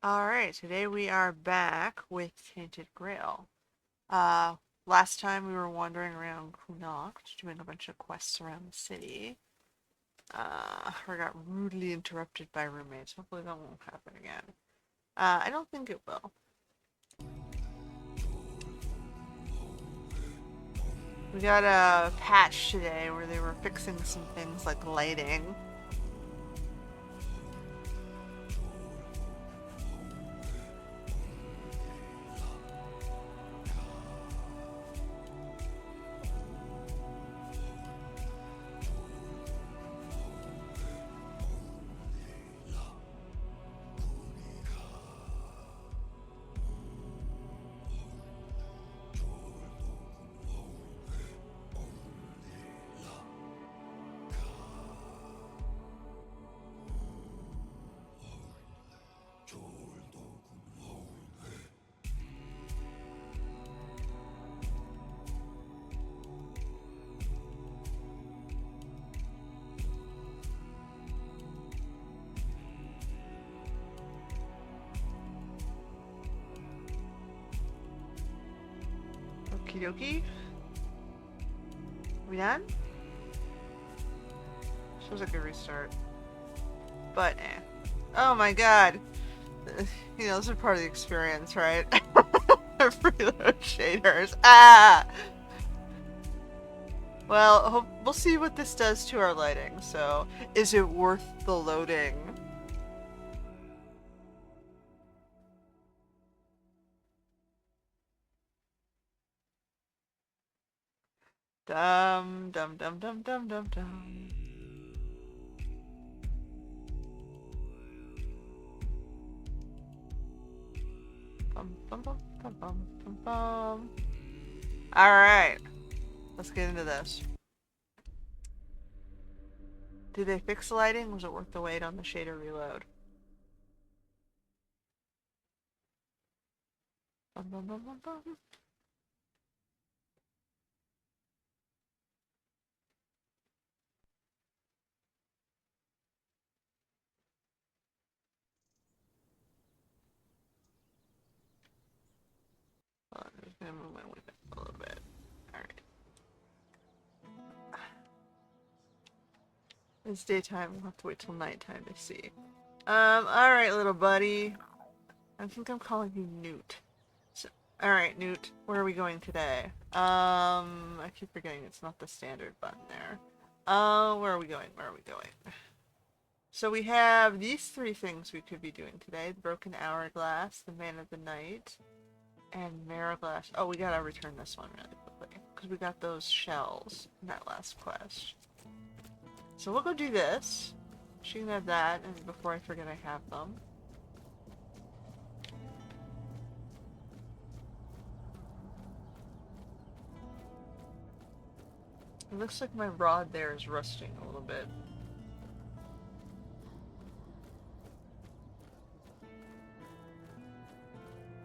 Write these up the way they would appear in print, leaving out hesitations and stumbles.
Alright, today we are back with Tainted Grail. Uh, Last time we were wandering around Connacht, doing a bunch of quests around the city. We got rudely interrupted by roommates. Hopefully that won't happen again. I don't think it will. We got a patch today where they were fixing some things like lighting. Okie dokie. We done? Feels like a restart. But eh. Oh my god. You know, this is part of the experience, right? Freeload shaders. Ah! Well, we'll see what this does to our lighting. So, is it worth the loading? Dum dum dum dum dum dum dum. Bum bum bum bum bum bum bum. All right, let's get into this. Did they fix the lighting? Was it worth the wait on the shader reload? Bum bum bum bum bum. I'm just gonna move my window a little bit. All right. It's daytime. We'll have to wait till nighttime to see. Alright, little buddy. I think I'm calling you Newt. So, alright, Newt. Where are we going today? I keep forgetting it's not the standard button there. Where are we going? Where are we going? So we have these three things we could be doing today. The Broken Hourglass, the Man of the Night, and Mariglass. Oh, we gotta return this one really quickly. Because we got those shells in that last quest. So we'll go do this. She can have that, and before I forget I have them. It looks like my rod there is rusting a little bit.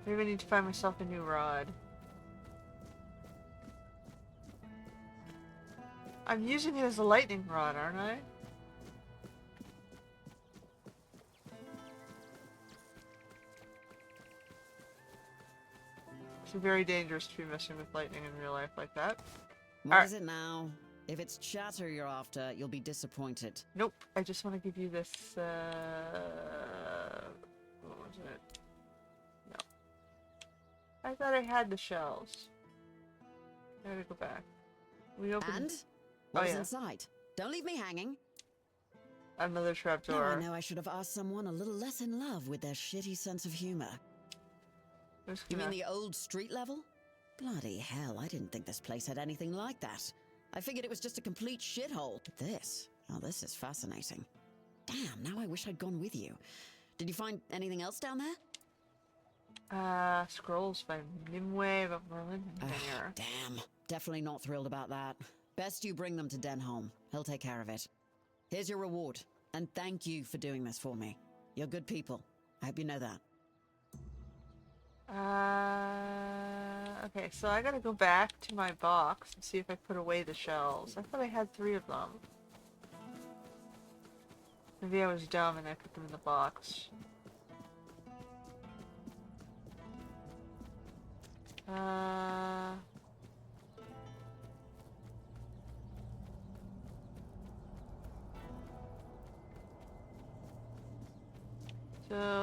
Maybe I need to find myself a new rod. I'm using it as a lightning rod, aren't I? It's very dangerous to be messing with lightning in real life like that. What is it now? If it's chatter you're after, you'll be disappointed. Nope, I just want to give you this, what was it? No. I thought I had the shells. I gotta go back. We opened... And? Oh, What's yeah. inside? Don't leave me hanging. Another Now I trapdoor. know I should have asked someone a little less in love with their shitty sense of humor. You mean the old street level? Bloody hell, I didn't think this place had anything like that. I figured it was just a complete shithole. But this, oh, this is fascinating. Damn, now I wish I'd gone with you. Did you find anything else down there? Scrolls by Nimue of Merlin and Denyer. Damn, definitely not thrilled about that. Best you bring them to Denholm. He'll take care of it. Here's your reward, and thank you for doing this for me. You're good people. I hope you know that. Okay, so I gotta go back to my box and see if I put away the shells. I thought I had 3 of them. Maybe I was dumb and I put them in the box. So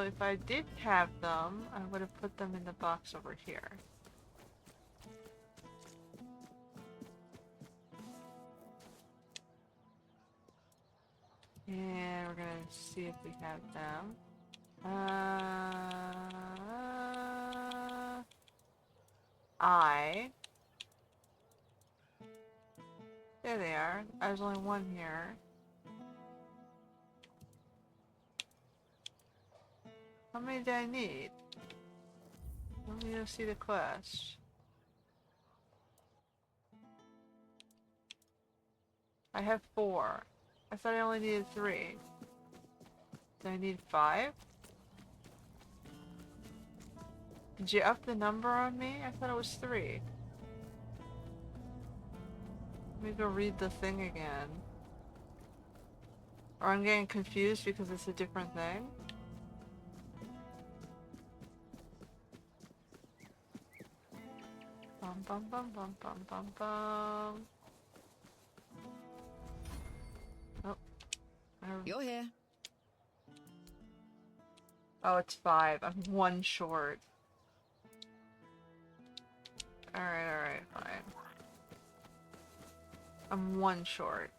if I did have them, I would have put them in the box over here. And we're gonna see if we have them. There they are. There's only one here. How many do I need? Let me go see the quest. I have 4. I thought I only needed 3. Do I need 5? Did you up the number on me? I thought it was 3. Let me go read the thing again. Or I'm getting confused because it's a different thing. Bum bum bum bum bum bum bum. Oh. You're here. Oh, it's 5. I'm 1 short. Alright, fine. I'm 1 short.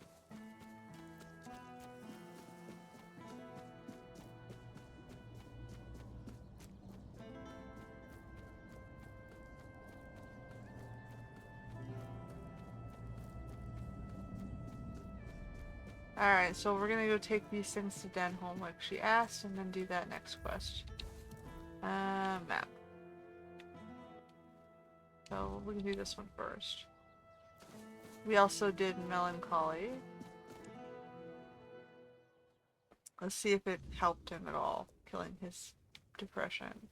Alright, so we're gonna go take these things to Denholm like she asked, and then do that next quest. Map. So we can do this one first. We also did Melancholy. Let's see if it helped him at all, killing his depression.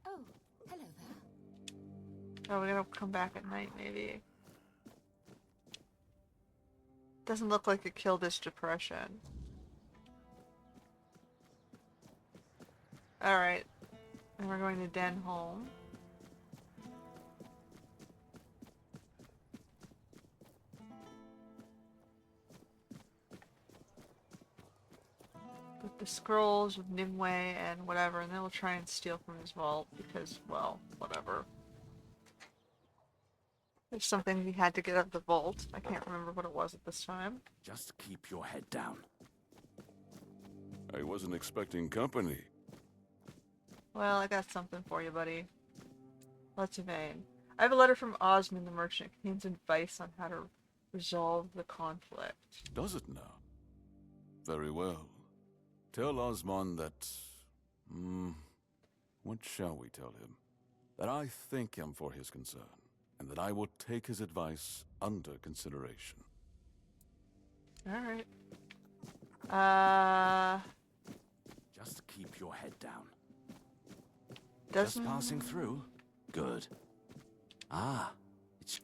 Oh, hello there. Oh, we're gonna come back at night, maybe. Doesn't look like it killed his depression. Alright. And we're going to Denholm. With the scrolls of Nimue and whatever, and then we'll try and steal from his vault because, well, whatever. There's something we had to get out of the vault. I can't remember what it was at this time. Just keep your head down. I wasn't expecting company. Well, I got something for you, buddy. Let's evade. I have a letter from Osmond the merchant. It contains advice on how to resolve the conflict. Does it now? Very well. Tell Osmond that... what shall we tell him? That I thank him for his concern, and that I will take his advice under consideration. Alright. Just keep your head down. Doesn't... Just passing through? Good. Ah, it's...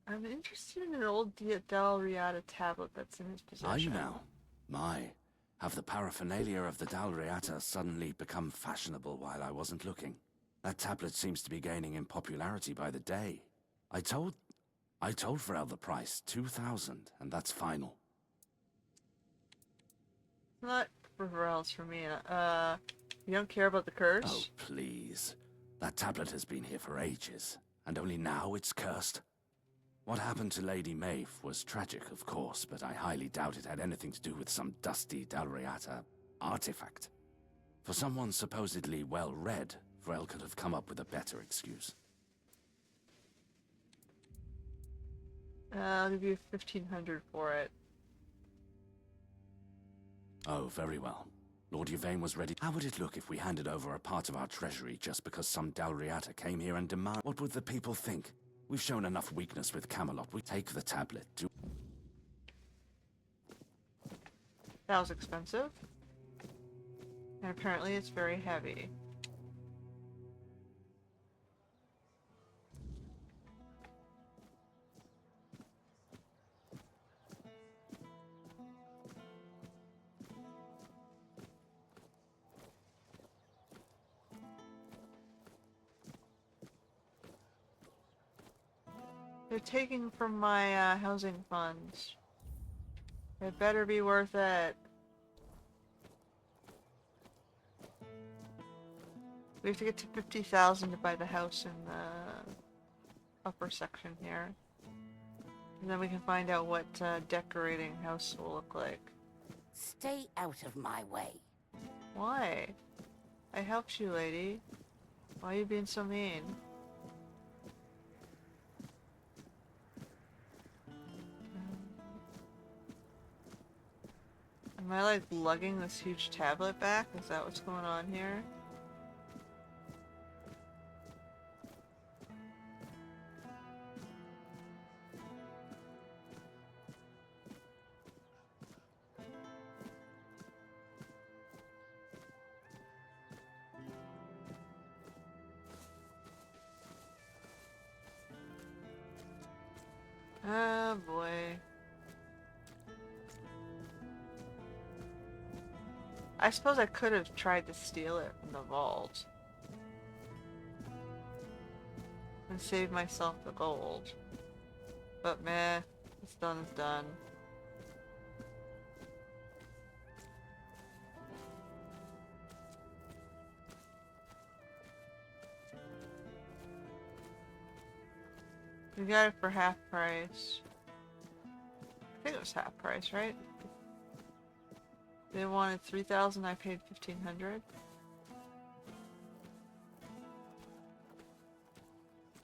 I'm interested in an old Dalriata tablet that's in his possession. Are you now? My, have the paraphernalia of the Dalriata suddenly become fashionable while I wasn't looking? That tablet seems to be gaining in popularity by the day. I told Varel the price, 2,000, and that's final. Not for Varel's, for me. You don't care about the curse? Oh, please. That tablet has been here for ages, and only now it's cursed. What happened to Lady Maeve was tragic, of course, but I highly doubt it had anything to do with some dusty Dalriata artifact. For someone supposedly well-read, Varel could have come up with a better excuse. I'll give you 1,500 for it. Oh, very well. Lord Yvain was ready. How would it look if we handed over a part of our treasury just because some Dalriata came here and demanded? What would the people think? We've shown enough weakness with Camelot. We take the tablet. That was expensive. And apparently it's very heavy. They're taking from my housing funds. It better be worth it. We have to get to 50,000 to buy the house in the upper section here. And then we can find out what decorating house will look like. Stay out of my way. Why? I helped you, lady. Why are you being so mean? Am I like lugging this huge tablet back? Is that what's going on here? Oh boy. I suppose I could have tried to steal it from the vault. And save myself the gold. But meh, what's done is done. We got it for half price. I think it was half price, right? They wanted 3,000, I paid 1,500.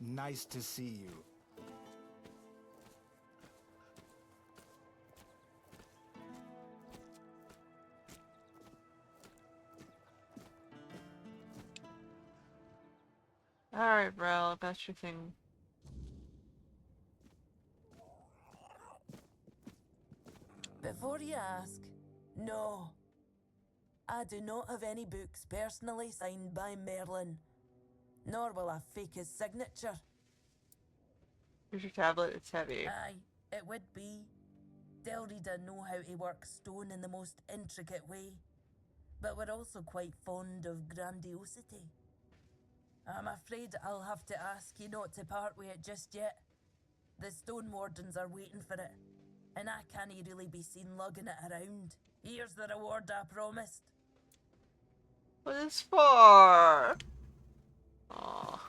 Nice to see you. Alright, bro, that's your thing. Before you ask, no. I do not have any books personally signed by Merlin, nor will I fake his signature. Here's your tablet, it's heavy. Aye, it would be. Delrida know how to work stone in the most intricate way, but we're also quite fond of grandiosity. I'm afraid I'll have to ask you not to part with it just yet. The stone wardens are waiting for it, and I can't really be seen lugging it around. Here's the reward I promised. What is for? Oh.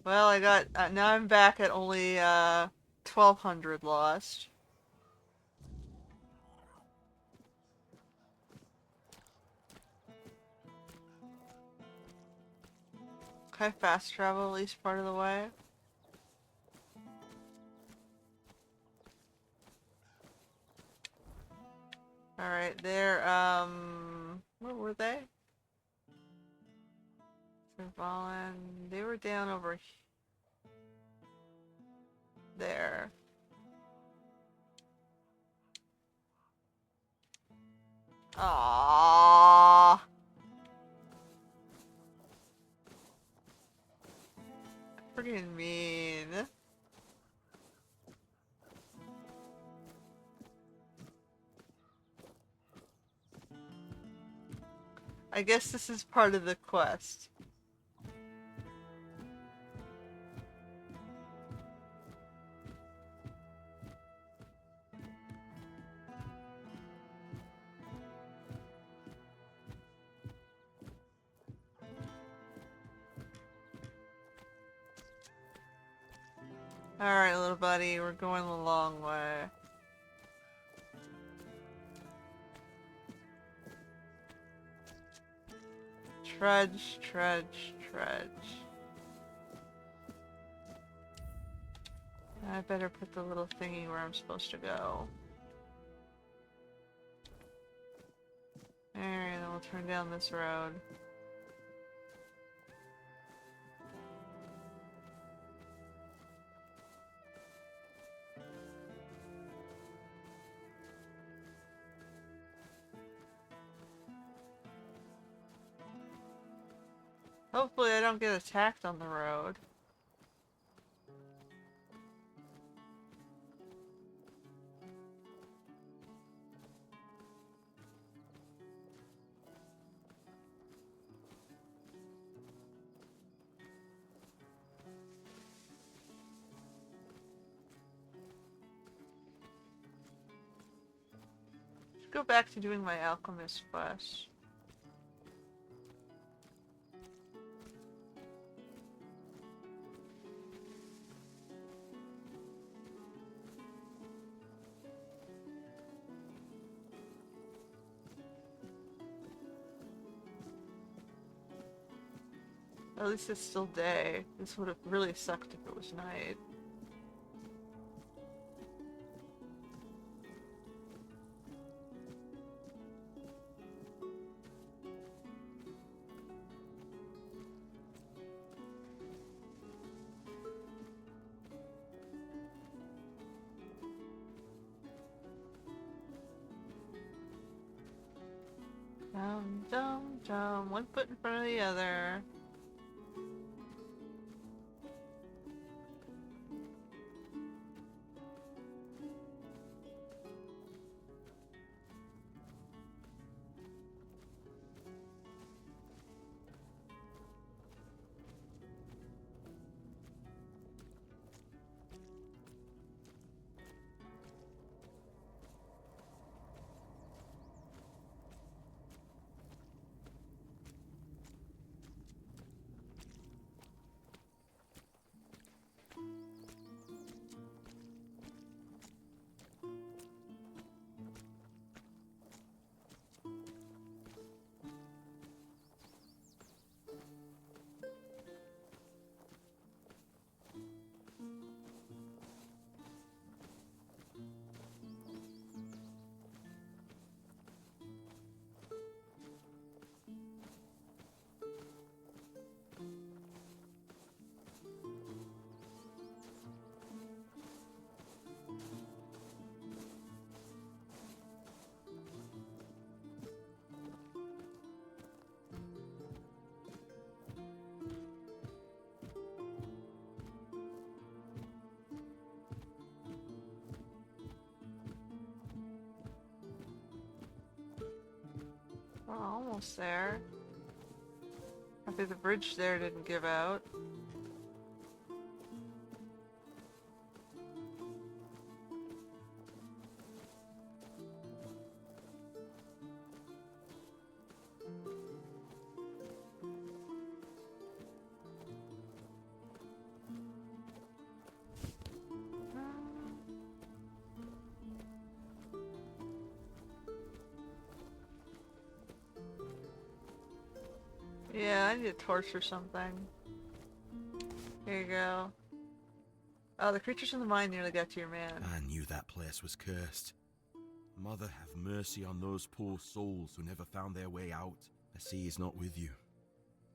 Well, I got now I'm back at only 1,200 lost. Can I fast travel at least part of the way? Alright, they're where were they? Avalon. They were down over there. Aww. Freaking mean. I guess this is part of the quest. Alright, little buddy, we're going the long way. Trudge, trudge, trudge. I better put the little thingy where I'm supposed to go. Alright, then we'll turn down this road. Hopefully I don't get attacked on the road. Go back to doing my alchemist quest. At least it's still day. This would have really sucked if it was night. Dum dum dum, one foot in front of the other. We're almost there. Happy the bridge there didn't give out. Yeah, I need a torch or something. Here you go. Oh, the creatures in the mine nearly got to your man. I knew that place was cursed. Mother, have mercy on those poor souls who never found their way out. I see he's not with you.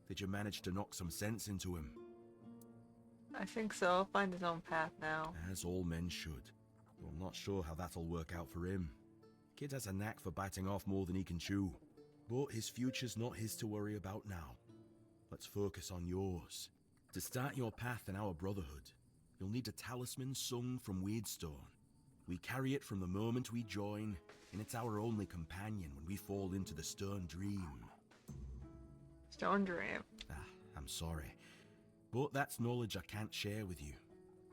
Did you manage to knock some sense into him? I think so. He'll find his own path now. As all men should. Though I'm not sure how that'll work out for him. Kid has a knack for biting off more than he can chew. But his future's not his to worry about now. Let's focus on yours. To start your path in our brotherhood, you'll need a talisman sung from Weedstone. We carry it from the moment we join, and it's our only companion when we fall into the Stone Dream. Stone Dream? I'm sorry. But that's knowledge I can't share with you.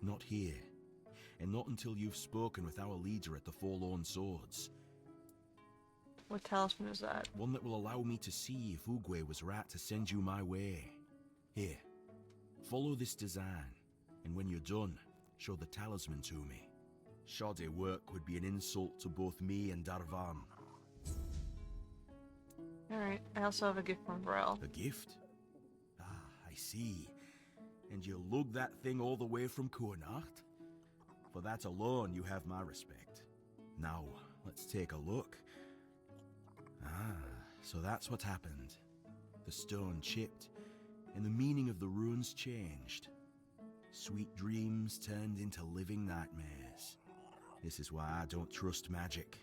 Not here. And not until you've spoken with our leader at the Forlorn Swords. What talisman is that? One that will allow me to see if Oogway was right to send you my way. Here, follow this design, and when you're done, show the talisman to me. Shoddy work would be an insult to both me and Darvan. Alright, I also have a gift from Grail. A gift? I see. And you lug that thing all the way from Kuanart? For that alone, you have my respect. Now, let's take a look. So that's what happened. The stone chipped, and the meaning of the runes changed. Sweet dreams turned into living nightmares. This is why I don't trust magic.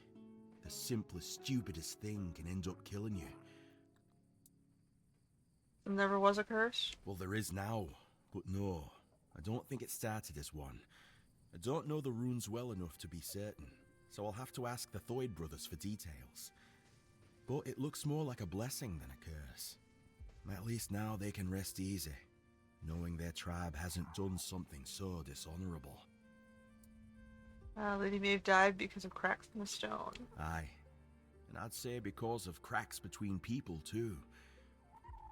The simplest, stupidest thing can end up killing you. There never was a curse? Well, there is now, but no. I don't think it started as one. I don't know the runes well enough to be certain, so I'll have to ask the Thoyd brothers for details. But it looks more like a blessing than a curse. At least now they can rest easy, knowing their tribe hasn't done something so And I'd say because of cracks between people, too.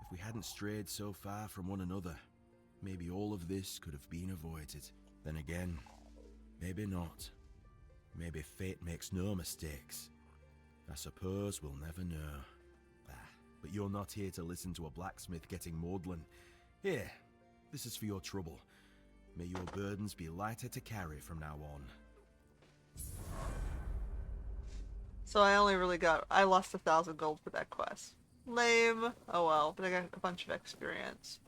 If we hadn't strayed so far from one another, maybe all of this could have been avoided. Then again, maybe not. Maybe fate makes no mistakes. I suppose we'll never know. But you're not here to listen to a blacksmith getting maudlin. Here, this is for your trouble. May your burdens be lighter to carry from now on. So I lost 1,000 gold for that quest. Lame. Oh well, but I got a bunch of experience.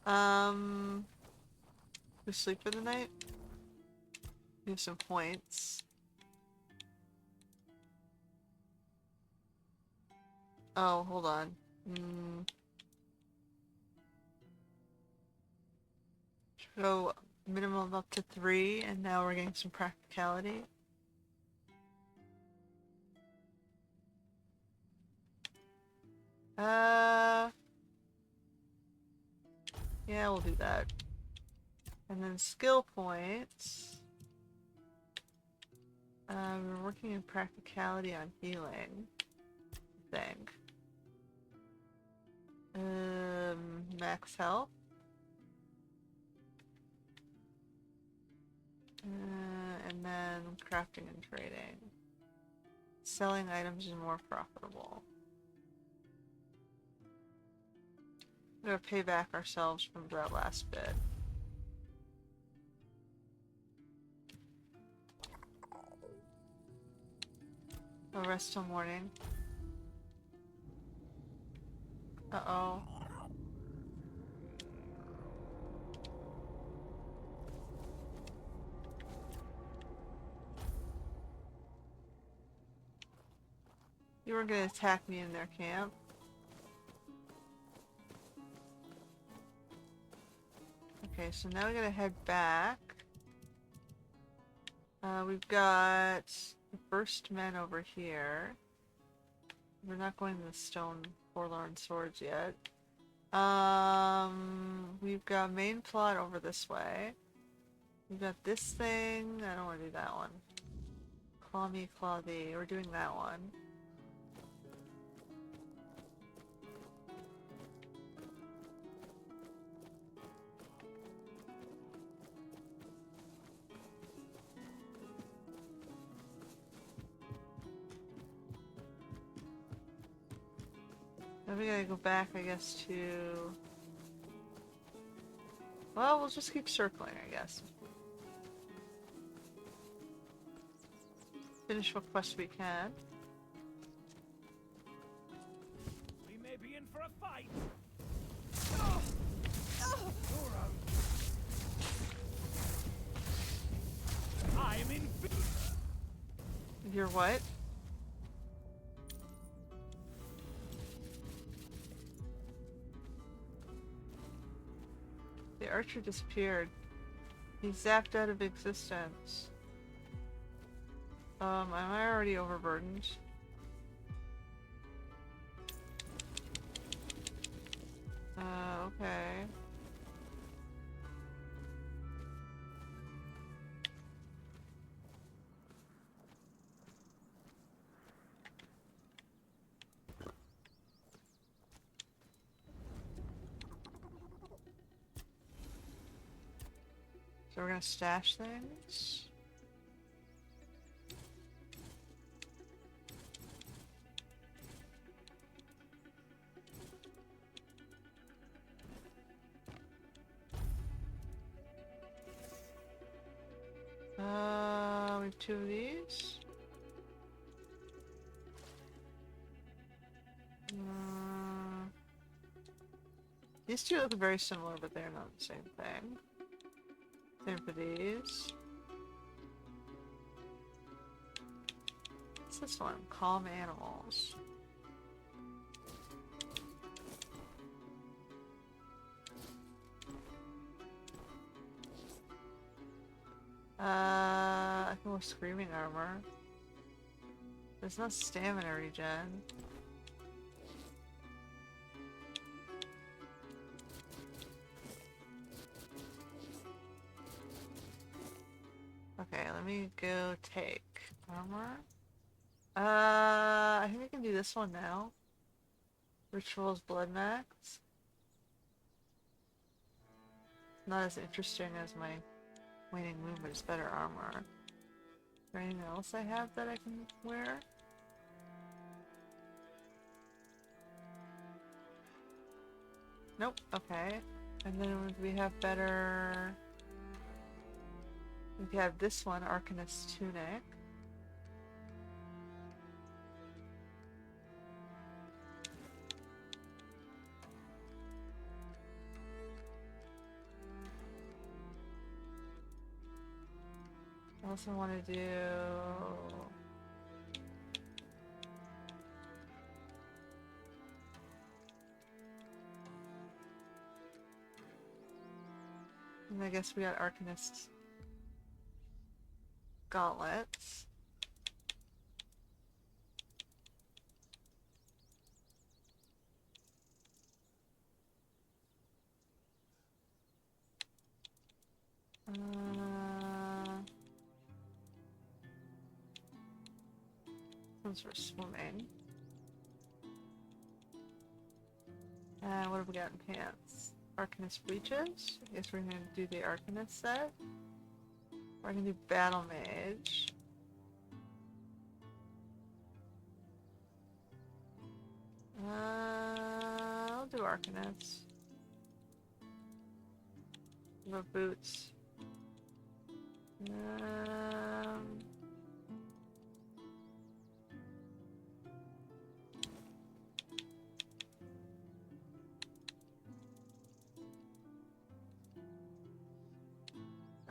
We sleep for the night? We have some points. Oh, hold on. Should go minimum up to 3, and now we're getting some practicality. Yeah, we'll do that. And then skill points. We're working in practicality on healing, I think. Max health. And then crafting and trading. Selling items is more profitable. We're gonna pay back ourselves from that last bit. I'll rest till morning. Uh-oh. You were gonna attack me in their camp. Okay, so now we gotta head back. We've got the first men over here. We're not going to the stone forlorn swords yet. We've got main plot over this way. We've got this thing. I don't want to do that one. Claw me, claw thee. We're doing that one. Now we gotta go back, I guess, to... Well, we'll just keep circling, I guess. Finish what quest we can. We may be in for a fight! I am in... You're what? The archer disappeared. He zapped out of existence. Am I already overburdened? Okay. So we're gonna stash things. We have 2 of these. These two look very similar, but they're not the same thing. Same for these. What's this one? Calm animals. I think we're screaming armor. There's no stamina regen. Okay, let me go take armor. I think I can do this one now. Ritual's Blood Max. Not as interesting as my waning moon, but it's better armor. Is there anything else I have that I can wear? Nope, okay. And then we have better... We have this one, Arcanist Tunic. I also want to do... And I guess we got Arcanist gauntlets. Those for swimming. And what have we got in pants? Arcanist breeches. I guess we're gonna do the Arcanist set. We're gonna do Battle Mage. I'll do Arcanist. What boots?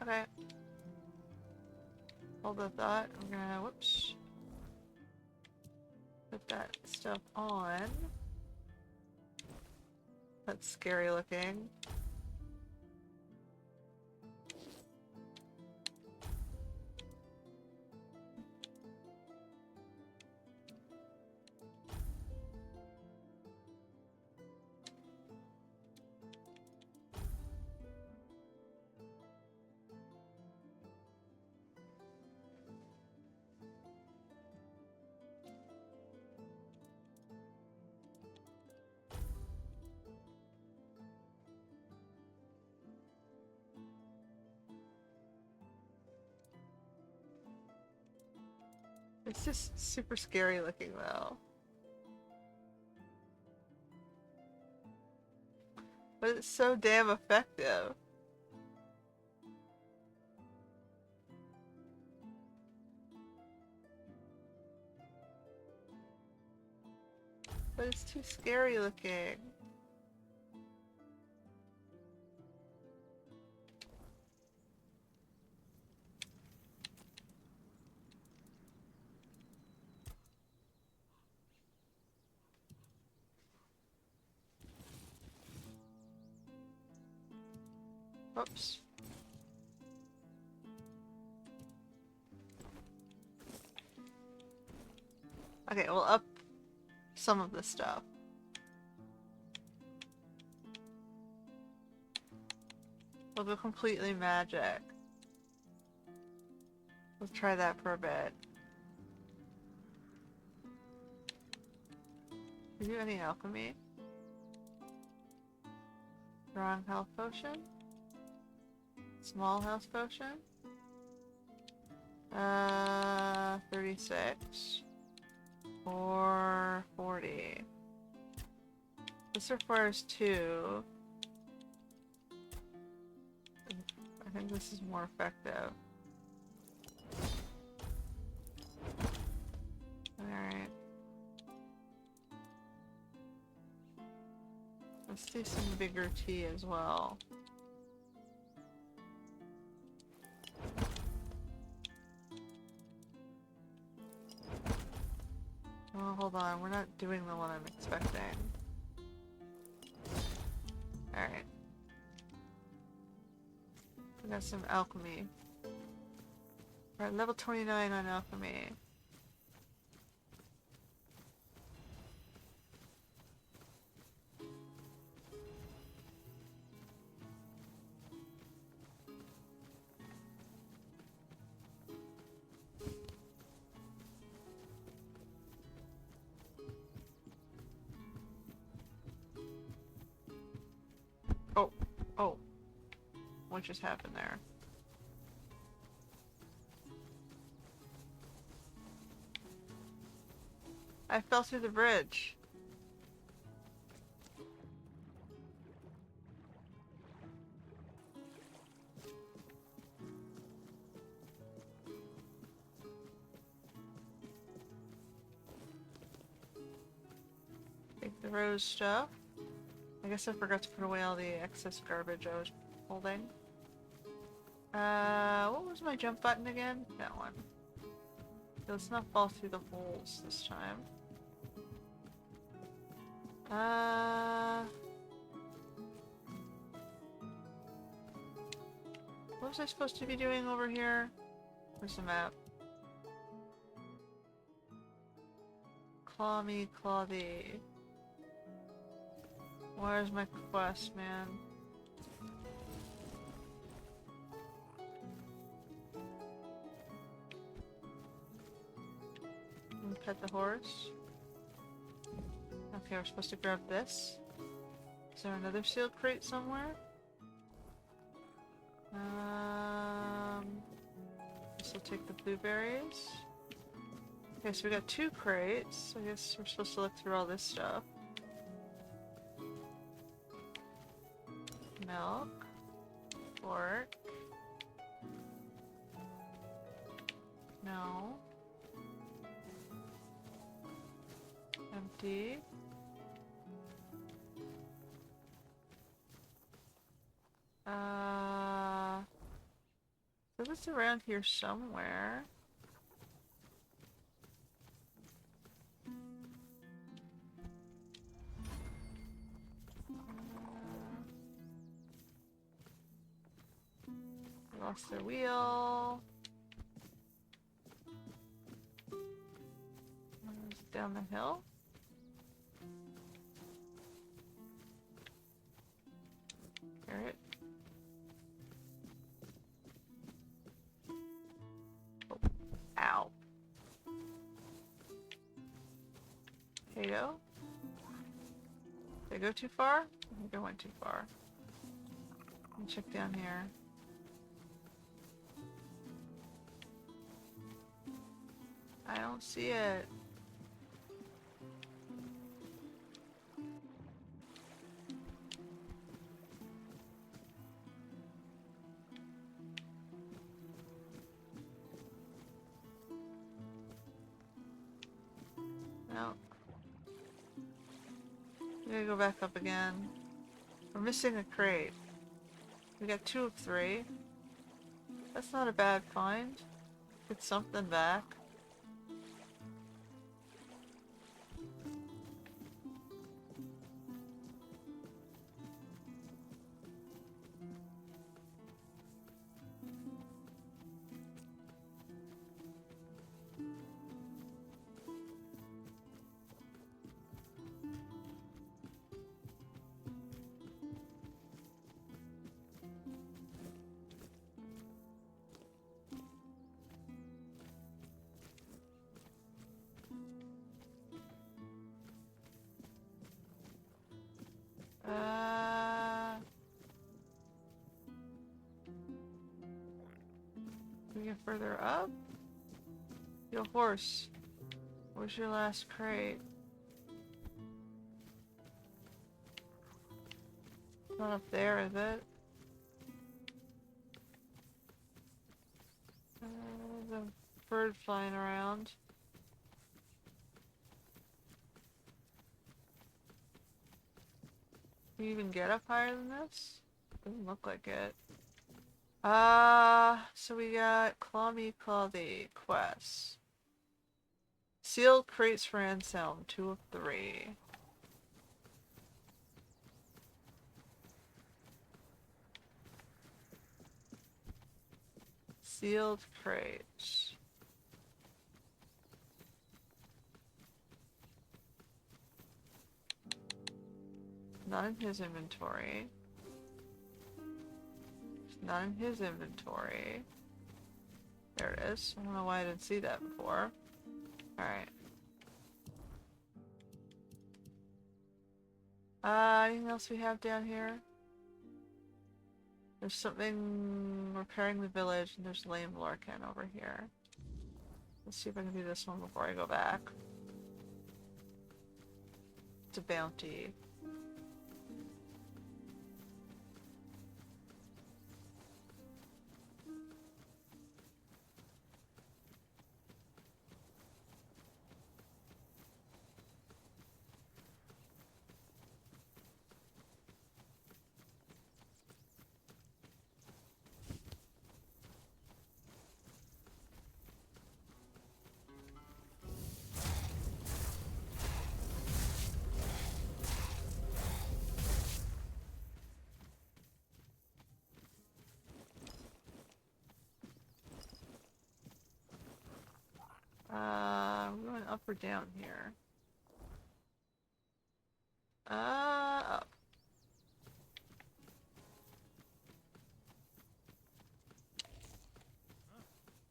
Okay. Hold the thought. We're gonna, whoops. Put that stuff on. That's scary looking. It's just super scary looking though. But it's so damn effective. But it's too scary looking. Oops. Okay, we'll up some of the stuff. We'll go completely magic. Let's try that for a bit. Do you do any alchemy? Strong health potion? Small health potion? 36. Or 40. This requires 2. I think this is more effective. Alright. Let's do some bigger tea as well. Oh, hold on. We're not doing the one I'm expecting. Alright. We got some alchemy. We're at level 29 on alchemy. Oh. Oh. What just happened there? I fell through the bridge. Take the rose stuff. I guess I forgot to put away all the excess garbage I was holding. What was my jump button again? That one. Let's not fall through the holes this time. What was I supposed to be doing over here? Where's the map? Claw me, claw thee. Where's my quest, man? Pet the horse. Okay, we're supposed to grab this. Is there another sealed crate somewhere? This will take the blueberries. Okay, so we got 2 crates. I guess we're supposed to look through all this stuff. Milk. Pork. No. Empty. So it's around here somewhere. Lost their wheel. Down the hill. Carrot. Oh. Ow. Potato. Did I go too far? I think I went too far. Let me check down here. I don't see it. No. We gotta go back up again. We're missing a crate. We got 2 of 3. That's not a bad find. Get something back. We get further up? Yo, horse. Where's your last crate? Not up there, is it? The bird flying around. Can you even get up higher than this? Doesn't look like it. So we got Claw Me, Claw Thee quests. Sealed crates for Anselm, 2 of 3. Sealed crates. Not in his inventory. Not in his inventory. There it is. I don't know why I didn't see that before. Alright. Anything else we have down here? There's something repairing the village, and there's lame Lorcan over here. Let's see if I can do this one before I go back. It's a bounty. We're going up or down here. Up.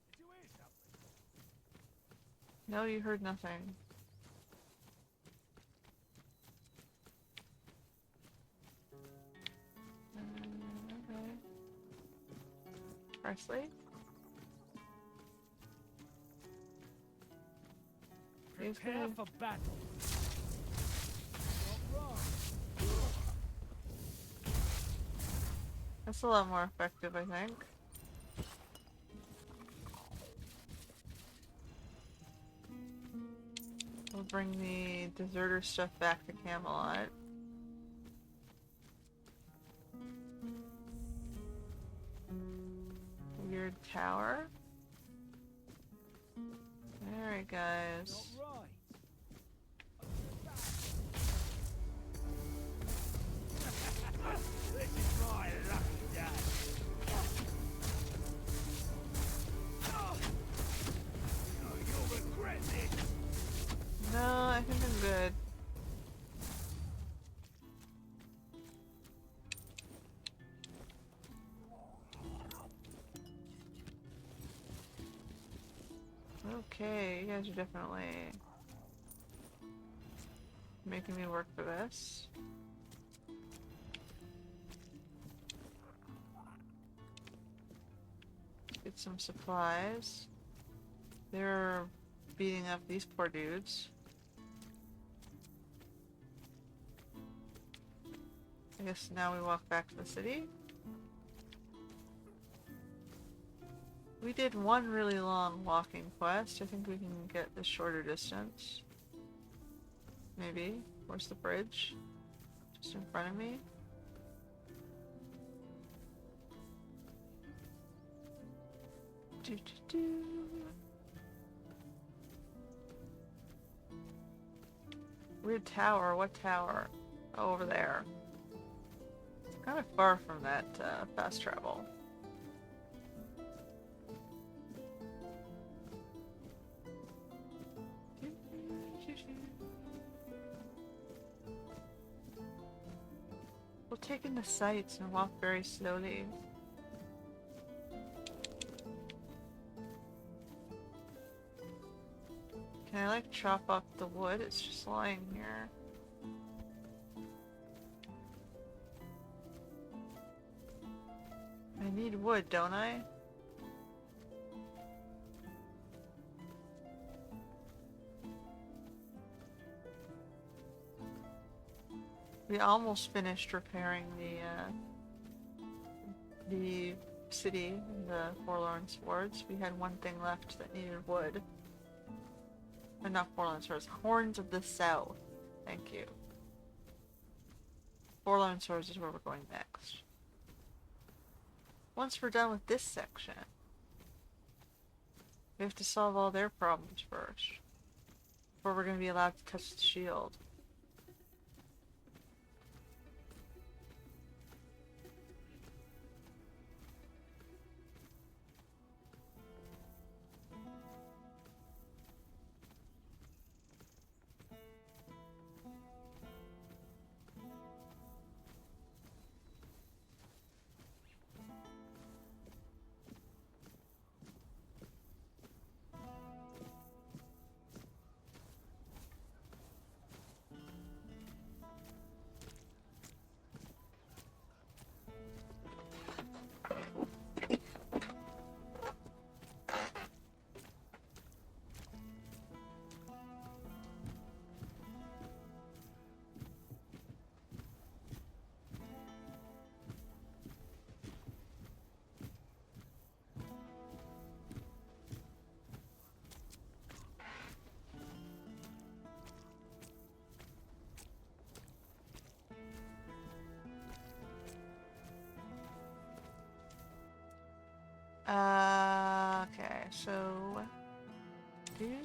Did you hear something? No, you heard nothing. Okay. Presley? Prepare for battle. Not wrong. That's a lot more effective, I think. We'll bring the deserter stuff back to Camelot. Weird tower. Alright, guys. Not right. This is my lucky day. Oh, you'll regret this. No, I think I'm good. Okay, you guys are definitely making me work for this. Get some supplies. They're beating up these poor dudes. I guess now we walk back to the city. We did one really long walking quest. I think we can get the shorter distance. Maybe. Where's the bridge? Just in front of me. Do, do, do. Weird tower. What tower? Oh, over there. It's kind of far from that fast travel. We'll take in the sights and walk very slowly. Can I like chop up the wood? It's just lying here. I need wood, don't I? We almost finished repairing the city, the Forlorn Swords. We had one thing left that needed wood. Or not Forlorn Swords, Horns of the South. Thank you. Forlorn Swords is where we're going next. Once we're done with this section, we have to solve all their problems first, before we're going to be allowed to touch the shield.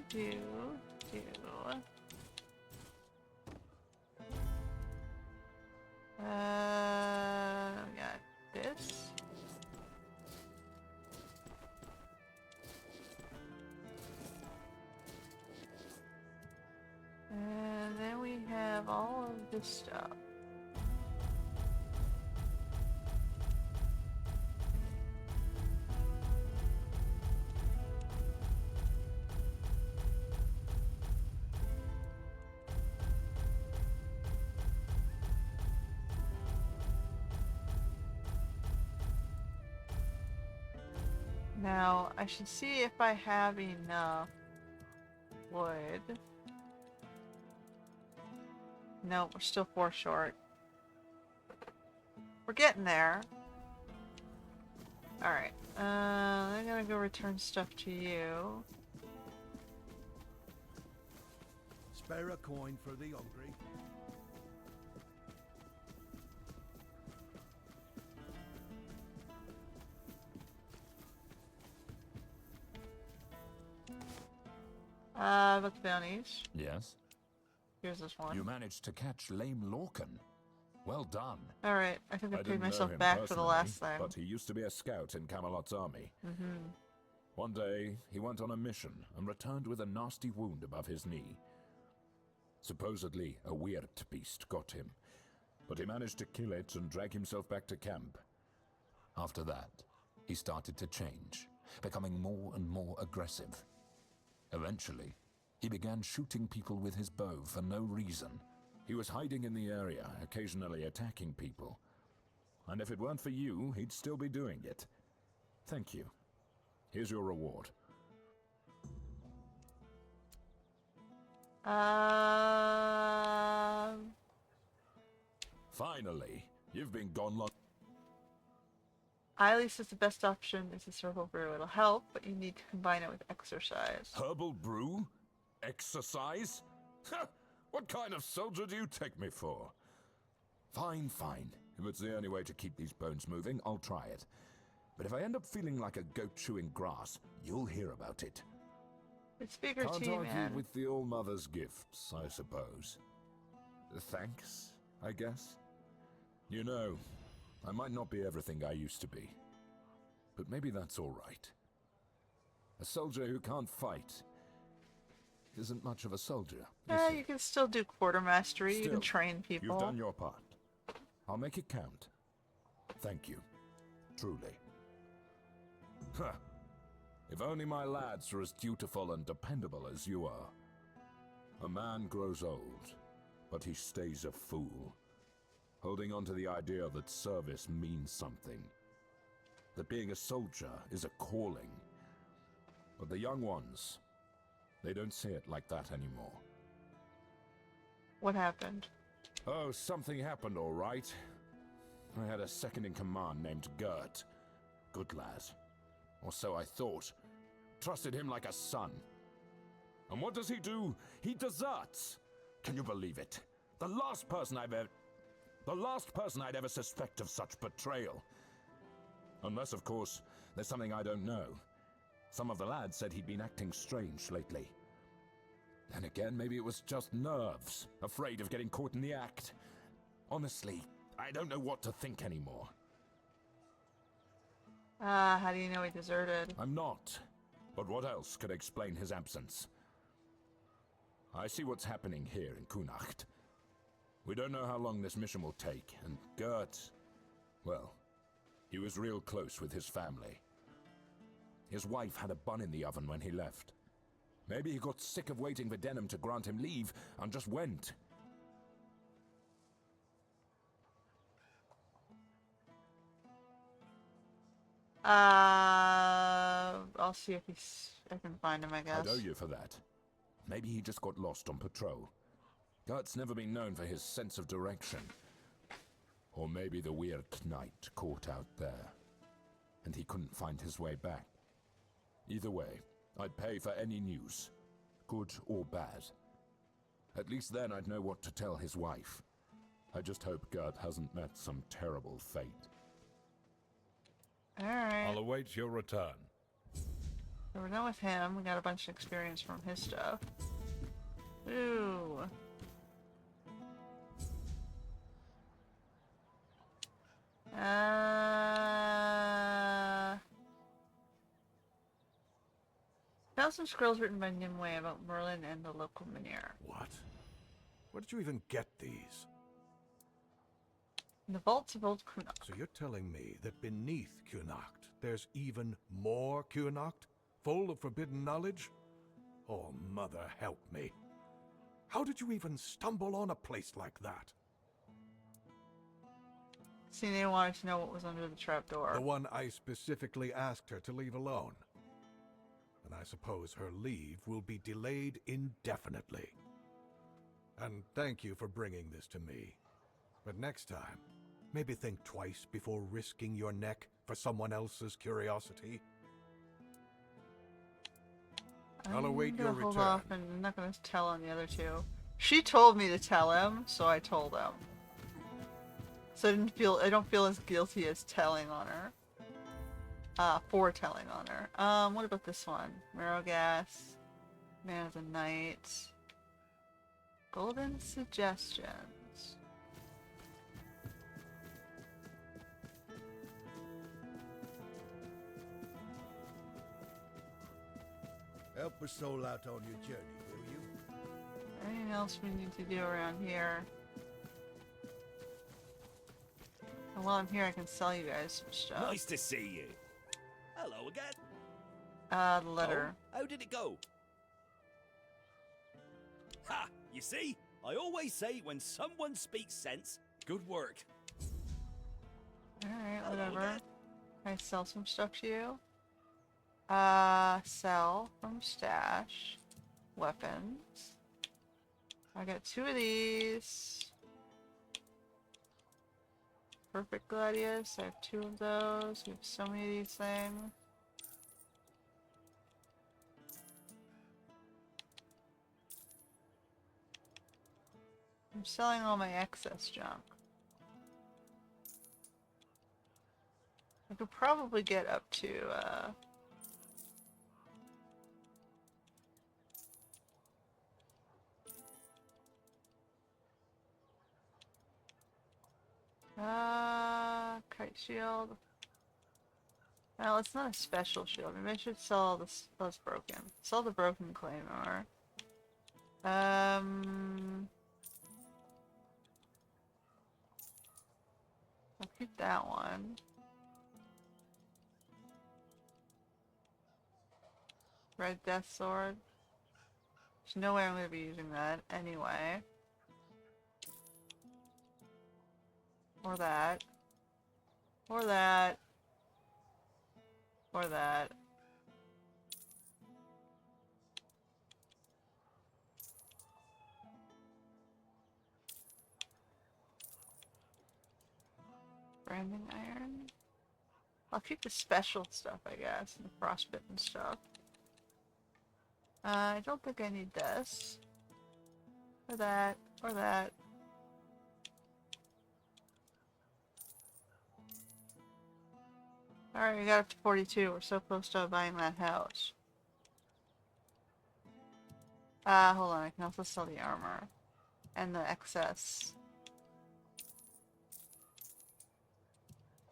Got this. And then we have all of this stuff. Now, I should see if I have enough wood. No, we're still 4 short. We're getting there. Alright, I'm gonna go return stuff to you. Spare a coin for the hungry. About the bounties. Yes? Here's this one. You managed to catch Lame Lorcan. Well done. Alright, I think I paid didn't know myself him back for the personally, last thing. But he used to be a scout in Camelot's army. Mm-hmm. One day, he went on a mission and returned with a nasty wound above his knee. Supposedly, a weird beast got him, but he managed to kill it and drag himself back to camp. After that, he started to change, becoming more and more aggressive. Eventually, he began shooting people with his bow for no reason. He was hiding in the area, occasionally attacking people. And if it weren't for you, he'd still be doing it. Thank you. Here's your reward. Finally, you've been gone long. At says the best option is a herbal brew. It'll help, but you need to combine it with exercise. Herbal brew? Exercise? What kind of soldier do you take me for? Fine, fine. If it's the only way to keep these bones moving, I'll try it. But if I end up feeling like a goat chewing grass, you'll hear about it. It's bigger Can't tea, argue man. with the All-Mother's gifts, I suppose. Thanks, I guess. You know, I might not be everything I used to be. But maybe that's all right. A soldier who can't fight isn't much of a soldier. Yeah, you can still do quartermastery. You Still, can train people. You've done your part. I'll make it count. Thank you. Truly. Huh. If only my lads were as dutiful and dependable as you are. A man grows old, but he stays a fool. Holding on to the idea that service means something. That being a soldier is a calling. But the young ones, they don't see it like that anymore. What happened? Oh, something happened, all right. I had a second-in-command named Gert. Good lad. Or so I thought. Trusted him like a son. And what does he do? He deserts! Can you believe it? The last person I'd ever suspect of such betrayal. Unless, of course, there's something I don't know. Some of the lads said he'd been acting strange lately. Then again, maybe it was just nerves, afraid of getting caught in the act. Honestly, I don't know what to think anymore. How do you know he deserted? I'm not. But what else could explain his absence? I see what's happening here in Kunacht. We don't know how long this mission will take, and Gert, well, he was real close with his family. His wife had a bun in the oven when he left. Maybe he got sick of waiting for Denham to grant him leave and just went. I'll see if I can find him, I guess. I'd owe you for that. Maybe he just got lost on patrol. Gert's never been known for his sense of direction. Or maybe the weird knight caught out there, and he couldn't find his way back. Either way, I'd pay for any news, good or bad. At least then I'd know what to tell his wife. I just hope Gert hasn't met some terrible fate. Alright. I'll await your return. So we're done with him. We got a bunch of experience from his stuff. Ooh. Found some scrolls written by Nimue about Merlin and the local Manir. What? Where did you even get these? In the vaults of old Kunok. So you're telling me that beneath Kunacht, there's even more Kunacht? Full of forbidden knowledge? Oh, mother help me. How did you even stumble on a place like that? See, they wanted to know what was under the trapdoor. The one I specifically asked her to leave alone. And I suppose her leave will be delayed indefinitely. And thank you for bringing this to me. But next time, maybe think twice before risking your neck for someone else's curiosity. I'll await your return. Hold off, and I'm not going to tell on the other two. She told me to tell him, so I told him. So I don't feel as guilty as telling on her. For telling on her. What about this one? Marrow Gas. Man of the Night. Golden Suggestions. Help a soul out on your journey, will you? Anything else we need to do around here? And while I'm here, I can sell you guys some stuff. Nice to see you. Hello again. The letter. Oh, how did it go? Ha! You see? I always say when someone speaks sense, good work. Alright, whatever. Can I sell some stuff to you? Sell from stash. Weapons. I got 2 of these. Perfect Gladius. I have 2 of those. We have so many of these things. I'm selling all my excess junk. I could probably get up to, kite shield. Well, it's not a special shield. Maybe I should sell all this that's broken. Sell the broken claymore. I'll keep that one. Red Death Sword. There's no way I'm going to be using that anyway. Or that. Or that. Or that. Branding iron. I'll keep the special stuff, I guess, and the frostbitten stuff. I don't think I need this. Or that. Or that. Alright, we got up to 42. We're so close to buying that house. Hold on. I can also sell the armor. And the excess.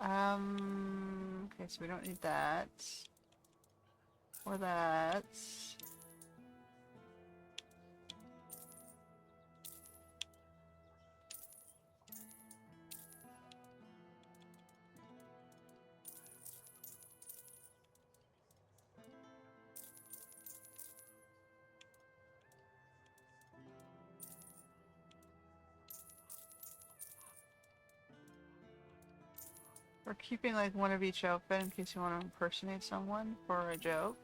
Okay, so we don't need that. Or that. We're keeping like one of each outfit in case you want to impersonate someone for a joke.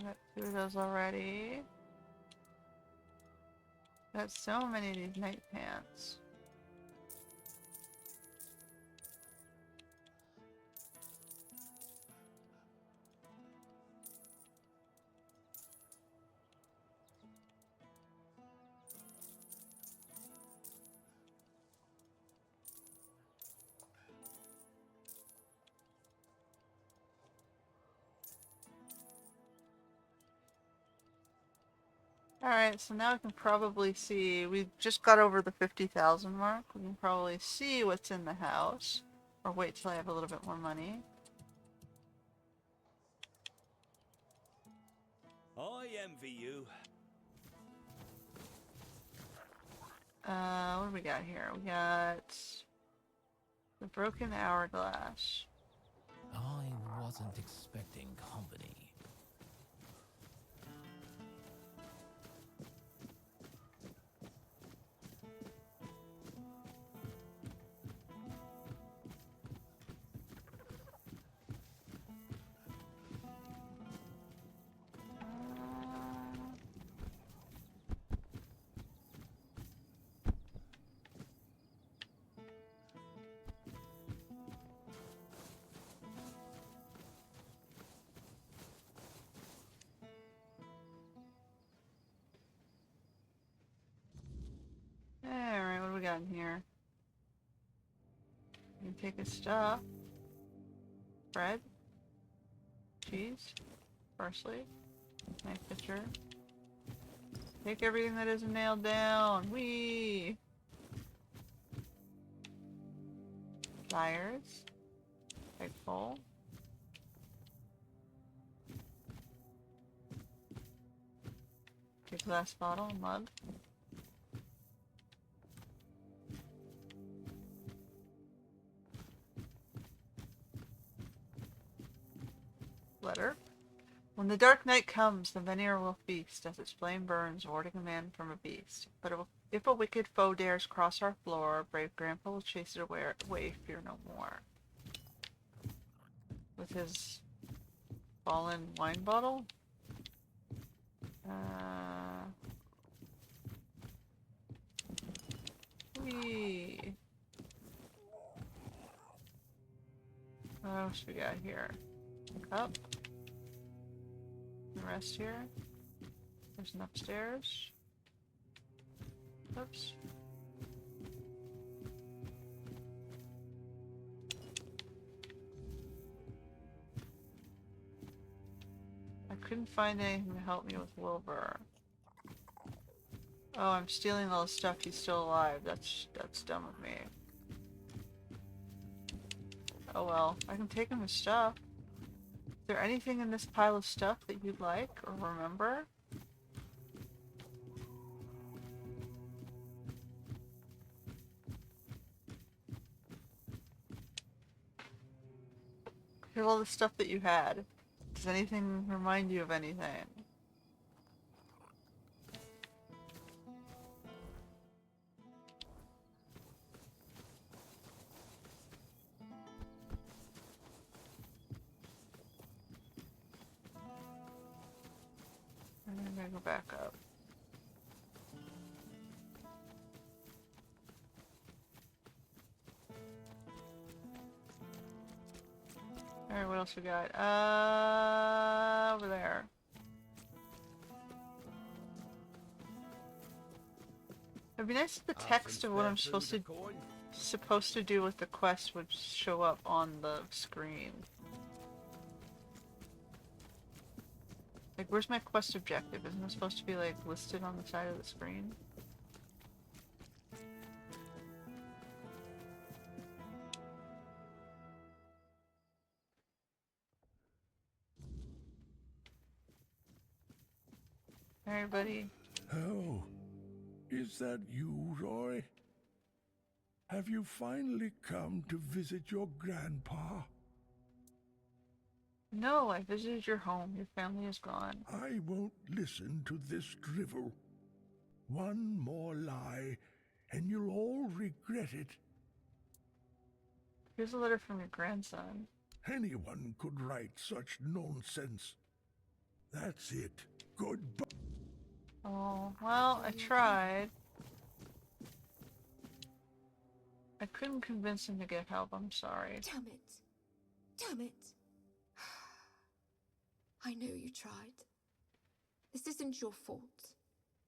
Got 2 of those already. Got so many of these night pants. Alright, so now we can probably see, we just got over the 50,000 mark. We can probably see what's in the house. Or wait till I have a little bit more money. I envy you. What do we got here? We got the broken hourglass. I wasn't expecting company. Alright, what do we got in here? You can take his stuff. Bread. Cheese. Parsley. Nice picture. Take everything that isn't nailed down. Whee! Pliers. Pipe bowl. Take glass bottle, mug. Letter. When the dark night comes, the Veneer will feast as its flame burns, warding a man from a beast. But if a wicked foe dares cross our floor, brave Grandpa will chase it away, fear no more. With his fallen wine bottle? Whee! What else we got here? Cup. The rest here. There's an upstairs. Oops. I couldn't find anything to help me with Wilbur. Oh, I'm stealing all the stuff. He's still alive. That's dumb of me. Oh well, I can take him his stuff. Is there anything in this pile of stuff that you'd like or remember? Here's all the stuff that you had. Does anything remind you of anything? I'm gonna go back up. Alright, what else we got? Over there. It'd be nice if the text of what I'm supposed to do with the quest would show up on the screen. Like, where's my quest objective? Isn't it supposed to be, like, listed on the side of the screen? Alright, buddy. Oh, is that you, Roy? Have you finally come to visit your grandpa? No, I visited your home. Your family is gone. I won't listen to this drivel. One more lie, and you'll all regret it. Here's a letter from your grandson. Anyone could write such nonsense. That's it. Goodbye. Oh, well, I tried. I couldn't convince him to get help, I'm sorry. Damn it. Damn it. I know you tried. This isn't your fault.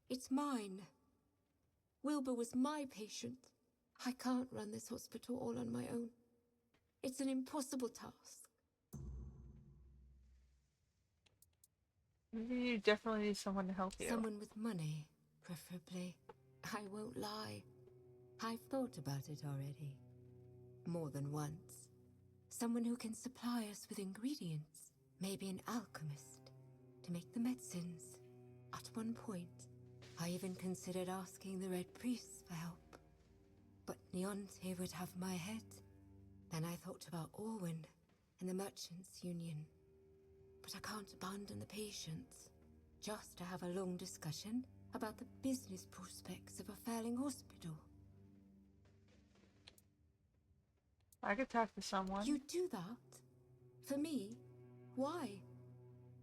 It's mine. Wilbur was my patient. I can't run this hospital all on my own. It's an impossible task. Maybe you definitely need someone to help you. Someone with money, preferably. I won't lie. I've thought about it already. More than once. Someone who can supply us with ingredients. Maybe an alchemist to make the medicines. At one point, I even considered asking the Red Priests for help. But Neonte would have my head. Then I thought about Orwin and the Merchants' Union. But I can't abandon the patients, just to have a long discussion about the business prospects of a failing hospital. I could talk to someone. You do that? For me? Why?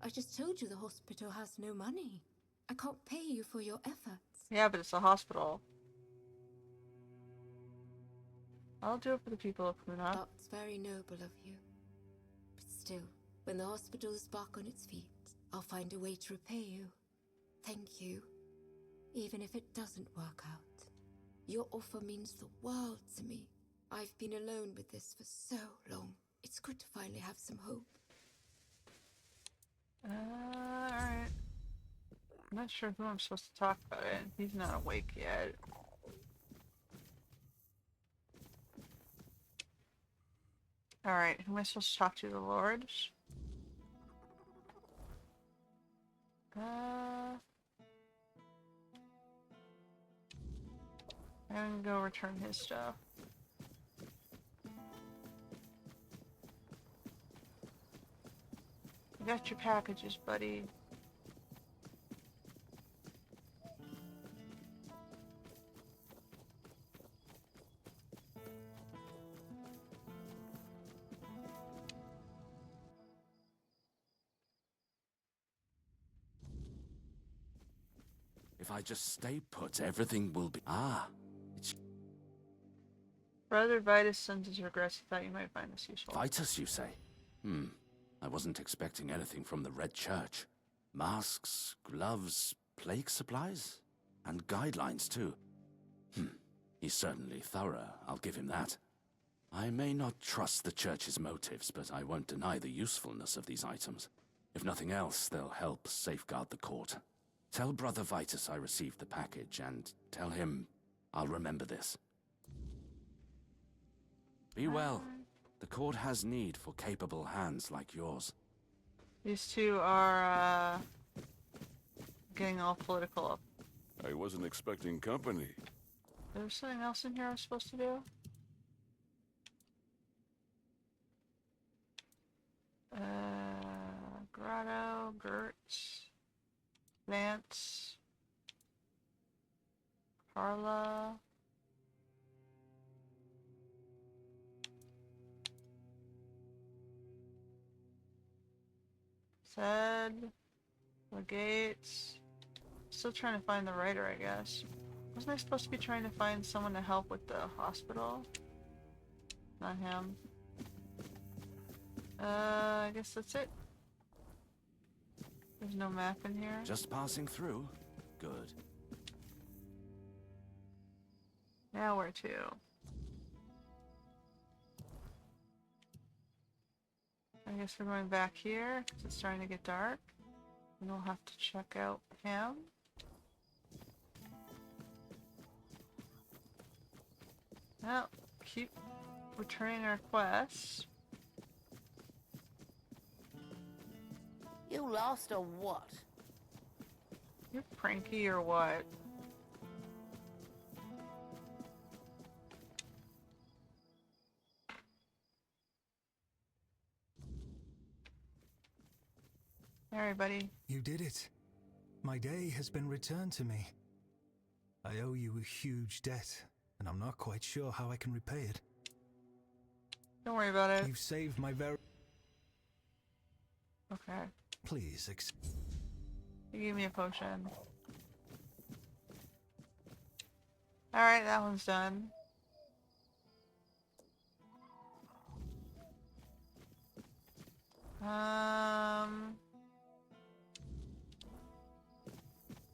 I just told you the hospital has no money. I can't pay you for your efforts. Yeah, but it's a hospital. I'll do it for the people of Puna. That's very noble of you. But still, when the hospital is back on its feet, I'll find a way to repay you. Thank you. Even if it doesn't work out. Your offer means the world to me. I've been alone with this for so long. It's good to finally have some hope. Alright. I'm not sure who I'm supposed to talk about it. He's not awake yet. Alright, who am I supposed to talk to? The lords? I'm gonna go return his stuff. You got your packages, buddy. If I just stay put, everything will be... Ah, it's... Brother Vitus sends his regrets. He thought you might find this useful. Vitus, you say? I wasn't expecting anything from the Red Church. Masks, gloves, plague supplies? And guidelines, too. He's certainly thorough, I'll give him that. I may not trust the Church's motives, but I won't deny the usefulness of these items. If nothing else, they'll help safeguard the court. Tell Brother Vitus I received the package, and tell him I'll remember this. Be well. The court has need for capable hands like yours. These two are, getting all political. I wasn't expecting company. There's something else in here I'm supposed to do? Grotto, Gertz, Lance, Carla. Said, Legates. Still trying to find the writer, I guess. Wasn't I supposed to be trying to find someone to help with the hospital? Not him. I guess that's it. There's no map in here. Just passing through? Good. Now where to? I guess we're going back here because it's starting to get dark. And we'll have to check out him. Well, keep returning our quests. You lost or what? You're pranky or what? Alright, buddy. You did it. My day has been returned to me. I owe you a huge debt, and I'm not quite sure how I can repay it. Don't worry about it. You've saved my very... Okay. Please, You gave me a potion. Alright, that one's done.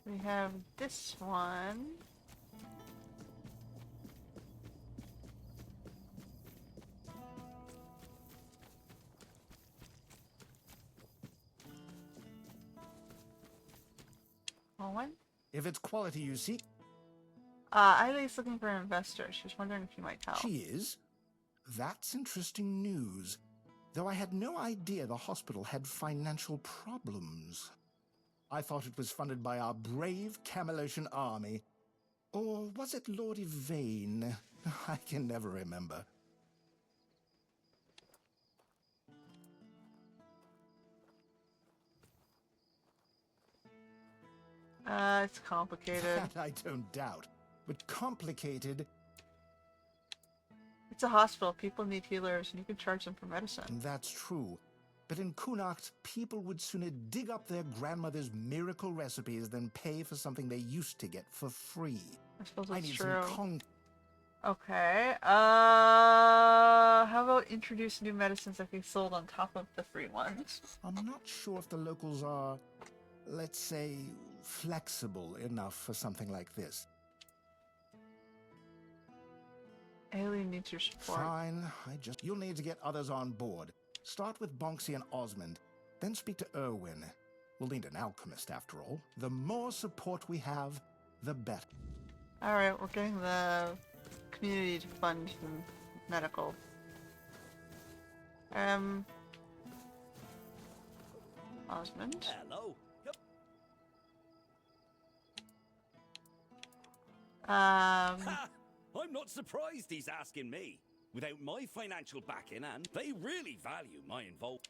We have this one. Owen? If it's quality you seek... Eileen's looking for an investor. She was wondering if you might help. She is? That's interesting news. Though I had no idea the hospital had financial problems. I thought it was funded by our brave Camelosian army. Or was it Lord Yvain? I can never remember. It's complicated. That I don't doubt. But complicated... It's a hospital. People need healers, and you can charge them for medicine. That's true. But in Kunacht, people would sooner dig up their grandmother's miracle recipes than pay for something they used to get for free. I suppose that's need true. some Okay. How about introduce new medicines that can be sold on top of the free ones? I'm not sure if the locals are, let's say, flexible enough for something like this. Alien needs your support. Fine. You'll need to get others on board. Start with Bonksy and Osmond, then speak to Erwin. We'll need an alchemist, after all. The more support we have, the better. Alright, we're getting the community to fund the medical. Osmond? Hello. Ha! I'm not surprised he's asking me. Without my financial backing, and they really value my involvement.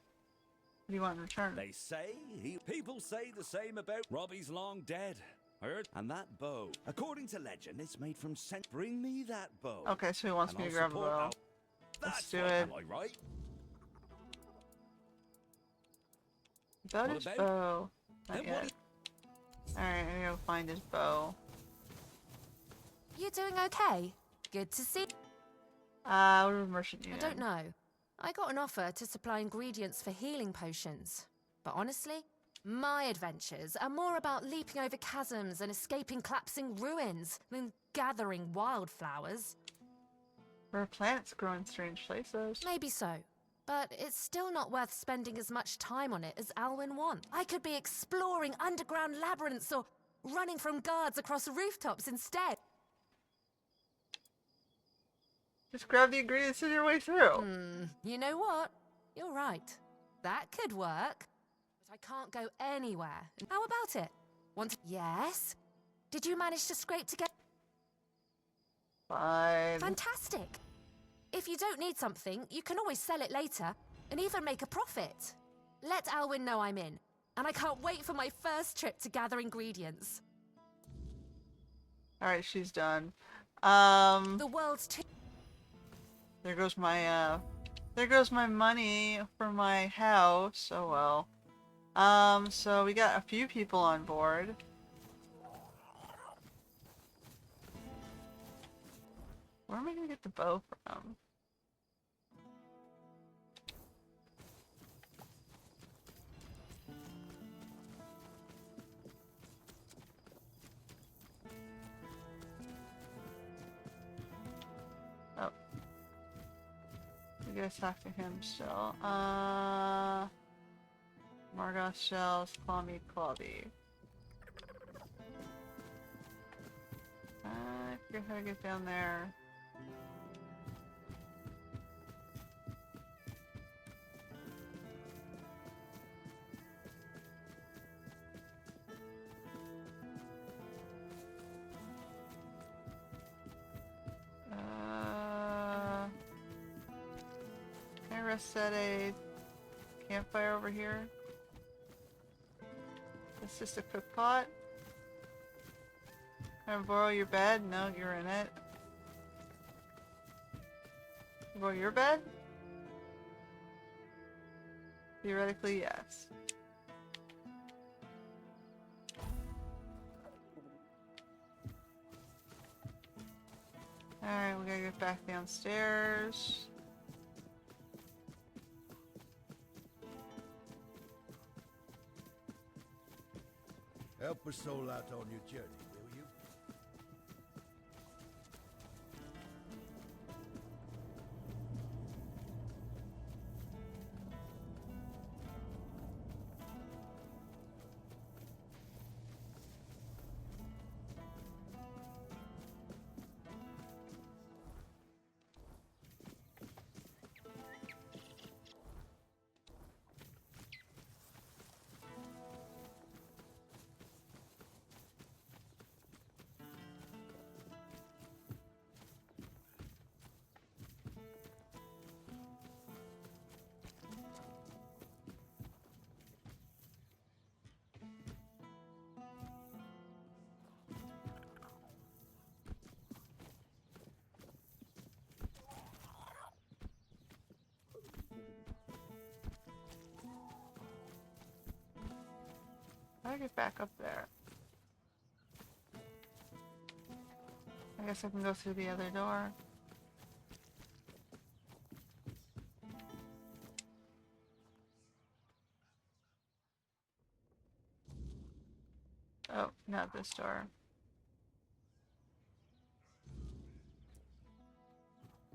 What do you want in return? They say people say the same about Robbie's long dead. Heard? And that bow. According to legend, it's made from scent. Bring me that bow. Okay, so he wants me to grab a bow. Let's do it. Am I right? About his bow. Not yet. Alright, I'm gonna go find his bow. You doing okay? Good to see. We're a merchant union. I don't know. I got an offer to supply ingredients for healing potions. But honestly, my adventures are more about leaping over chasms and escaping collapsing ruins than gathering wildflowers. Rare plants grow in strange places. Maybe so. But it's still not worth spending as much time on it as Alwyn wants. I could be exploring underground labyrinths or running from guards across rooftops instead. Just grab the ingredients in your way through. You know what? You're right. That could work. But I can't go anywhere. How about it? Yes? Did you manage to scrape together? Fine. Fantastic. If you don't need something, you can always sell it later and even make a profit. Let Alwyn know I'm in. And I can't wait for my first trip to gather ingredients. Alright, she's done. The world's too... There goes my money for my house. Oh well. So we got a few people on board. Where am I gonna get the bow from? Oh. We gotta talk to him still. Margoth shells, Clommy, Clawby. I forget how to get down there. Can I rest at a campfire over here? It's just a cook pot. Can I borrow your bed? No, you're in it. Borrow your bed? Theoretically, yes. Alright, we gotta get back downstairs. Help a soul out on your journey, will you? I get back up there? I guess I can go through the other door. Oh, not this door.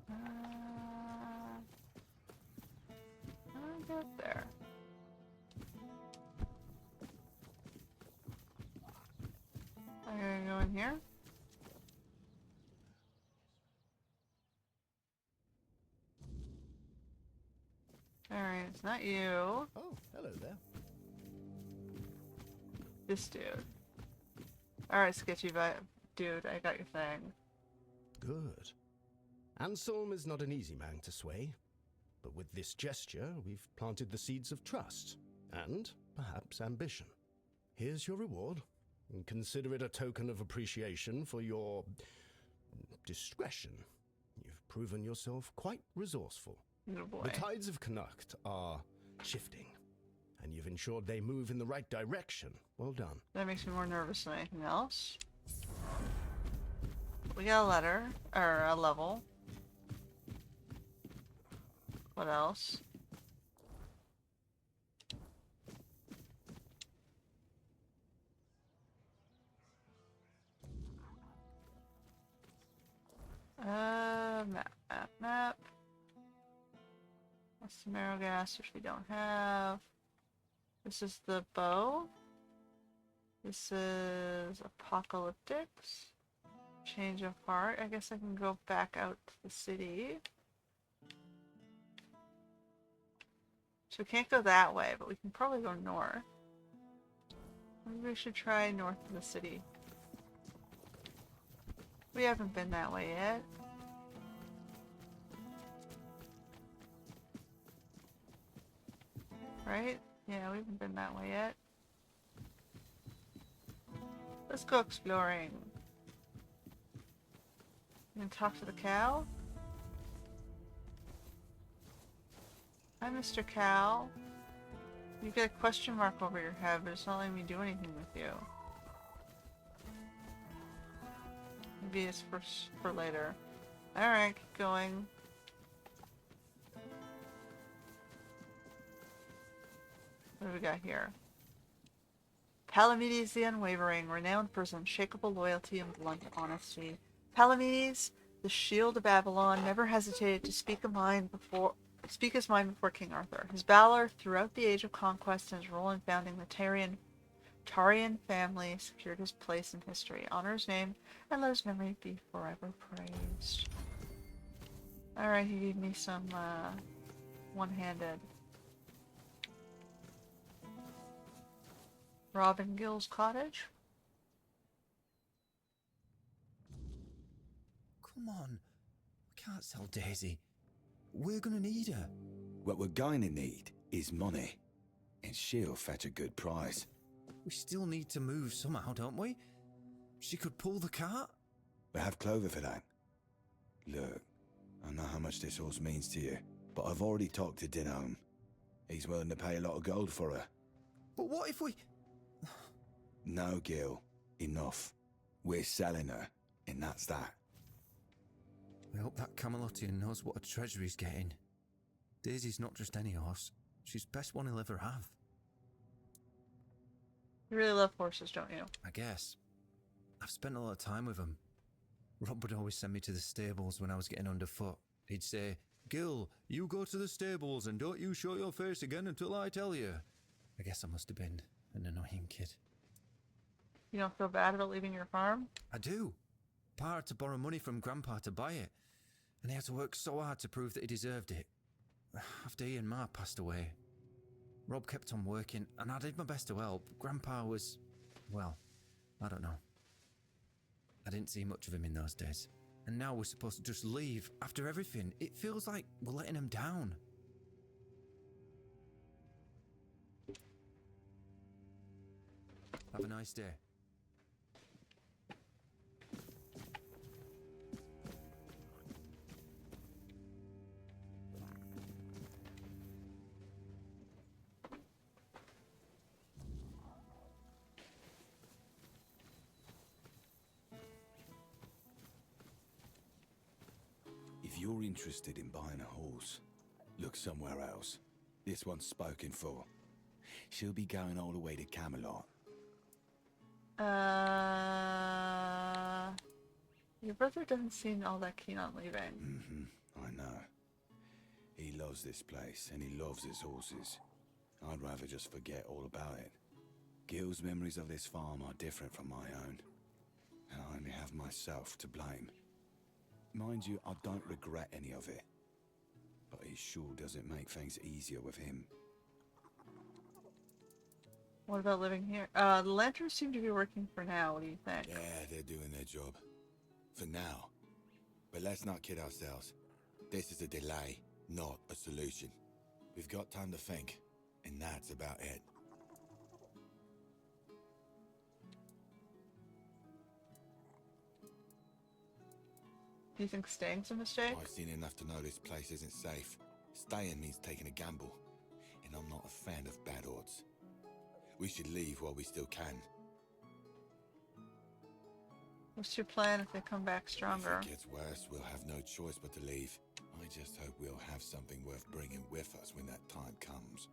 I'll get there. I'm gonna go in here. Alright, it's not you. Oh, hello there. This dude. Alright, sketchy dude, I got your thing. Good. Anselm is not an easy man to sway, but with this gesture, we've planted the seeds of trust, and perhaps ambition. Here's your reward, and consider it a token of appreciation for your discretion. You've proven yourself quite resourceful. Oh boy. The tides of Connacht are shifting, and you've ensured they move in the right direction. Well done. That makes me more nervous than anything else. We got a letter, or a level. What else? Map. That's the marrow gas, which we don't have. This is the bow. This is apocalyptics. Change of heart. I guess I can go back out to the city. So we can't go that way, but we can probably go north. Maybe we should try north of the city. We haven't been that way yet. Right? Yeah, we haven't been that way yet. Let's go exploring. You can talk to the cow? Hi, Mr. Cow. You get a question mark over your head, but it's not letting me do anything with you. Maybe it's for later. Alright, keep going. What do we got here? Palamedes the Unwavering, renowned for his unshakable loyalty and blunt honesty. Palamedes, the shield of Avalon, never hesitated to speak his mind before King Arthur. His valor throughout the Age of Conquest and his role in founding the Tarian family secured his place in history. Honor his name and let his memory be forever praised. Alright, he gave me some one-handed. Robin Gill's cottage. Come on. We can't sell Daisy. We're gonna need her. What we're going to need is money. And she'll fetch a good price. We still need to move somehow, don't we? She could pull the cart. We have Clover for that. Look, I know how much this horse means to you, but I've already talked to Dinholm. He's willing to pay a lot of gold for her. But what if we... No, Gil. Enough. We're selling her, and that's that. I hope that Camelotian knows what a treasury's getting. Daisy's not just any horse. She's the best one he'll ever have. You really love horses, don't you? I guess. I've spent a lot of time with them. Rob would always send me to the stables when I was getting underfoot. He'd say, Gil, you go to the stables and don't you show your face again until I tell you. I guess I must have been an annoying kid. You don't feel bad about leaving your farm? I do. Pa had to borrow money from Grandpa to buy it, and he had to work so hard to prove that he deserved it. After he and Ma passed away, Rob kept on working, and I did my best to help. Grandpa was, well, I don't know. I didn't see much of him in those days. And now we're supposed to just leave after everything. It feels like we're letting him down. Have a nice day. you're interested in buying a horse, look somewhere else. This one's spoken for. She'll be going all the way to Camelot. Your brother doesn't seem all that keen on leaving. I know. He loves this place, and he loves his horses. I'd rather just forget all about it. Gil's memories of this farm are different from my own, and I only have myself to blame. Mind you, I don't regret any of it, but it sure doesn't make things easier with him. What about living here? The lanterns seem to be working for now. What do you think? Yeah, they're doing their job. For now. But let's not kid ourselves. This is a delay, not a solution. We've got time to think, and that's about it. Do you think staying's a mistake? I've seen enough to know this place isn't safe. Staying means taking a gamble, and I'm not a fan of bad odds. We should leave while we still can. What's your plan if they come back stronger? If it gets worse, we'll have no choice but to leave. I just hope we'll have something worth bringing with us when that time comes.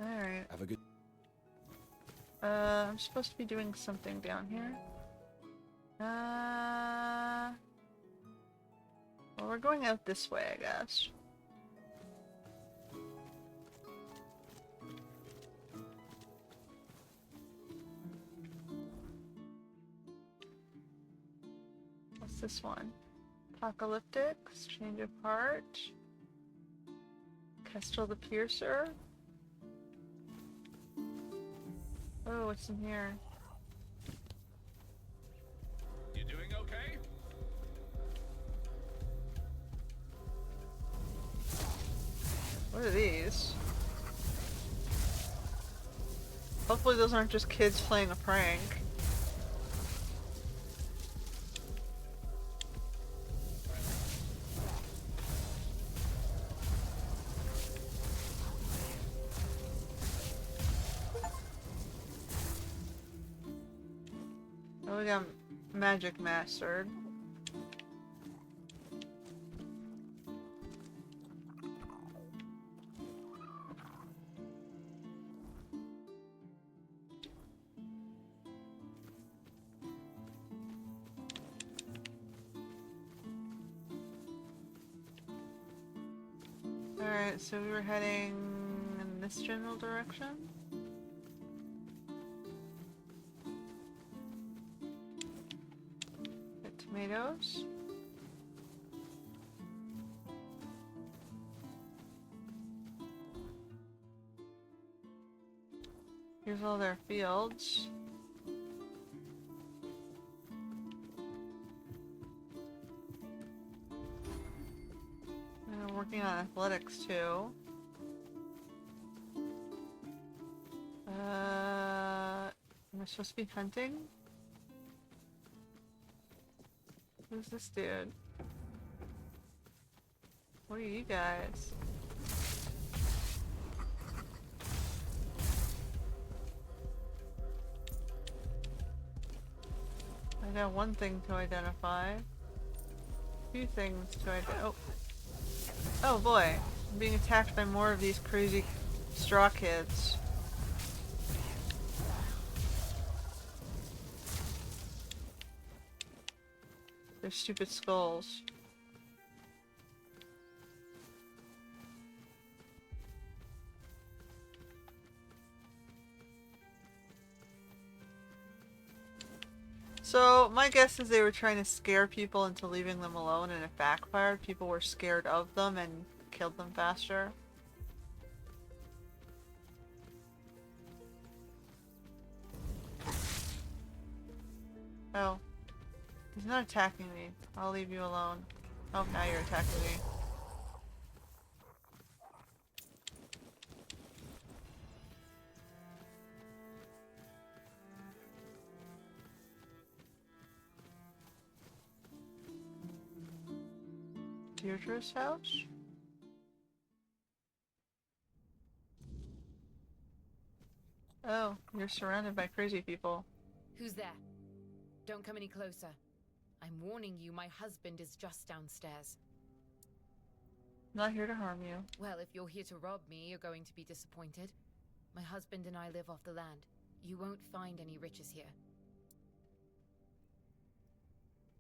Alright. Have a good... I'm supposed to be doing something down here. Well, we're going out this way, I guess. What's this one? Apocalyptic, Exchange of Heart, Kestrel the Piercer. Oh, what's in here? You doing okay? What are these? Hopefully those aren't just kids playing a prank. Oh, we got magic mastered. Alright, so we were heading in this general direction? Get tomatoes. Here's all their fields. I'm working on athletics too. Am I supposed to be hunting? Who's this dude? What are you guys? I got one thing to identify. Two things to identify. Oh. Oh boy. I'm being attacked by more of these crazy straw kids. Their stupid skulls. So, my guess is they were trying to scare people into leaving them alone, and it backfired. People were scared of them and killed them faster. Oh. He's not attacking me. I'll leave you alone. Oh, now you're attacking me. Deirdre's house? Oh, you're surrounded by crazy people. Who's there? Don't come any closer. I'm warning you, my husband is just downstairs. Not here to harm you. Well, if you're here to rob me, you're going to be disappointed. My husband and I live off the land. You won't find any riches here.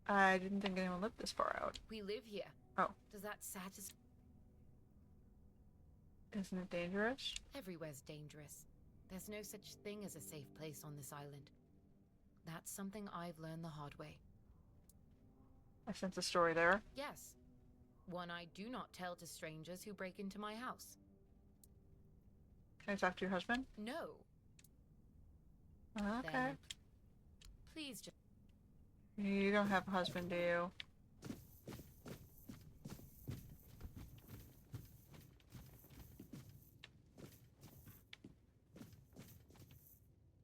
I didn't think anyone lived this far out. We live here. Oh. Does that satisfy? Isn't it dangerous? Everywhere's dangerous. There's no such thing as a safe place on this island. That's something I've learned the hard way. I sense a story there. Yes. One I do not tell to strangers who break into my house. Can I talk to your husband? No. Okay. Then, please just... You don't have a husband, do you?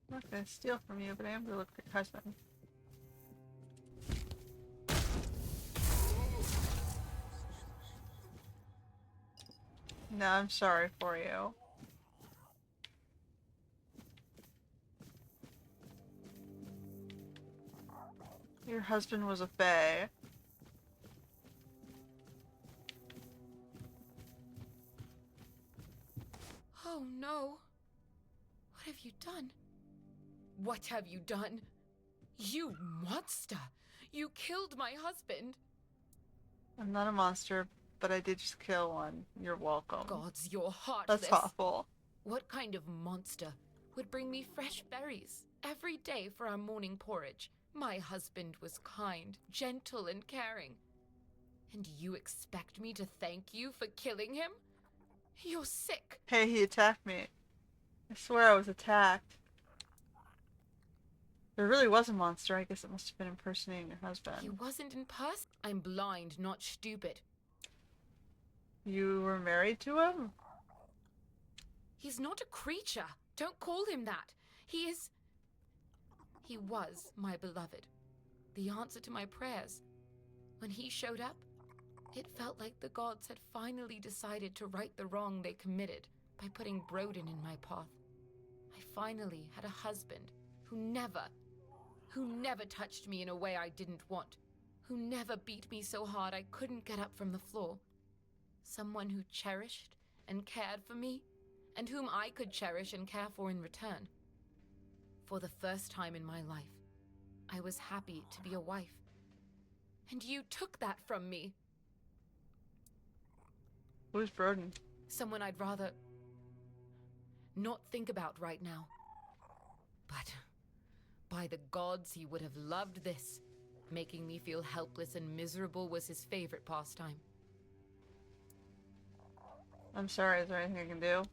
I'm not gonna steal from you, but I am gonna look for your husband. No, I'm sorry for you. Your husband was a fae. Oh no. What have you done? What have you done? You monster! You killed my husband! I'm not a monster, but I did just kill one. You're welcome. Gods, you're heartless. That's awful. What kind of monster would bring me fresh berries every day for our morning porridge? My husband was kind, gentle, and caring. And you expect me to thank you for killing him? You're sick. Hey, he attacked me. I swear I was attacked. There really was a monster. I guess it must have been impersonating your husband. He wasn't in person. I'm blind, not stupid. You were married to him? He's not a creature. Don't call him that. He was my beloved. The answer to my prayers. When he showed up, it felt like the gods had finally decided to right the wrong they committed by putting Broden in my path. I finally had a husband who never touched me in a way I didn't want, who never beat me so hard I couldn't get up from the floor. Someone who cherished and cared for me, and whom I could cherish and care for in return. For the first time in my life, I was happy to be a wife. And you took that from me. Who's Broden? Someone I'd rather not think about right now. But by the gods, he would have loved this. Making me feel helpless and miserable was his favorite pastime. I'm sorry, is there anything I can do?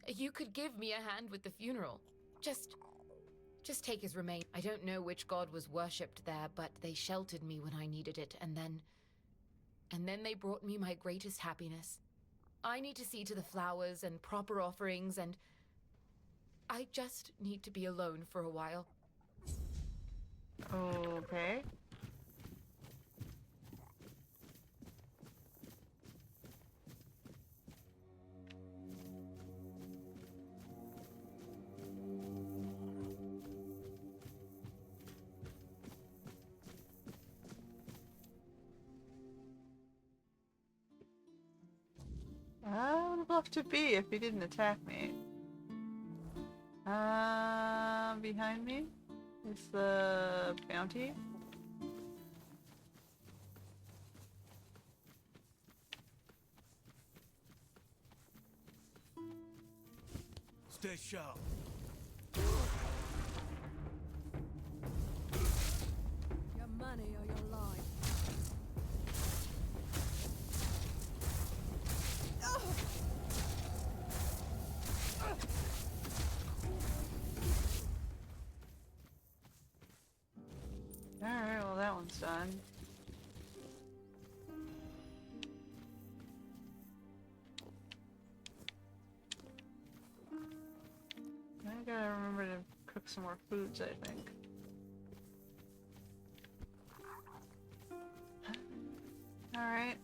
You could give me a hand with the funeral. Just take his remains. I don't know which god was worshipped there, but they sheltered me when I needed it, and then they brought me my greatest happiness. I need to see to the flowers and proper offerings, and I just need to be alone for a while. Okay. I would love to be if he didn't attack me. Behind me is the bounty. Stay sharp. Your money or your life. Alright, well that one's done. I gotta remember to cook some more foods, I think. Alright.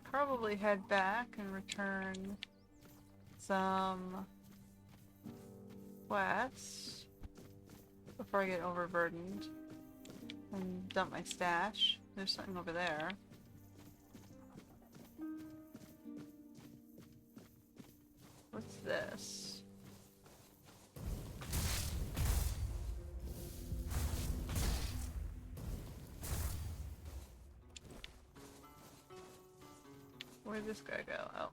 Probably head back and return some quests before I get overburdened and dump my stash. There's something over there. What's this? Where'd this guy go? Oh.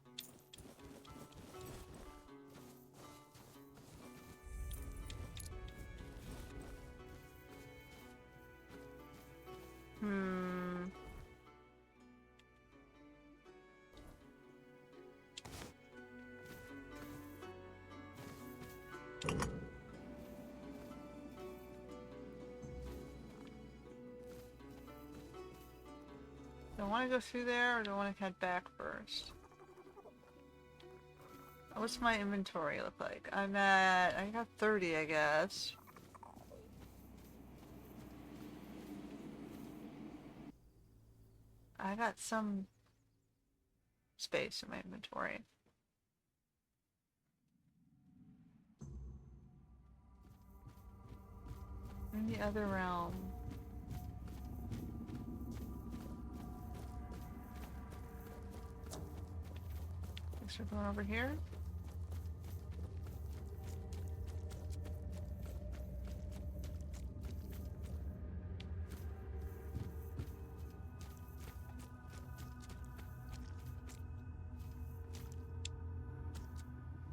Do I want to go through there or do I want to head back first? What's my inventory look like? I got 30, I guess. I got some space in my inventory. In the other realm. Guess we're going over here.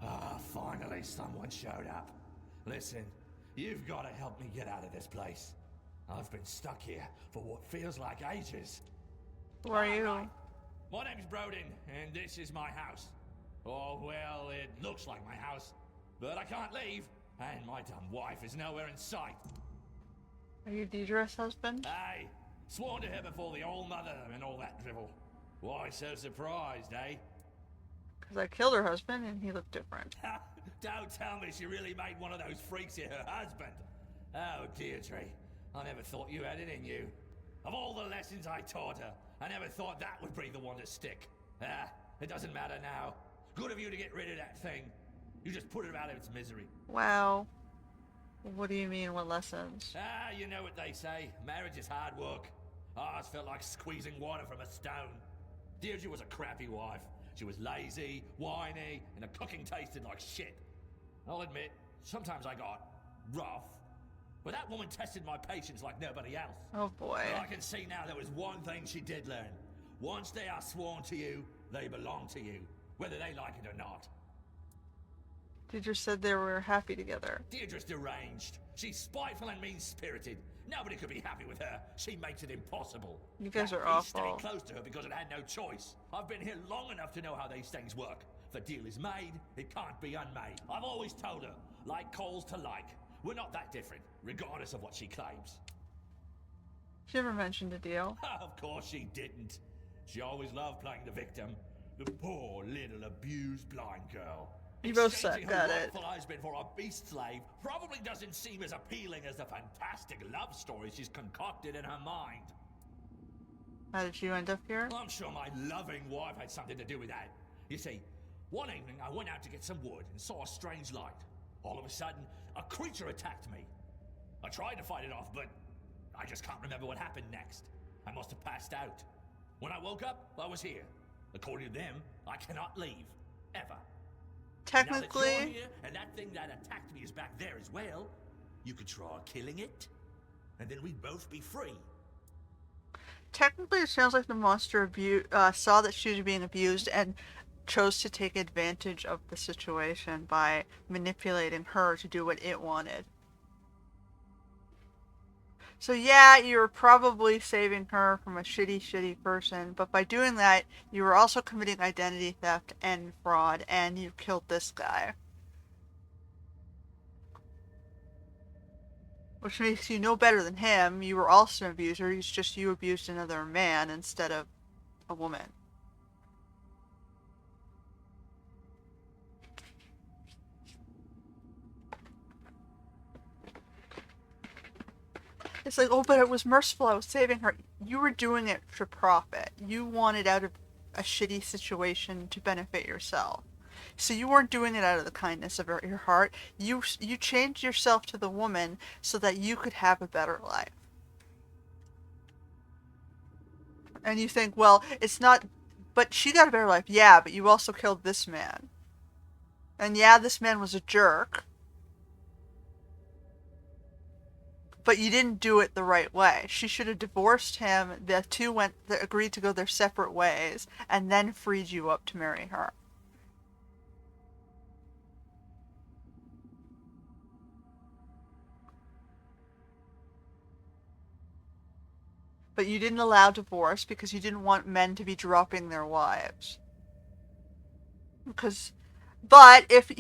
Ah, finally someone showed up. Listen, you've got to help me get out of this place. I've been stuck here for what feels like ages. Who are you? Right. My name's Brodin, and this is my house. Oh, well, it looks like my house, but I can't leave, and my dumb wife is nowhere in sight. Are you Deidre's husband? Hey, sworn to her before the old mother and all that drivel. Why so surprised, eh? Because I killed her husband and he looked different. Don't tell me she really made one of those freaks here her husband. Oh, Deirdre, I never thought you had it in you. Of all the lessons I taught her, I never thought that would be the one to stick. It doesn't matter now. Good of you to get rid of that thing. You just put it out of its misery. Wow. What do you mean, what lessons? You know what they say. Marriage is hard work. Ours felt like squeezing water from a stone. Deirdre was a crappy wife. She was lazy, whiny, and her cooking tasted like shit. I'll admit, sometimes I got rough. But that woman tested my patience like nobody else. Oh boy. But I can see now there was one thing she did learn. Once they are sworn to you, they belong to you, whether they like it or not. Deidre said they were happy together. Deirdre's deranged. She's spiteful and mean-spirited. Nobody could be happy with her. She makes it impossible. You guys are beast awful. stayed close to her because it had no choice. I've been here long enough to know how these things work. If a deal is made, it can't be unmade. I've always told her, like coals to like. We're not that different, regardless of what she claims. She never mentioned a deal. Of course she didn't. She always loved playing the victim. The poor little abused blind girl. You both suck, Exchanging got her it. rightful husband for a beast slave probably doesn't seem as appealing as the fantastic love story she's concocted in her mind. How did you end up here? I'm sure my loving wife had something to do with that. You see, one evening I went out to get some wood and saw a strange light. All of a sudden, a creature attacked me. I tried to fight it off, but I just can't remember what happened next. I must have passed out. When I woke up, I was here. According to them, I cannot leave. Ever. Technically... Now that you're here, and that thing that attacked me is back there as well, you could try killing it, and then we'd both be free. Technically, it sounds like the monster saw that she was being abused and chose to take advantage of the situation by manipulating her to do what it wanted. So yeah, you were probably saving her from a shitty person, but by doing that, you were also committing identity theft and fraud, and you killed this guy. Which makes you no better than him. You were also an abuser, it's just you abused another man instead of a woman. It's like, oh, but it was merciful, I was saving her. You were doing it for profit. You wanted out of a shitty situation to benefit yourself. So you weren't doing it out of the kindness of your heart. You changed yourself to the woman so that you could have a better life. And you think, well, it's not, but she got a better life. Yeah, but you also killed this man. And yeah, this man was a jerk. But you didn't do it the right way. She should have divorced him. The two agreed to go their separate ways, and then freed you up to marry her. But you didn't allow divorce because you didn't want men to be dropping their wives. But if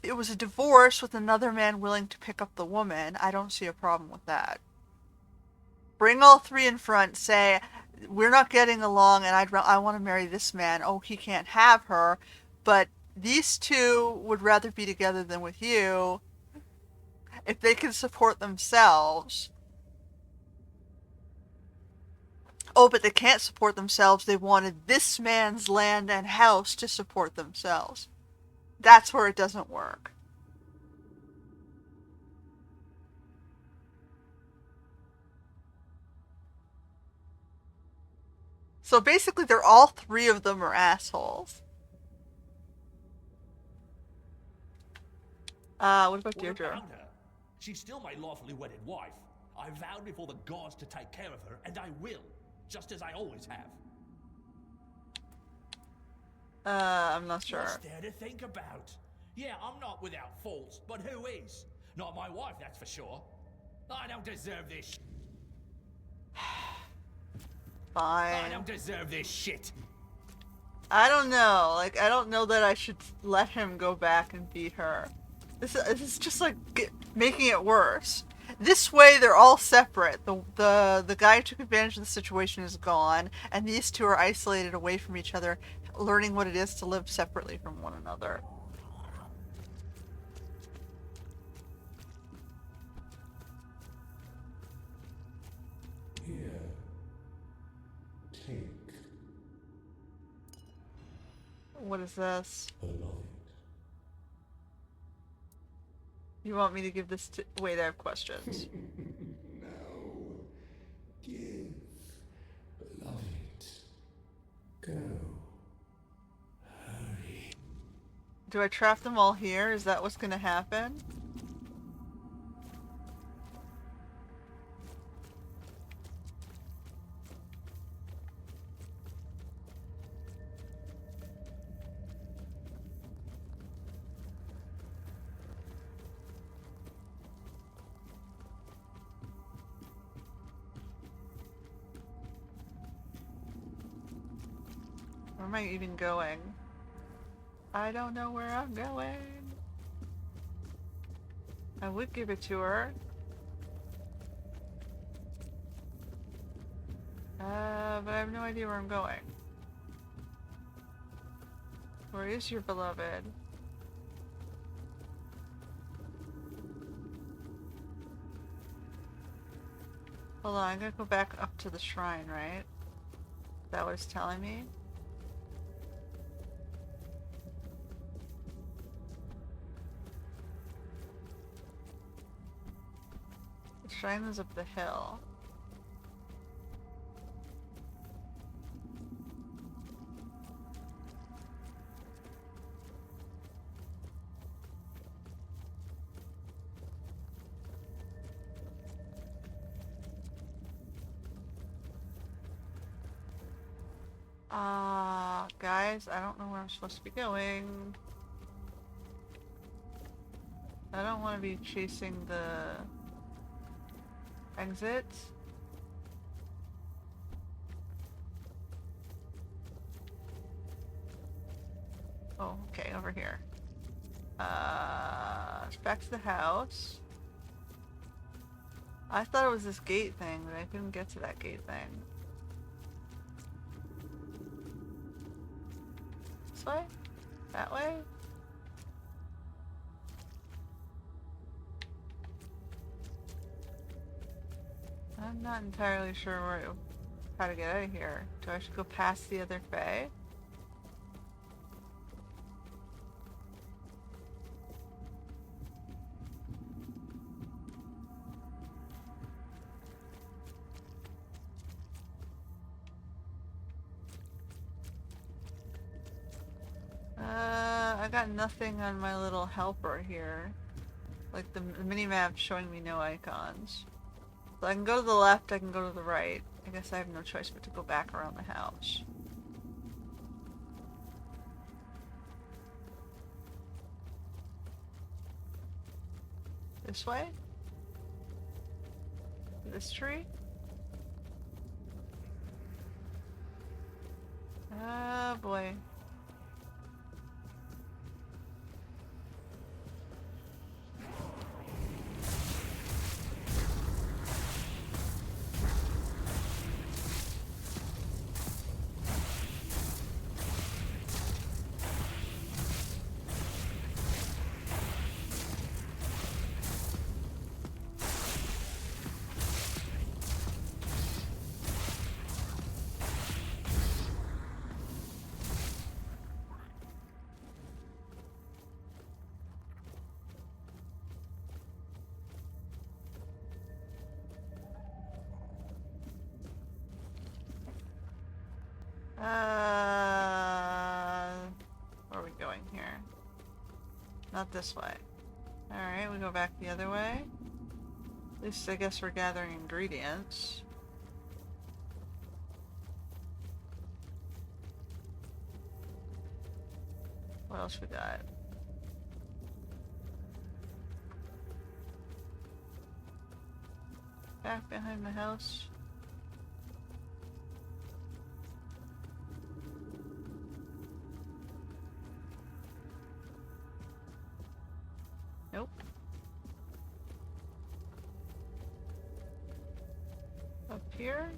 it was a divorce with another man willing to pick up the woman, I don't see a problem with that. Bring all three in front, say, we're not getting along and I want to marry this man. Oh, he can't have her, but these two would rather be together than with you if they can support themselves. Oh, but they can't support themselves. They wanted this man's land and house to support themselves. That's where it doesn't work. So basically, all three of them are assholes. What about Deirdre? About her? She's still my lawfully wedded wife. I vowed before the gods to take care of her, and I will, just as I always have. I'm not sure. What's there to think about? Yeah, I'm not without faults, but who is? Not my wife, that's for sure. I don't deserve this. Fine. I don't deserve this shit. I don't know. Like, I don't know that I should let him go back and beat her. This is just like making it worse. This way, they're all separate. The guy who took advantage of the situation is gone, and these two are isolated away from each other, learning what it is to live separately from one another. Here. Take. What is this? Beloved. You want me to give this to... Wait, I have questions. No. Give. Beloved. Go. Hurry. Do I trap them all here? Is that what's gonna happen? Where am I even going? I don't know where I'm going. I would give it to her. But I have no idea where I'm going. Where is your beloved? Hold on, I'm gonna go back up to the shrine, right? Is that what it's telling me? The shrine is up the hill. Guys, I don't know where I'm supposed to be going. I don't want to be chasing the exit. Oh, okay, over here. Back to the house. I thought it was this gate thing, but I couldn't get to that gate thing. This way? That way? I'm not entirely sure how to get out of here. Do I have to go past the other bay? I got nothing on my little helper here. Like the mini-map showing me no icons. So I can go to the left, I can go to the right. I guess I have no choice but to go back around the house. This way? This tree? Oh boy. Where are we going here? Not this way. Alright, we go back the other way. At least I guess we're gathering ingredients. What else we got? Back behind the house. Nope. Up here?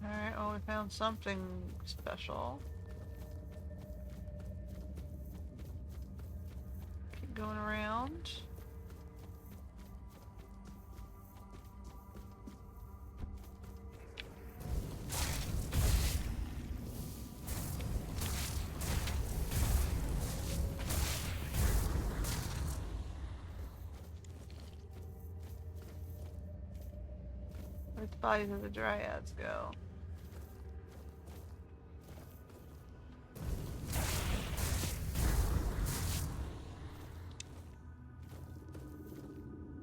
Alright, well we found something special. Keep going around. Where'd the bodies of the dryads go?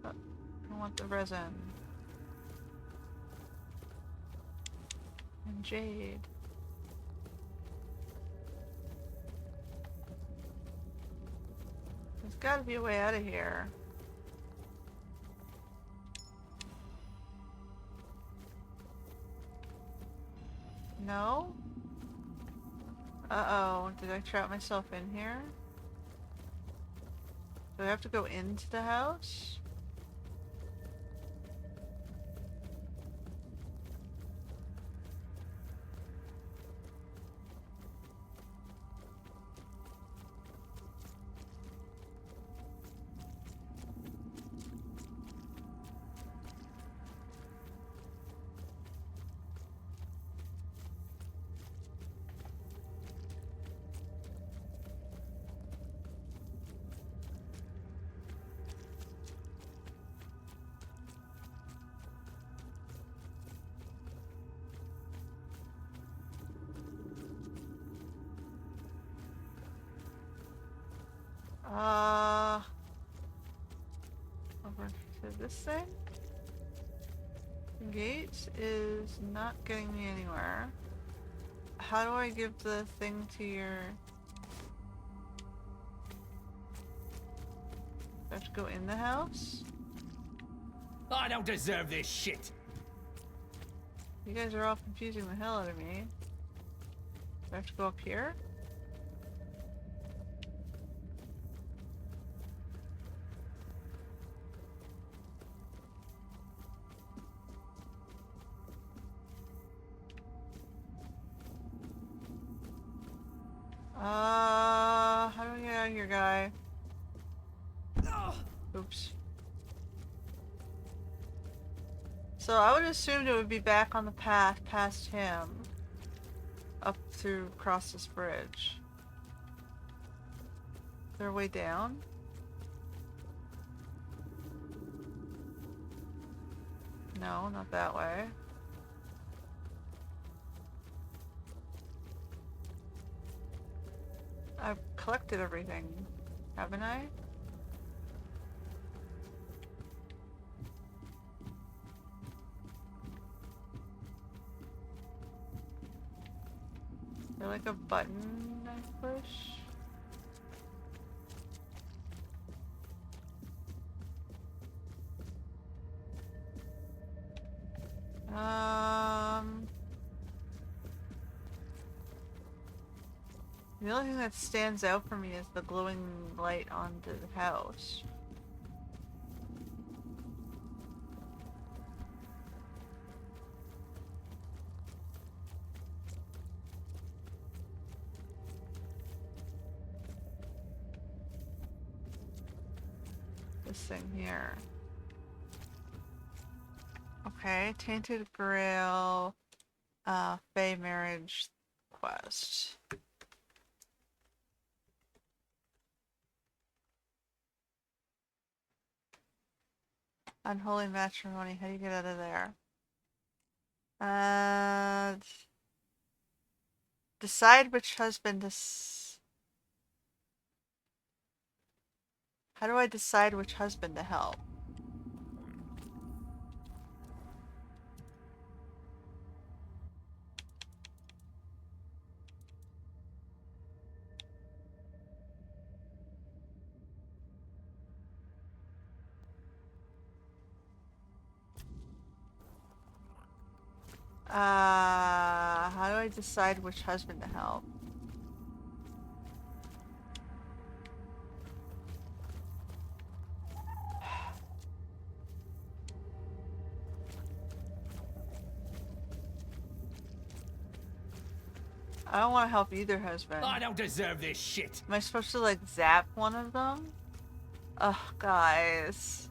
I want the resin. And jade. There's gotta be a way out of here. No? Uh-oh, did I trap myself in here? Do I have to go into the house? Over to this thing? Gate is not getting me anywhere. How do I give the thing to your... Do I have to go in the house? I don't deserve this shit! You guys are all confusing the hell out of me. Do I have to go up here? How do we get out of here, guy? Oops. So I would assume it would be back on the path past him. Up through across this bridge. there a way down? No, not that way. I've collected everything, haven't I? Is there like a button I push? The only thing that stands out for me is the glowing light on the house. This thing here. Okay, Tainted Grail, Fae Marriage Quest. Unholy Matrimony, how do you get out of there? Decide which husband to How do I decide which husband to help? How do I decide which husband to help? I don't want to help either husband. I don't deserve this shit. Am I supposed to like zap one of them? Ugh, guys.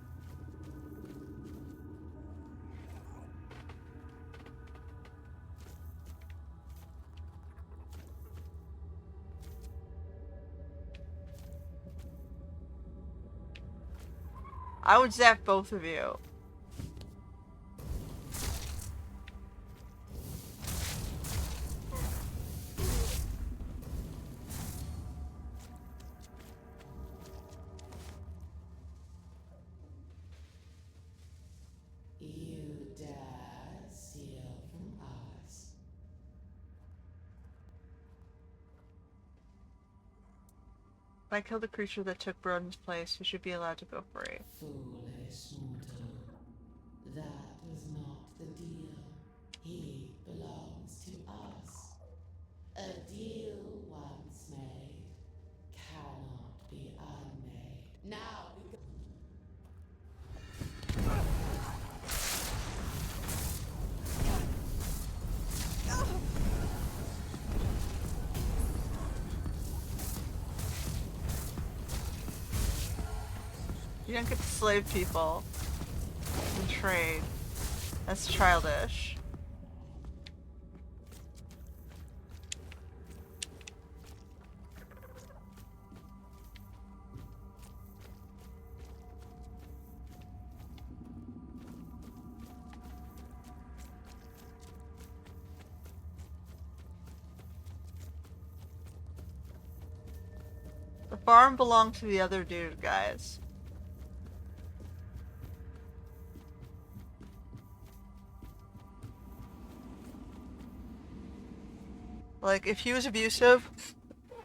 I would zap both of you. You dare steal from us? If I kill the creature that took Broden's place, we should be allowed to go free. Foolish mortal. That was not the deal. He belongs to us. A deal once made cannot be unmade. Now we go. You don't get to slave people and trade. That's childish. The farm belonged to the other dude, guys. Like, if he was abusive,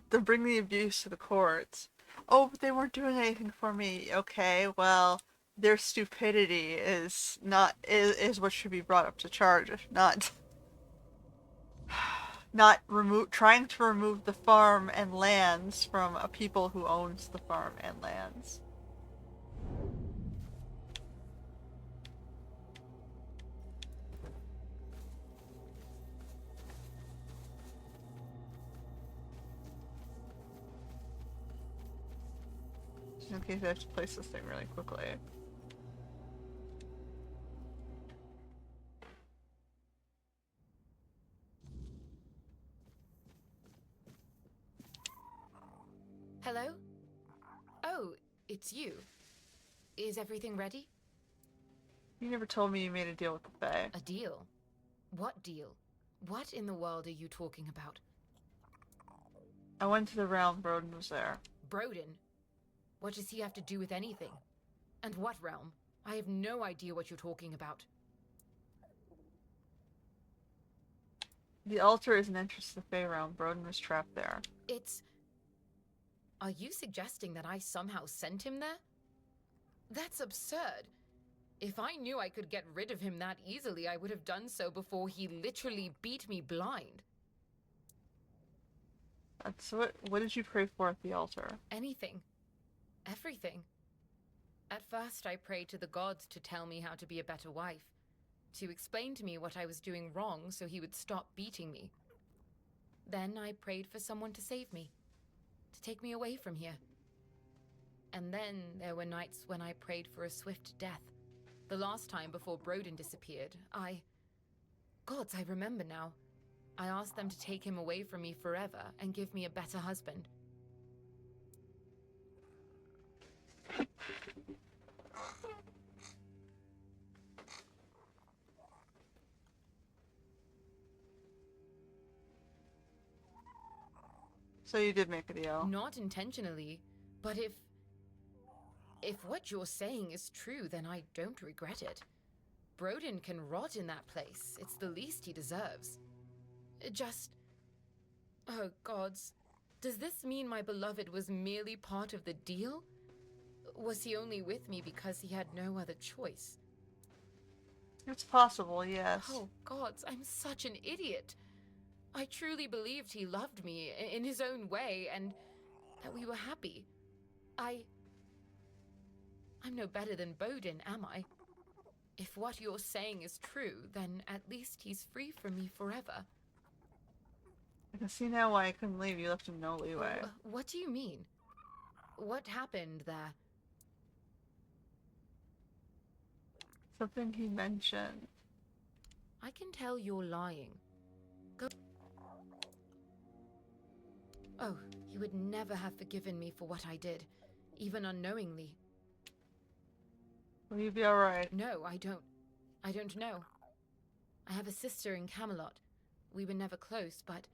then bring the abuse to the courts. Oh, but they weren't doing anything for me. Okay, well, their stupidity is what should be brought up to charge, not trying to remove the farm and lands from a people who owns the farm and lands. Just in case I have to place this thing really quickly. Hello? Oh, it's you. Is everything ready? You never told me you made a deal with the Fae. A deal? What deal? What in the world are you talking about? I went to the realm. Broden was there. Broden? What does he have to do with anything? And what realm? I have no idea what you're talking about. The altar is an entrance to the Fae realm. Broden was trapped there. It's... Are you suggesting that I somehow sent him there? That's absurd. If I knew I could get rid of him that easily, I would have done so before he literally beat me blind. That's what did you pray for at the altar? Anything. Everything. At first, I prayed to the gods to tell me how to be a better wife, to explain to me what I was doing wrong so he would stop beating me. Then I prayed for someone to save me, to take me away from here. And then there were nights when I prayed for a swift death. The last time before Broden disappeared, Gods, I remember now. I asked them to take him away from me forever and give me a better husband. So you did make a deal. Not intentionally, but if what you're saying is true, then I don't regret it. Broden can rot in that place. It's the least he deserves. Oh, gods. Does this mean my beloved was merely part of the deal? Was he only with me because he had no other choice? It's possible, yes. Oh, gods, I'm such an idiot. I truly believed he loved me in his own way and that we were happy. I'm no better than Broden, am I? If what you're saying is true, then at least he's free from me forever. I can see now why I couldn't leave. You left him no leeway. What do you mean? What happened there? Something he mentioned. I can tell you're lying. Go. Oh, he would never have forgiven me for what I did, even unknowingly. Will you be alright? No, I don't. I don't know. I have a sister in Camelot. We were never close, but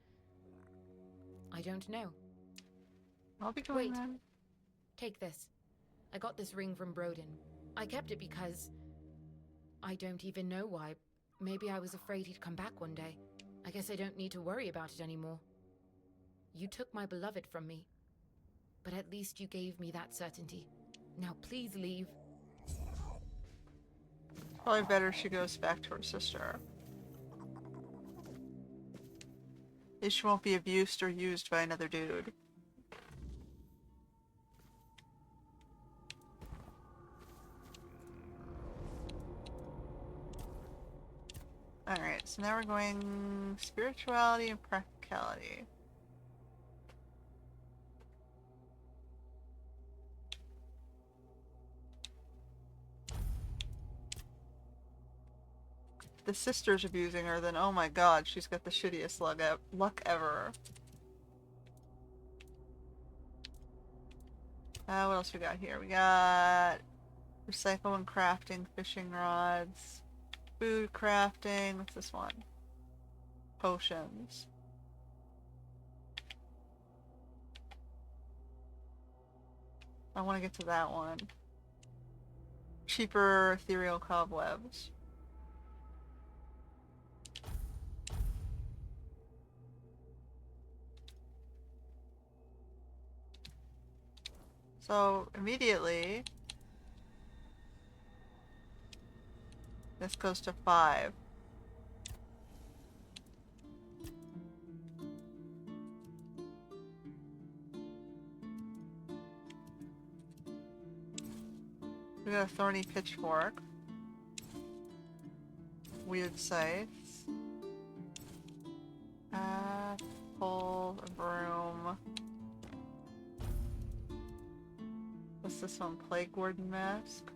I don't know. I'll be going then. Take this. I got this ring from Broden. I kept it because I don't even know why. Maybe I was afraid he'd come back one day. I guess I don't need to worry about it anymore. You took my beloved from me, but at least you gave me that certainty. Now please leave. Probably better she goes back to her sister. At least she won't be abused or used by another dude. Alright, so now we're going spirituality and practicality. If the sister's abusing her, then oh my god, she's got the shittiest luck ever. What else we got here? We got recycle and crafting, fishing rods. Food crafting, what's this one? Potions. I want to get to that one. Cheaper ethereal cobwebs. So, immediately, this goes to 5. We got a thorny pitchfork. Weird scythes. Pole, a broom. What's this one? Plague Warden mask?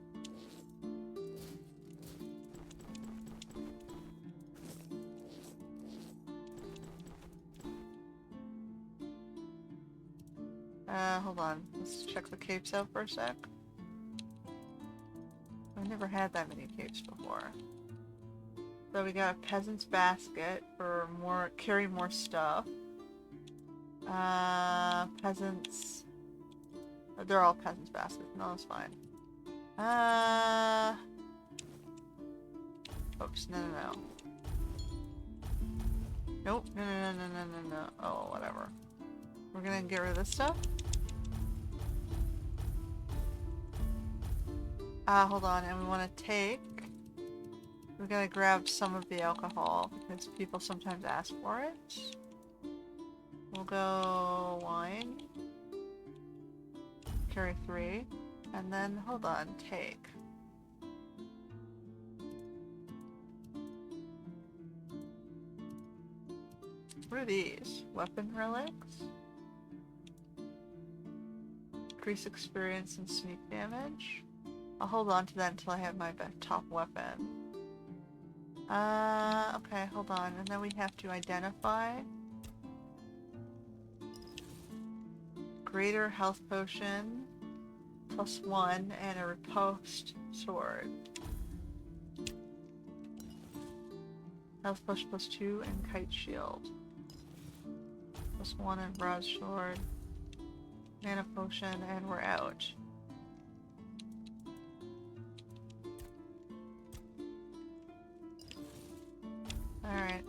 Hold on. Let's check the capes out for a sec. I've never had that many capes before. So we got a peasant's basket for carry more stuff. Peasants. They're all peasants' baskets. No, that's fine. Oops, no. Nope, no. Oh, whatever. We're gonna get rid of this stuff. Hold on, and we want to take... We gotta grab some of the alcohol, because people sometimes ask for it. We'll go wine. Carry 3. And then, hold on, take. What are these? Weapon relics? Increase experience and sneak damage. I'll hold on to that until I have my top weapon. Okay, hold on. And then we have to identify. Greater health potion. +1 and a riposte sword. Health potion +2 and kite shield. +1 and broad sword. Mana potion, and we're out. Alright.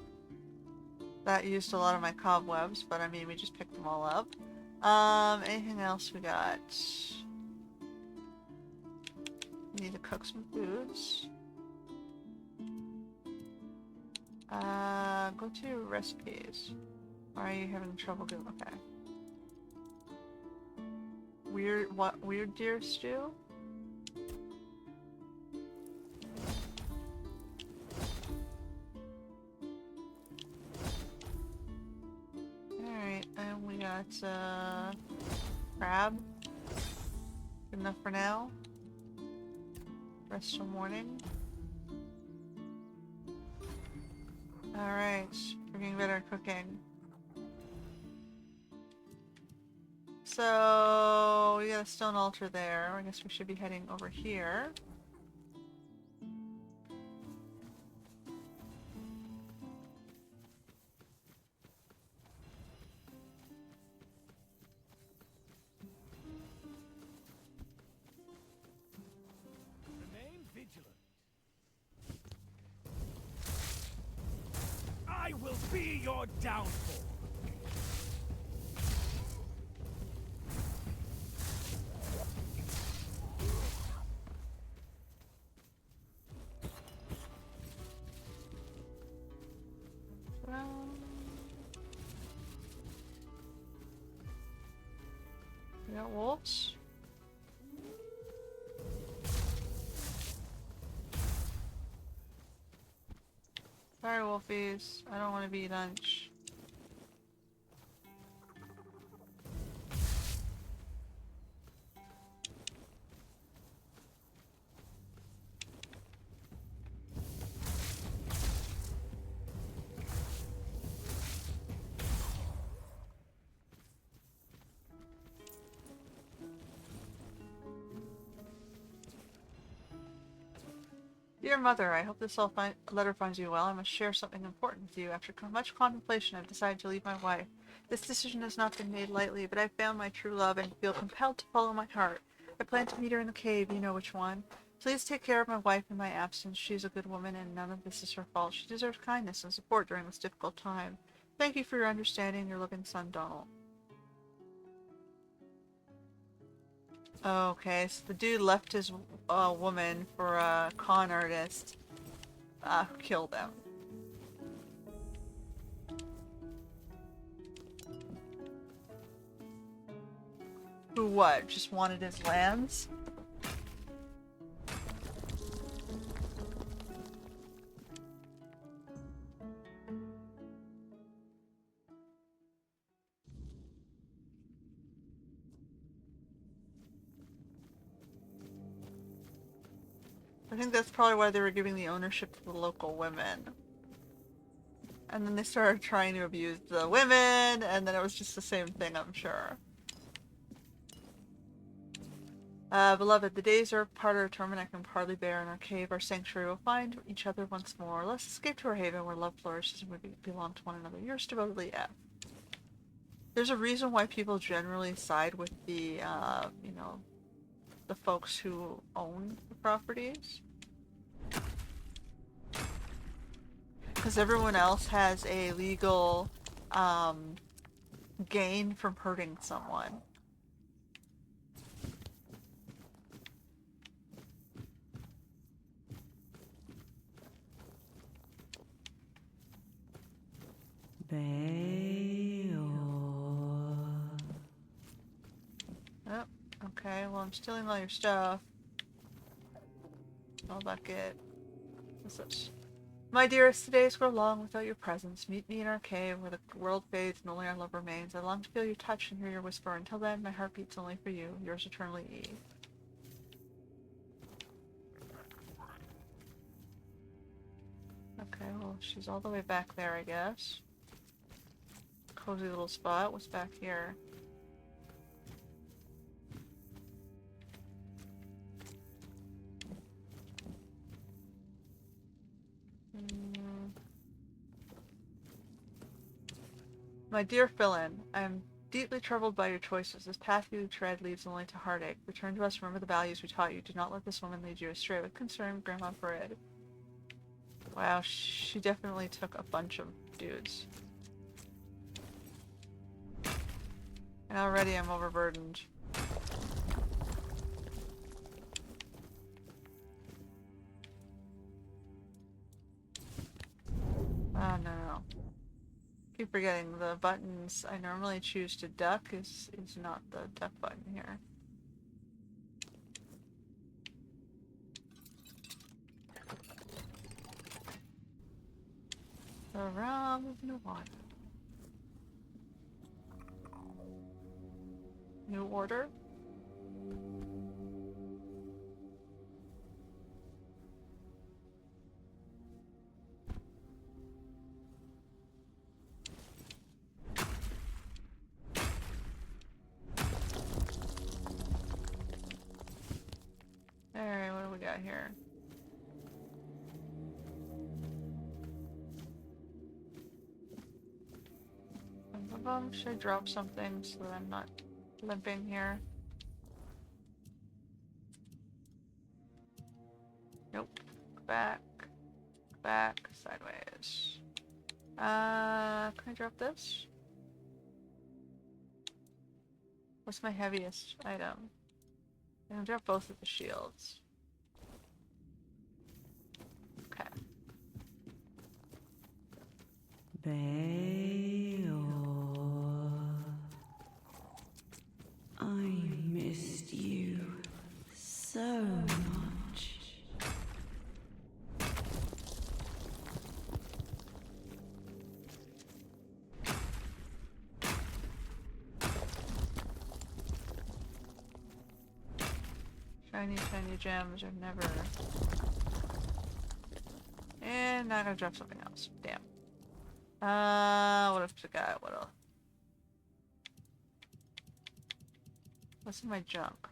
That used a lot of my cobwebs, but I mean, we just picked them all up. Anything else we got? Need to cook some foods. Go to recipes. Why are you having trouble doing? Okay. Weird deer stew? Alright, and we got, crab. Good enough for now. Rest till morning. Alright, we're getting better at cooking. So, we got a stone altar there. I guess we should be heading over here. Remain vigilant. I will be your downfall. We got wolves. Sorry, wolfies. I don't want to be lunch. Dear Mother, I hope this letter finds you well. I must share something important with you. After much contemplation, I've decided to leave my wife. This decision has not been made lightly, but I've found my true love and feel compelled to follow my heart. I plan to meet her in the cave, you know which one. Please take care of my wife in my absence. She's a good woman, and none of this is her fault. She deserves kindness and support during this difficult time. Thank you for your understanding, your loving son, Donald. Okay, so the dude left his woman for a con artist who killed them. Who what? Just wanted his lands? I think that's probably why they were giving the ownership to the local women. And then they started trying to abuse the women, and then it was just the same thing, I'm sure. Beloved, the days are part of our torment I can hardly bear. In our cave, our sanctuary, will find each other once more. Let's escape to our haven where love flourishes and we belong to one another. Yours devotedly, F. There's a reason why people generally side with the, you know, the folks who own the properties. Because everyone else has a legal, gain from hurting someone. Oh, okay, well I'm stealing all your stuff. All bucket. What's this? My dearest, the days grow long without your presence. Meet me in our cave where the world fades and only our love remains. I long to feel your touch and hear your whisper. Until then, my heart beats only for you. Yours eternally, E. Okay, well, she's all the way back there, I guess. Cozy little spot. What's back here? My dear Philin, I am deeply troubled by your choices. This path you tread leads only to heartache. Return to us, remember the values we taught you. Do not let this woman lead you astray. With concern, Grandma Fred. Wow, she definitely took a bunch of dudes. And already I'm overburdened. Oh no. Keep forgetting the buttons I normally choose to duck is not the duck button here. The realm of Nirvana. New order? Alright, what do we got here? Should I drop something so that I'm not limping here? Nope. Back. Back. Sideways. Can I drop this? What's my heaviest item? I can drop both of the shields. Okay. I missed you so much. Shiny gems are never... And now I'm gonna drop something else. Damn. What else I got? What else? What's in my junk?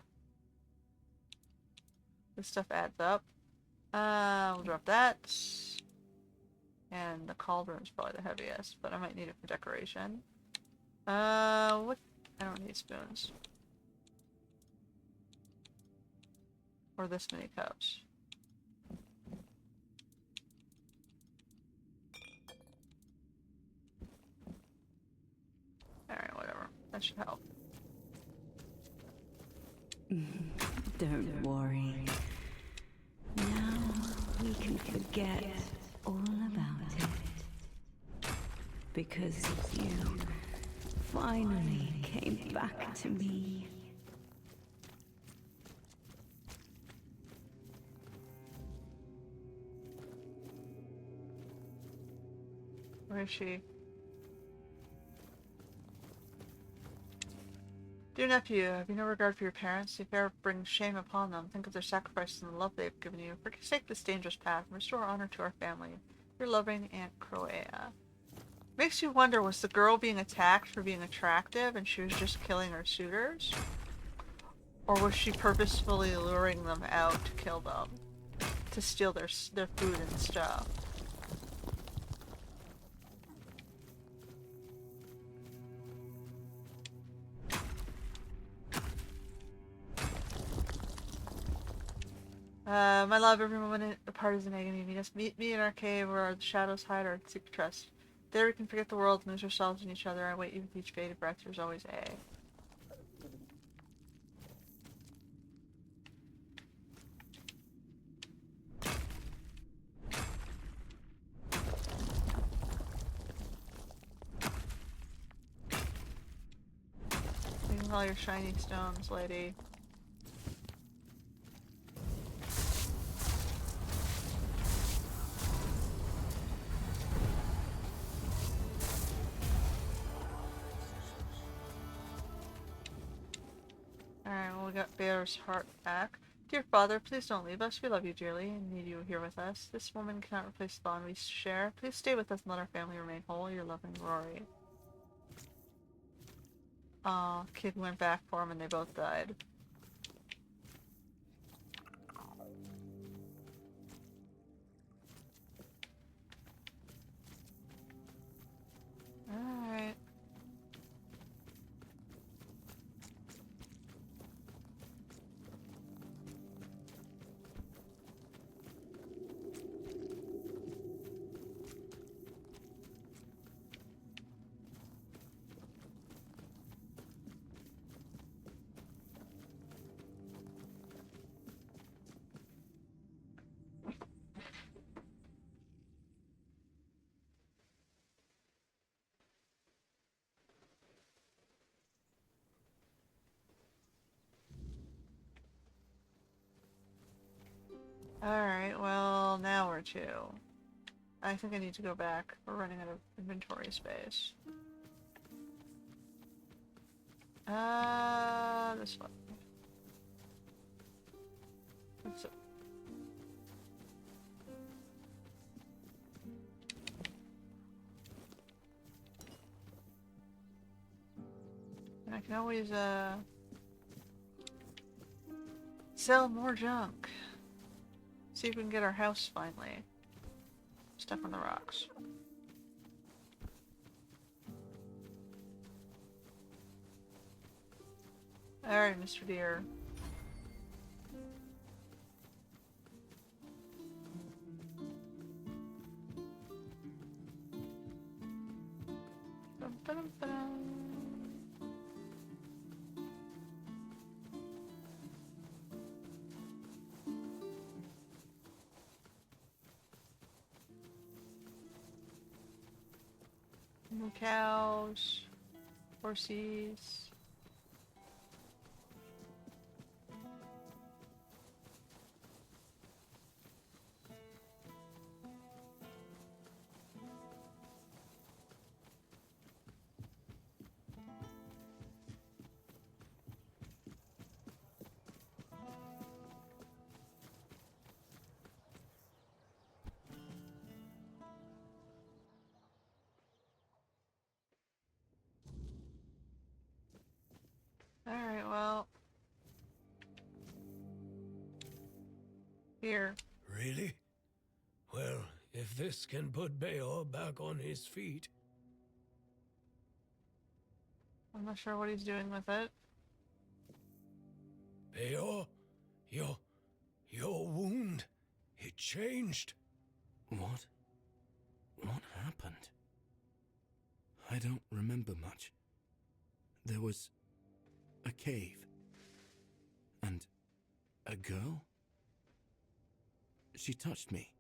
This stuff adds up. We'll drop that. And the cauldron's probably the heaviest, but I might need it for decoration. What? I don't need spoons. Or this many cups. Alright, whatever. That should help. Don't worry. Now we can forget all about it. Because you finally came back to me. Where is she? Dear nephew, have you no regard for your parents? If ever brings shame upon them, think of their sacrifices and the love they have given you. Forsake this dangerous path and restore honor to our family. Your loving Aunt Croea. Makes you wonder, was the girl being attacked for being attractive and she was just killing her suitors? Or was she purposefully luring them out to kill them? To steal their food and stuff? My love, every moment apart is an agony. Meet me in our cave where the shadows hide our secret trust. There we can forget the world, lose ourselves in each other. I wait you with each bated breath. There's always A. Taking all your shiny stones, lady. Alright, well we got Bear's heart back. Dear father, please don't leave us. We love you dearly and need you here with us. This woman cannot replace the bond we share. Please stay with us and let our family remain whole. Your loving Rory. Aw, kid went back for him and they both died. Alright. Alright, well, now where to? I think I need to go back. We're running out of inventory space. This one. What's it? And I can always, sell more junk. See if we can get our house finally. Stuck on the rocks. Alright, Mr. Deer. Dum, ba-dum, ba-dum. Cows, horses. Alright, well. Here. Really? Well, if this can put Beor back on his feet. I'm not sure what he's doing with it. Beor, your wound, it changed. What? What happened? I don't remember much. There was a cave. And a girl? She touched me.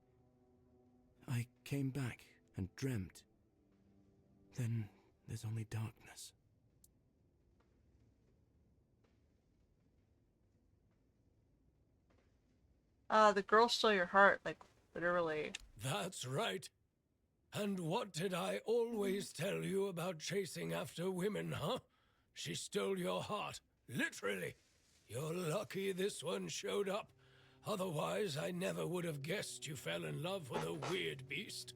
I came back and dreamt. Then there's only darkness. The girl stole your heart, like, literally. That's right. And what did I always tell you about chasing after women, huh? She stole your heart, literally. You're lucky this one showed up. Otherwise, I never would have guessed you fell in love with a weird beast.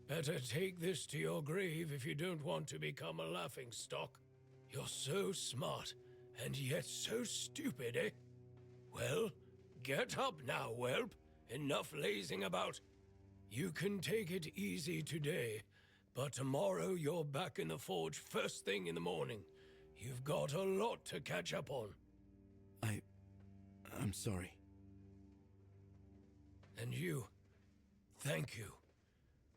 Better take this to your grave if you don't want to become a laughingstock. You're so smart, and yet so stupid, eh? Well, get up now, whelp. Enough lazing about. You can take it easy today, but tomorrow you're back in the forge first thing in the morning. You've got a lot to catch up on. I'm sorry. And you, thank you.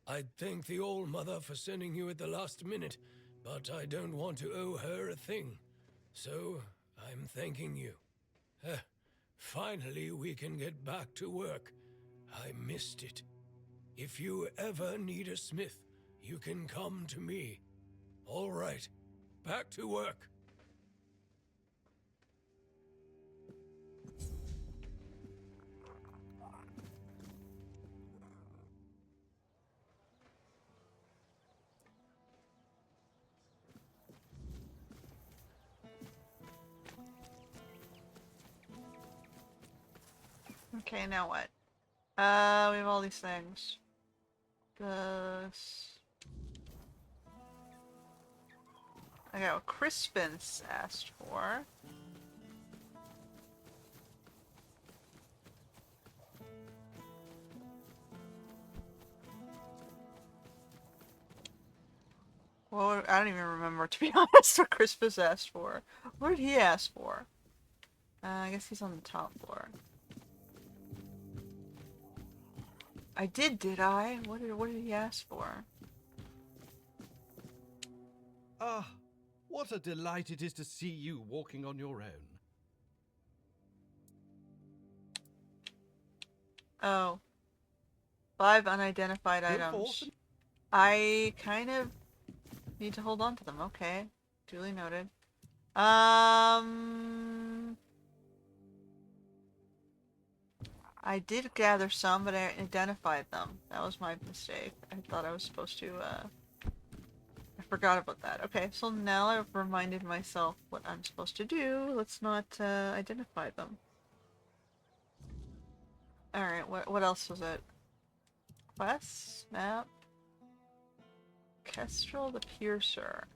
I'd thank the All-Mother for sending you at the last minute, but I don't want to owe her a thing. So, I'm thanking you. Finally, we can get back to work. I missed it. If you ever need a smith, you can come to me. All right, back to work. Okay, now what? We have all these things. This... I got what Crispin's asked for. Well, I don't even remember, to be honest, what Crispin's asked for. What did he ask for? I guess he's on the top floor. I did I? What did he ask for? Ah, what a delight it is to see you walking on your own. Oh. 5 unidentified items. I kind of need to hold on to them. Okay. Duly noted. I did gather some, but I identified them. That was my mistake. I thought I was supposed to, I forgot about that. Okay, so now I've reminded myself what I'm supposed to do. Let's not, identify them. Alright, what else was it? Quest? Map? Kestrel the Piercer.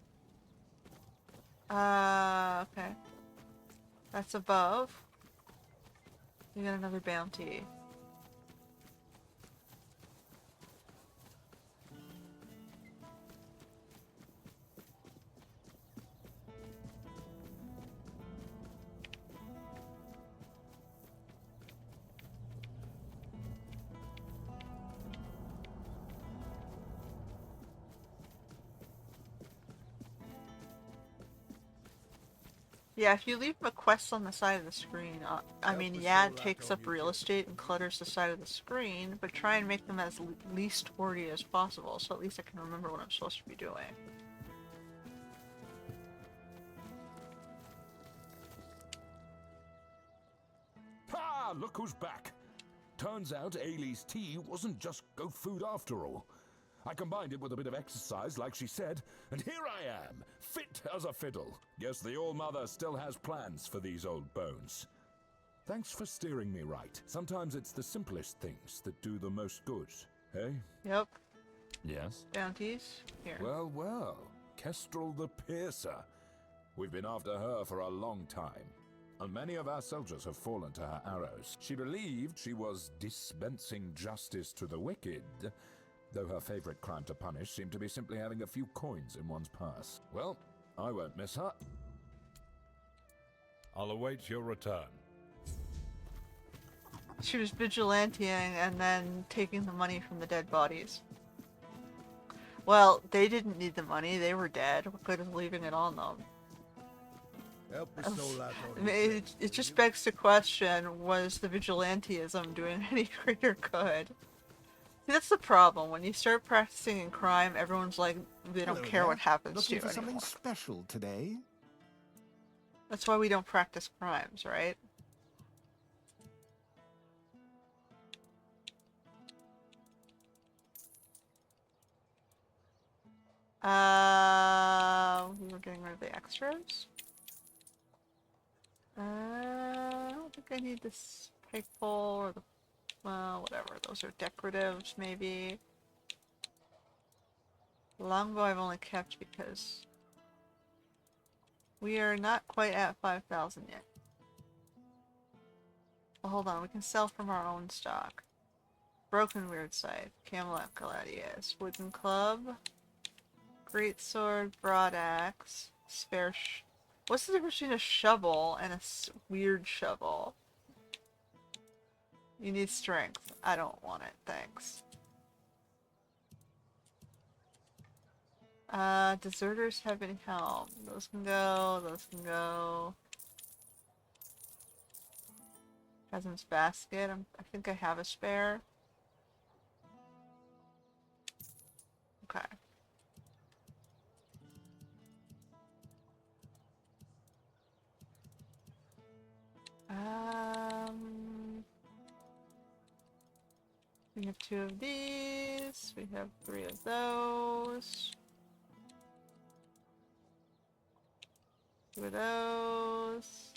Okay. That's above. We got another bounty. Yeah, if you leave a quest on the side of the screen, I mean, yeah, it takes up real estate and clutters the side of the screen, but try and make them as least wordy as possible, so at least I can remember what I'm supposed to be doing. Ha! Look who's back! Turns out Ailey's tea wasn't just goat food after all. I combined it with a bit of exercise, like she said, and here I am, fit as a fiddle. Guess the All-Mother still has plans for these old bones. Thanks for steering me right. Sometimes it's the simplest things that do the most good, hey? Yep. Yes? Bounties? Here. Well, well. Kestrel the Piercer. We've been after her for a long time, and many of our soldiers have fallen to her arrows. She believed she was dispensing justice to the wicked, though her favorite crime to punish seemed to be simply having a few coins in one's purse. Well, I won't miss her. I'll await your return. She was vigilanteing and then taking the money from the dead bodies. Well, they didn't need the money, they were dead. What good of leaving it on them? Help the soul out I mean, it just begs the question, was the vigilanteism doing any greater good? See, that's the problem. When you start practicing in crime, everyone's like, they don't care what happens to you Looking for anymore. something special today? That's why we don't practice crimes, right? We were getting rid of the extras. I don't think I need this pike pole or the, well, whatever. Those are decoratives, maybe. Longbow I've only kept because We are not quite at 5,000 yet. Well, hold on, we can sell from our own stock. Broken Weird Scythe, Camelot Gladius, Wooden Club, Great Sword, Broadaxe, Spare What's the difference between a shovel and a weird shovel? You need strength. I don't want it, thanks. Deserters Heavy Helm. Those can go, those can go. Peasant's Basket. I think I have a spare. Okay. We have 2 of these. We have 3 of those. 2 of those.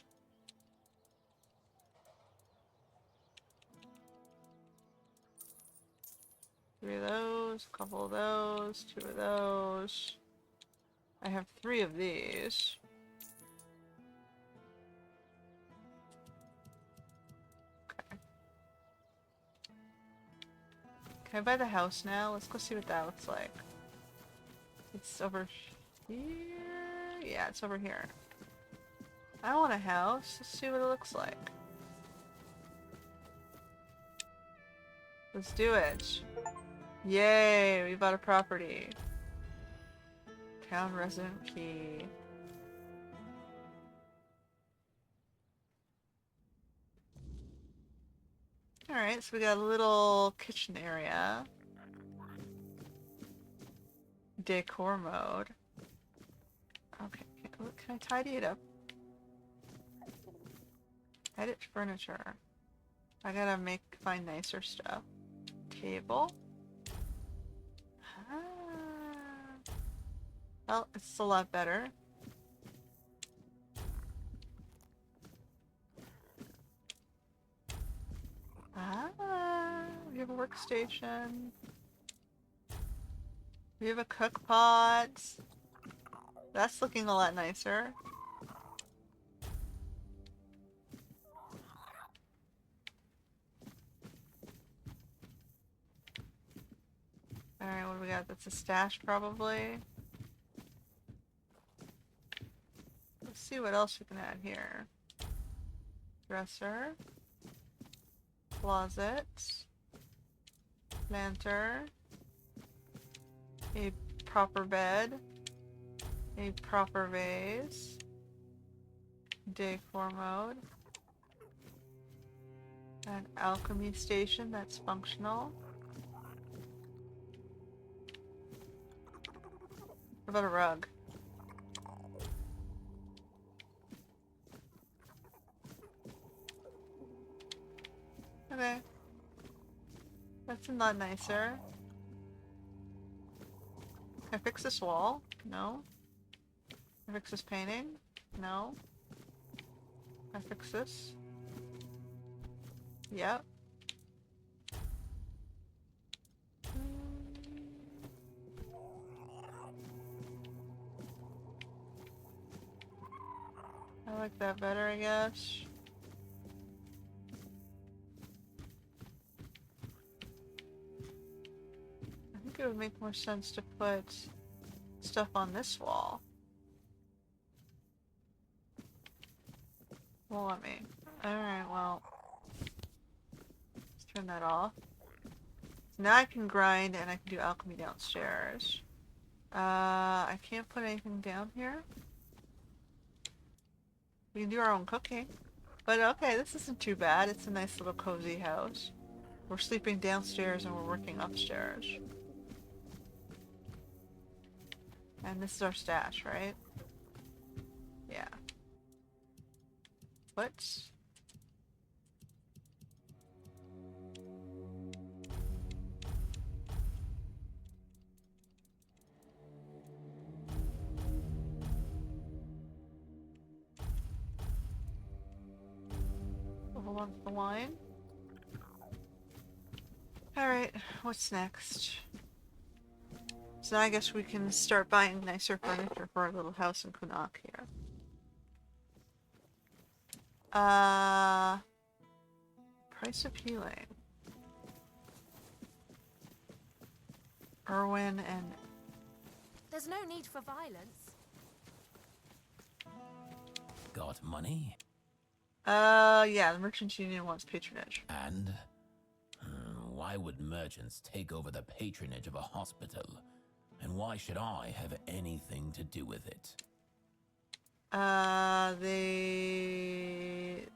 3 of those. A couple of those. 2 of those. I have 3 of these. Can I buy the house now? Let's go see what that looks like. It's over here? Yeah, it's over here. I want a house. Let's see what it looks like. Let's do it. Yay, we bought a property. Town resident key. Alright, so we got a little kitchen area. Decor mode. Okay, can I tidy it up? Edit furniture. I gotta find nicer stuff. Table. Well, it's a lot better. We have a workstation. We have a cook pot. That's looking a lot nicer. Alright, what do we got? That's a stash, probably. Let's see what else we can add here. Dresser. Closet. Planter. A proper bed. A proper vase. Decor mode. An alchemy station that's functional. What about a rug? Okay. That's a lot nicer. Can I fix this wall? No. Can I fix this painting? No. Can I fix this? Yep. I like that better, I guess. I think it would make more sense to put stuff on this wall. Won't let me. Alright, well. Let's turn that off. So now I can grind and I can do alchemy downstairs. I can't put anything down here. We can do our own cooking. But okay, this isn't too bad. It's a nice little cozy house. We're sleeping downstairs and we're working upstairs. And this is our stash, right? Yeah. What? Hold on for the wine. Alright, what's next? So now I guess we can start buying nicer furniture for our little house in Kunak here. Price of healing. Irwin and... There's no need for violence. Got money? Yeah, the Merchants Union wants patronage. And? Why would merchants take over the patronage of a hospital? And why should I have anything to do with it? They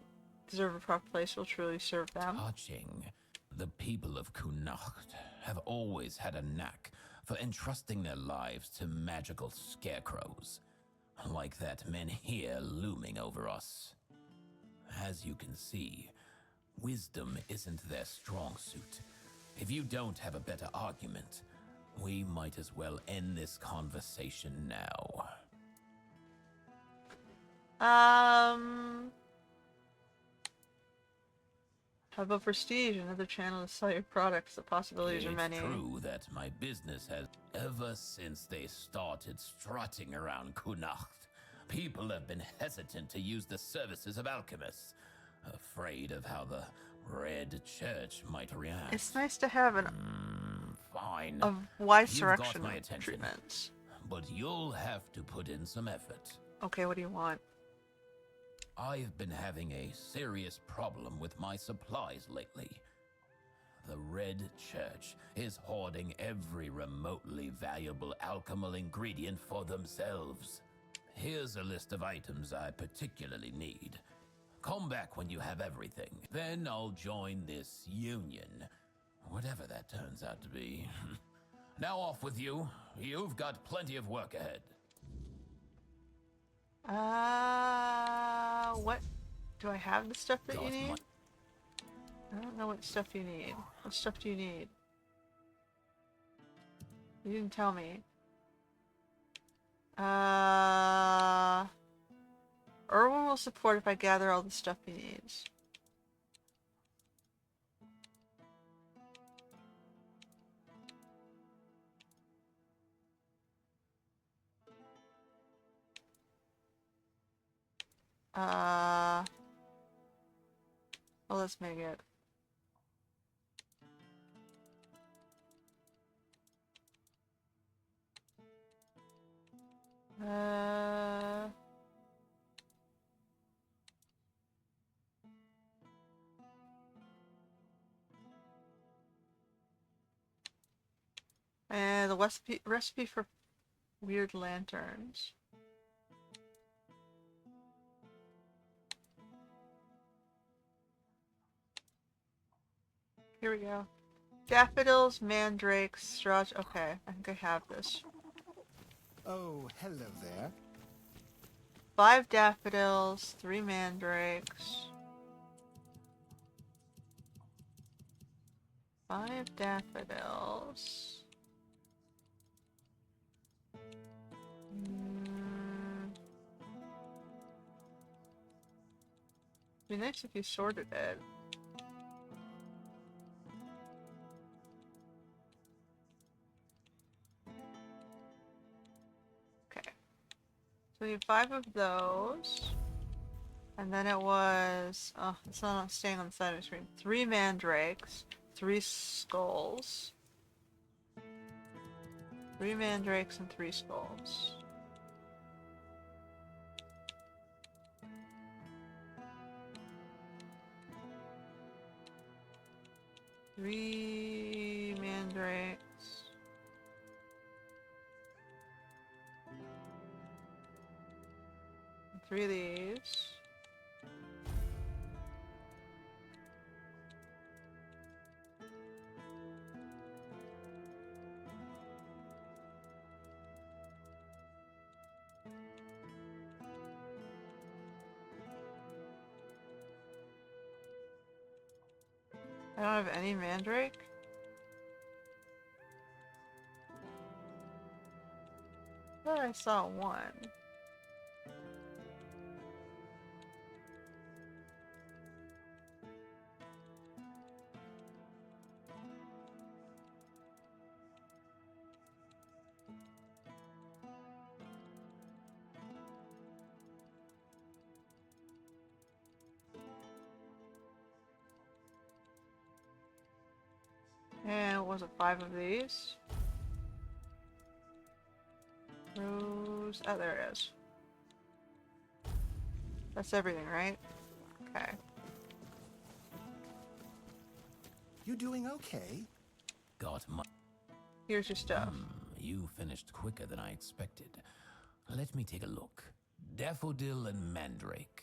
deserve a proper place will truly serve them. Touching. The people of Kunacht have always had a knack for entrusting their lives to magical scarecrows, like that men here looming over us. As you can see, wisdom isn't their strong suit. If you don't have a better argument, we might as well end this conversation now. How about prestige? Another channel to sell your products. The possibilities are many. It's true that my business has, ever since they started strutting around Kunacht, people have been hesitant to use the services of alchemists, afraid of how the Red Church might react. It's nice to have an fine. a wide You've selection got my of attention, treatments. but you'll have to put in some effort. Okay, what do you want? I've been having a serious problem with my supplies lately. The Red Church is hoarding every remotely valuable alchemical ingredient for themselves. Here's a list of items I particularly need. Come back when you have everything. Then I'll join this union, whatever that turns out to be. Now off with you. You've got plenty of work ahead. What? Do I have the stuff that you need? I don't know what stuff you need. What stuff do you need? You didn't tell me. Irwin will support if I gather all the stuff he needs. Well, let's make it. And the recipe for weird lanterns. Here we go. Daffodils, mandrakes, straw. Okay, I think I have this. Oh, hello there. 5 daffodils, 3 mandrakes. 5 daffodils. It'd be nice if you sorted it. Okay. So we need 5 of those. And then it was... Oh, it's not staying on the side of the screen. 3 mandrakes. 3 skulls. 3 mandrakes and 3 skulls. Three mandrakes. 3 of these. I don't have any mandrake. I thought I saw 1. was it 5 of these? Rose. Oh, there it is. That's everything, right? Okay. You doing okay? Got my... Here's your stuff. You finished quicker than I expected. Let me take a look. Daffodil and Mandrake.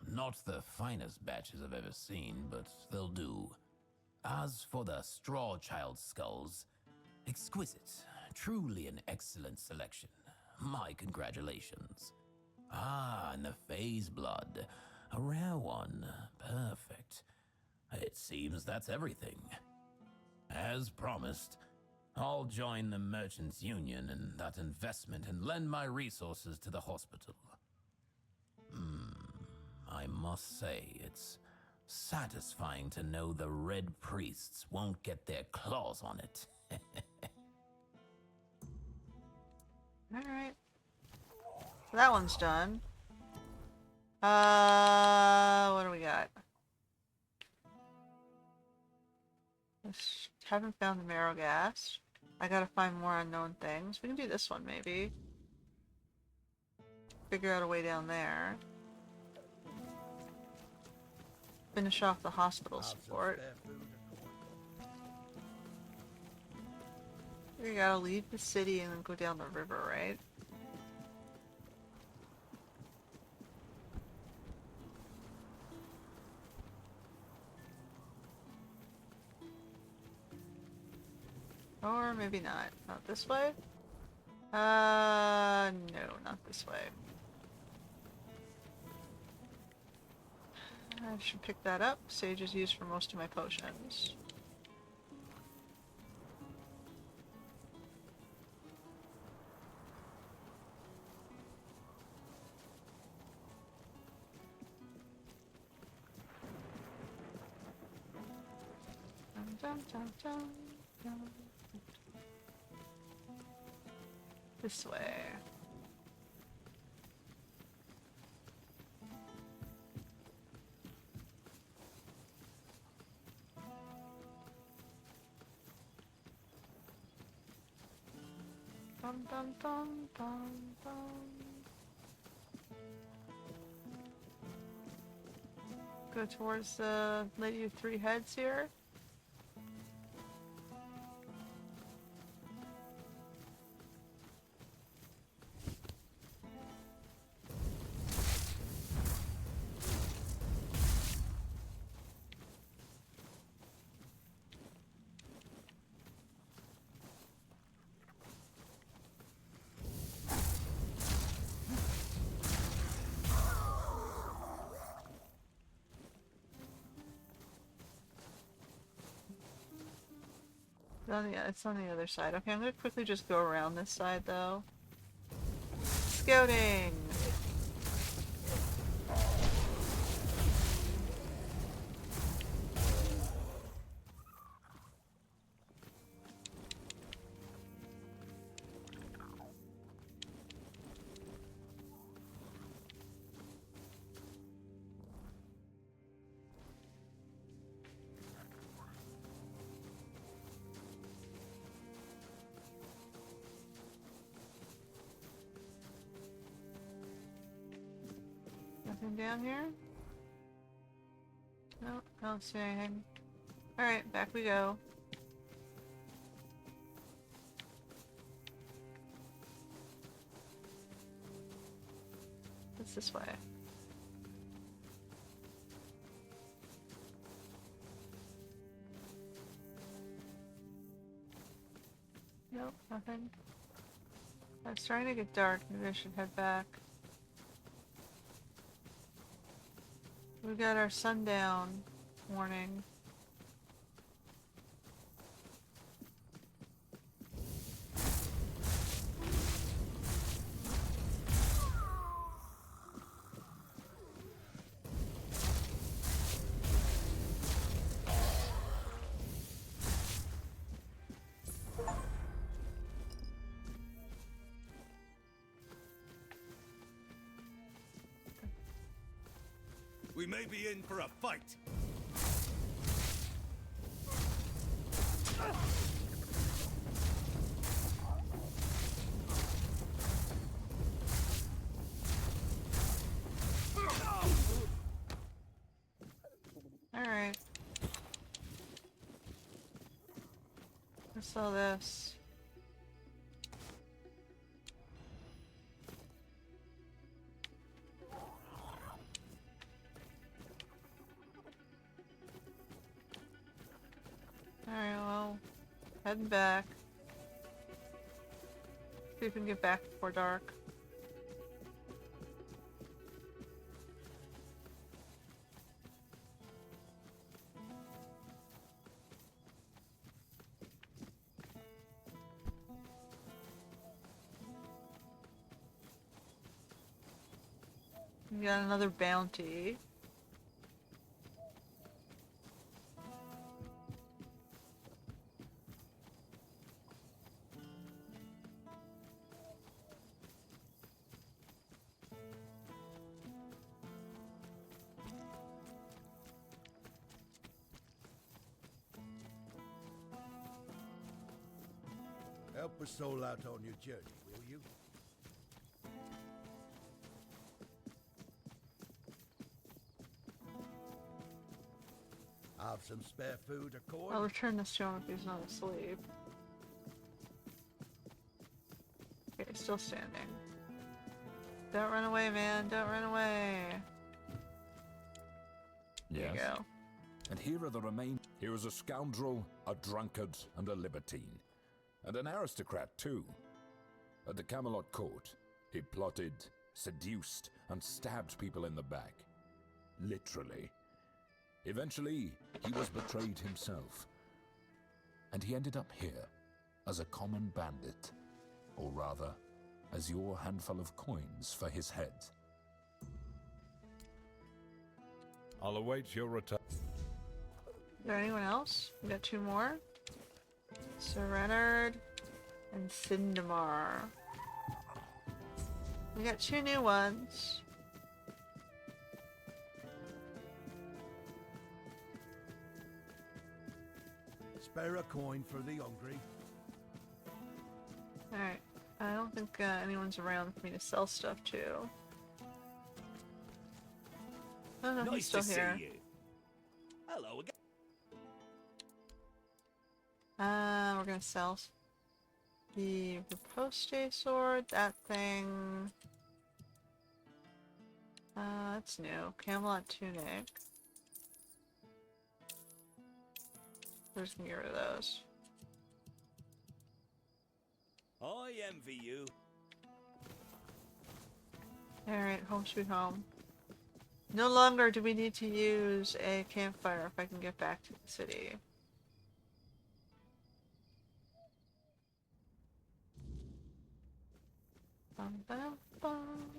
Not the finest batches I've ever seen, but they'll do. As for the Straw Child skulls, exquisite. Truly an excellent selection. My congratulations. Ah, and the Phase Blood. A rare one. Perfect. It seems that's everything. As promised, I'll join the Merchants Union in that investment and lend my resources to the hospital. I must say, it's satisfying to know the Red Priests won't get their claws on it. Alright. So that one's done. What do we got? Haven't found the marrow gas. I gotta find more unknown things. We can do this one, maybe. Figure out a way down there. Finish off the hospital support. We gotta leave the city and then go down the river, right? Or maybe not. Not this way? No, not this way. I should pick that up. Sage is used for most of my potions. Dun, dun, dun, dun. This way. Dun, dun, dun, dun, dun. Go towards the Lady of Three Heads here. It's on the other side. Okay, I'm gonna quickly just go around this side though. Scouting! Nothing down here? No, I don't see anything. Alright, back we go. It's this way. Nope, nothing. It's starting to get dark. Maybe I should head back. We got our sundown warning. We may be in for a fight. Alright. Let's sell this. Alright, well, heading back. See if we can get back before dark. We got another bounty. Help a soul out on your journey, will you? Have some spare food or coin? I'll return this to him if he's not asleep. Okay, still standing. Don't run away, man. Don't run away. There Yes. you go. And here are the remains. He was a scoundrel, a drunkard, and a libertine. And an aristocrat, too. At the Camelot court, he plotted, seduced, and stabbed people in the back. Literally. Eventually, he was betrayed himself. And he ended up here, as a common bandit. Or rather, as your handful of coins for his head. I'll await your return. Is there anyone else? We got two more. Serenard and Sindamar. We got two new ones. Spare a coin for the hungry. Alright. I don't think anyone's around for me to sell stuff to. Oh no, he's still here. See you. Hello again. We're gonna sell the riposte sword, that thing. That's new. Camelot tunic. We're just gonna get rid of those. I envy you. Alright, home sweet home. No longer do we need to use a campfire if I can get back to the city. Bum, bum, bum.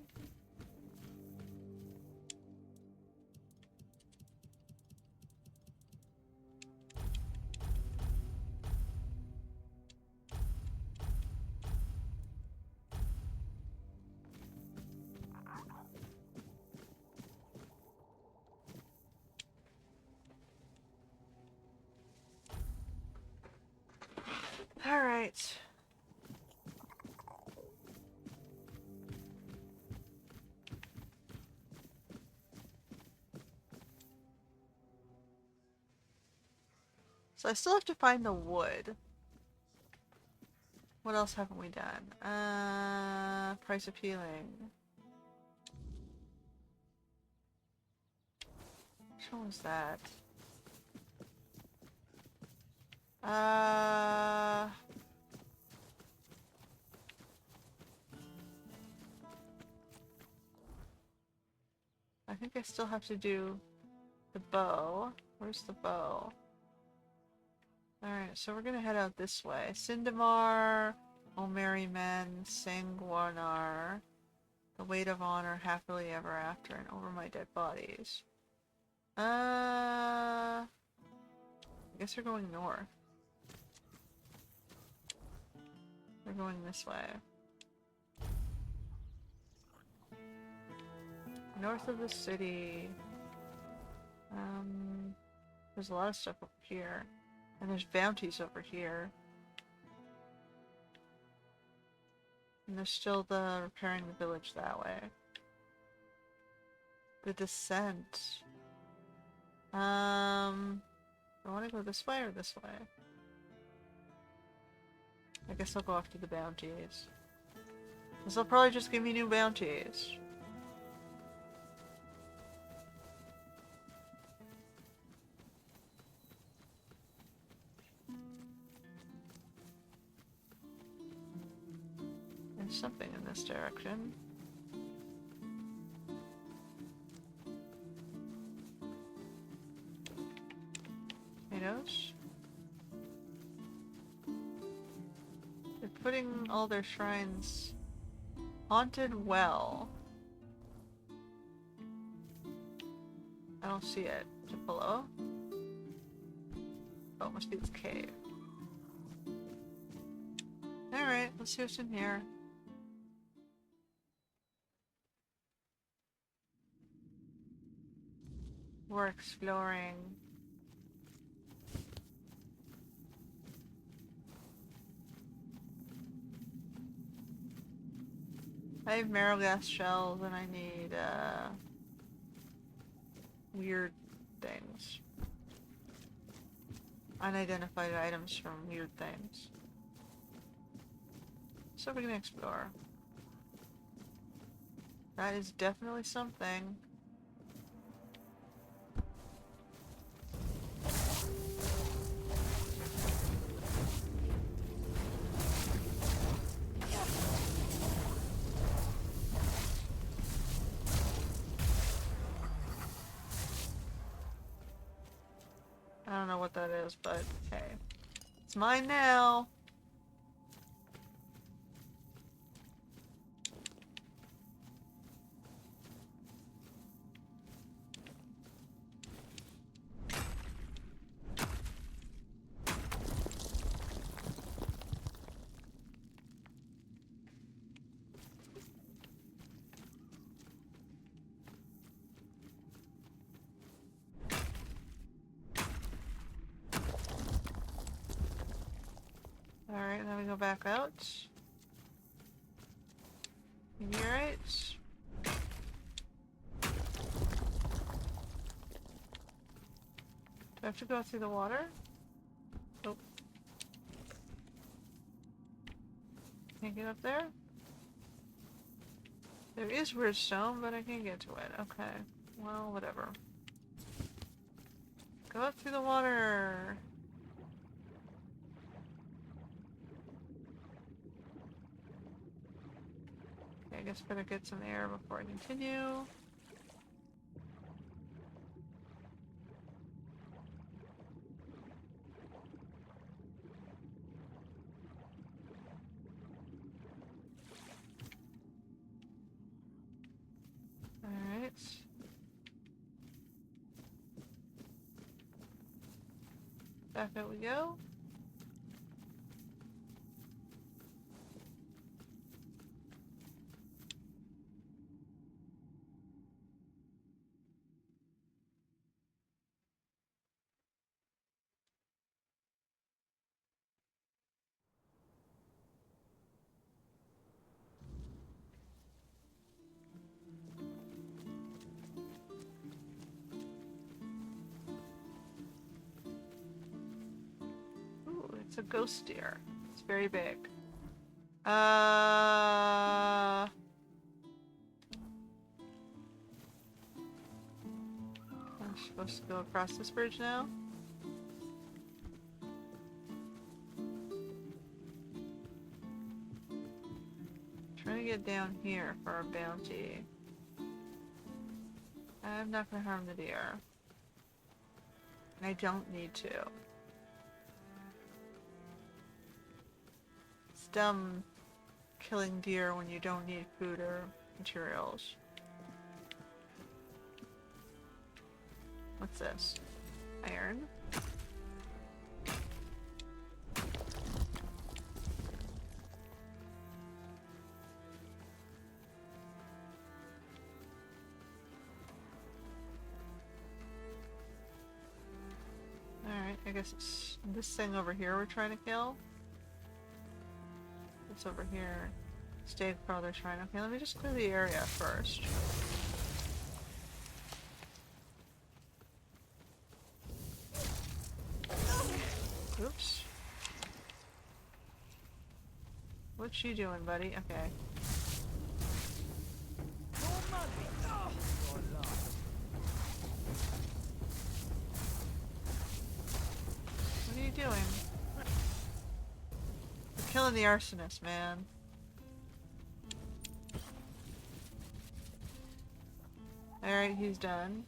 All right. So I still have to find the wood. What else haven't we done? Price of healing. Which one was that? I think I still have to do the bow. Where's the bow? Alright, so we're gonna head out this way. Sindamar, O Merry Men, Sangwarnar, The Weight of Honor, Happily Ever After, and Over My Dead Bodies. I guess we're going north. We're going this way. North of the city. There's a lot of stuff up here. And there's bounties over here. And there's still the repairing the village that way. The descent. Do I want to go this way or this way? I guess I'll go after the bounties. This will probably just give me new bounties. There's something in this direction. Tomatoes. They're putting all their shrines... Haunted well. I don't see it. Is it below? Oh, it must be this cave. Alright, let's see what's in here. We're exploring. I have marrow gas shells and I need weird things. Unidentified items from weird things. So we're gonna explore. That is definitely something. I don't know what that is, but hey. It's mine now! Alright, then we go back out. Meteorites. Do I have to go through the water? Nope. Can't get up there? There is weird stone, but I can't get to it. Okay. Well, whatever. Go up through the water! I guess better get some air before I continue. Alright. Back out we go. It's a ghost deer. It's very big. I'm supposed to go across this bridge now? Trying to get down here for a bounty. I'm not gonna harm the deer. I don't need to. It's dumb killing deer when you don't need food or materials. What's this? Iron? Alright, I guess it's this thing over here we're trying to kill. It's over here. Stag Father Shrine. Okay, let me just clear the area first. Oops. What you doing, buddy? Okay. What are you doing? We're killing the arsonist, man. Alright, he's done.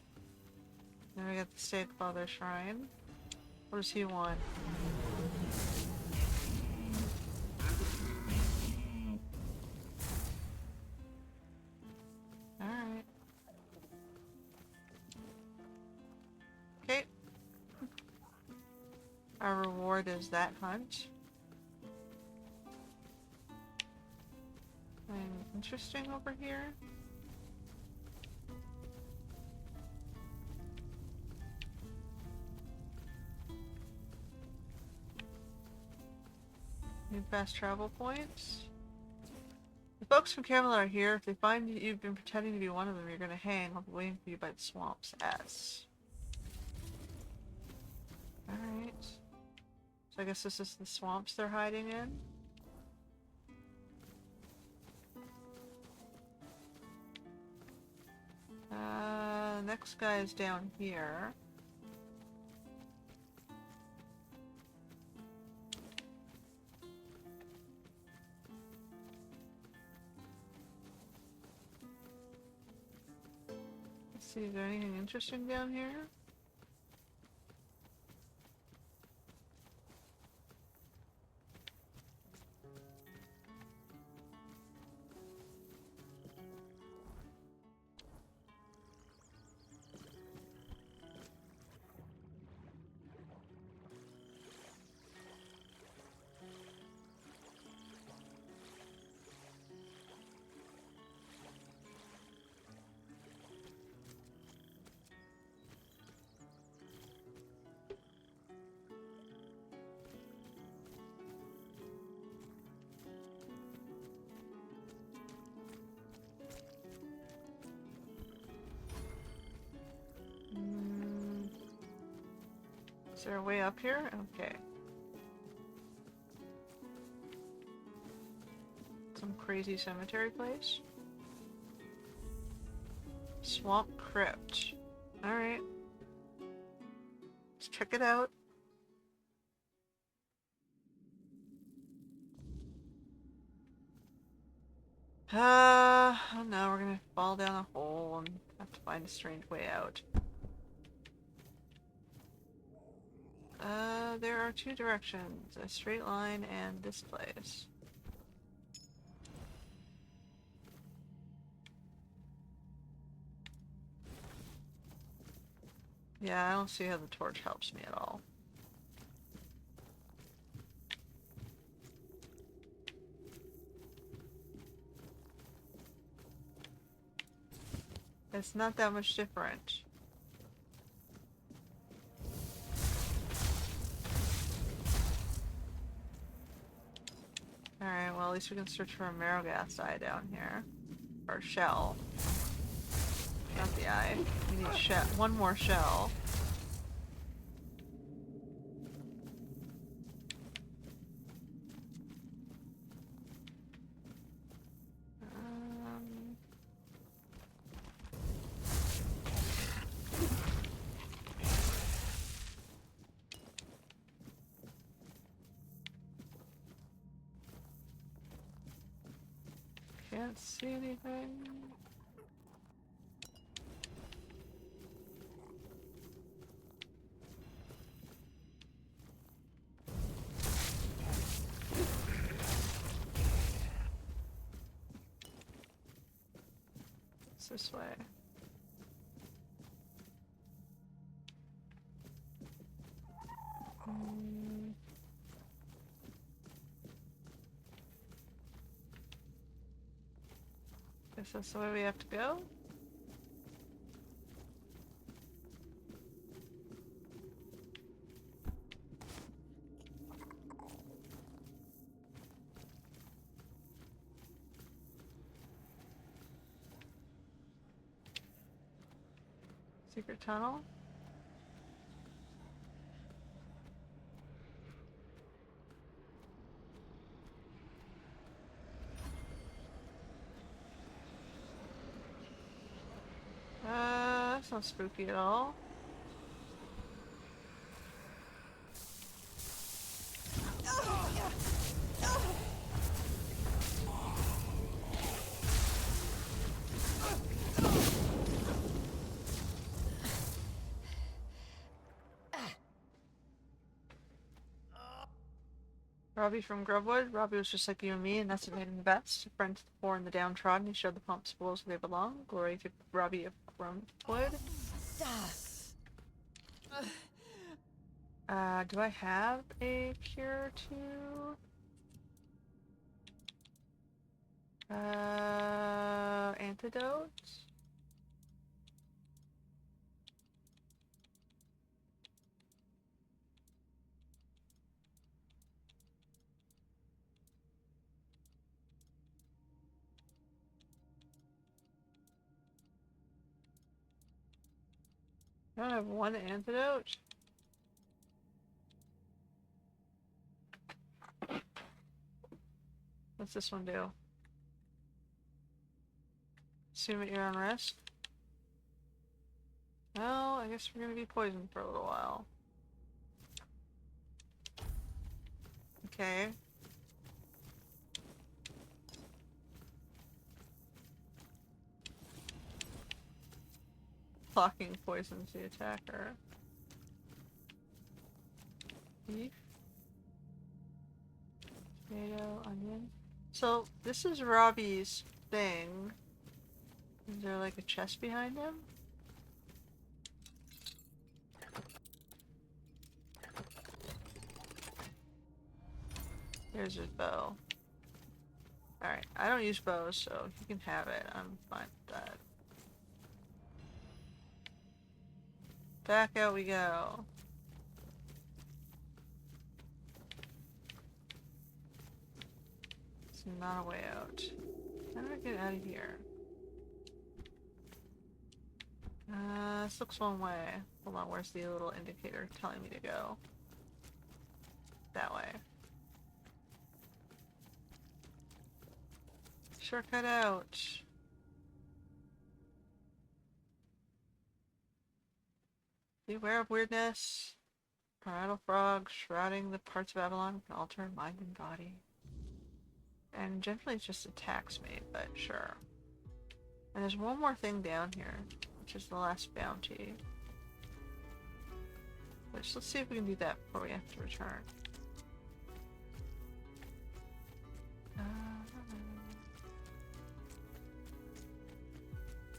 Then we got the Stag Father Shrine. What does he want? Alright. Okay. Our reward is that hunt. Anything interesting over here? New fast travel points. The folks from Avalon are here. If they find you've been pretending to be one of them, you're gonna hang. I'll be waiting for you by the swamps. S. Alright. So I guess this is the swamps they're hiding in. Next guy is down here. Let's see, is there anything interesting down here? Is there a way up here? Okay. Some crazy cemetery place. Swamp Crypt. Alright. Let's check it out. Oh no, we're gonna fall down a hole and have to find a strange way out. There are two directions, a straight line and this place. Yeah, I don't see how the torch helps me at all. It's not that much different. Alright, well at least we can search for a marrow gas eye down here. Or a shell. Not the eye. We need one more shell. Can't see anything. It's this way. Guess that's the way we have to go. Secret tunnel? That's not spooky at all. Robbie from Grubwood. Robbie was just like you and me, and that's what made him the best. A friend to the poor and the downtrodden. He showed the pump schools where they belong. Glory to Robbie of Grubwood. Do I have a cure to? Antidote? I don't have one antidote. What's this one do? Assume that you're on rest? Well, I guess we're gonna be poisoned for a little while. Okay. Blocking poisons the attacker. Beef. Tomato, onion. So, this is Robbie's thing. Is there like a chest behind him? There's his bow. Alright, I don't use bows, so you can have it. I'm fine with that. Back out we go. It's not a way out. How do I get out of here? This looks one way. Hold on, where's the little indicator telling me to go? That way. Shortcut out. Beware of weirdness. Parietal frog shrouding the parts of Avalon can alter mind and body. And generally it just attacks me, but sure. And there's one more thing down here, which is the last bounty. Which, let's see if we can do that before we have to return.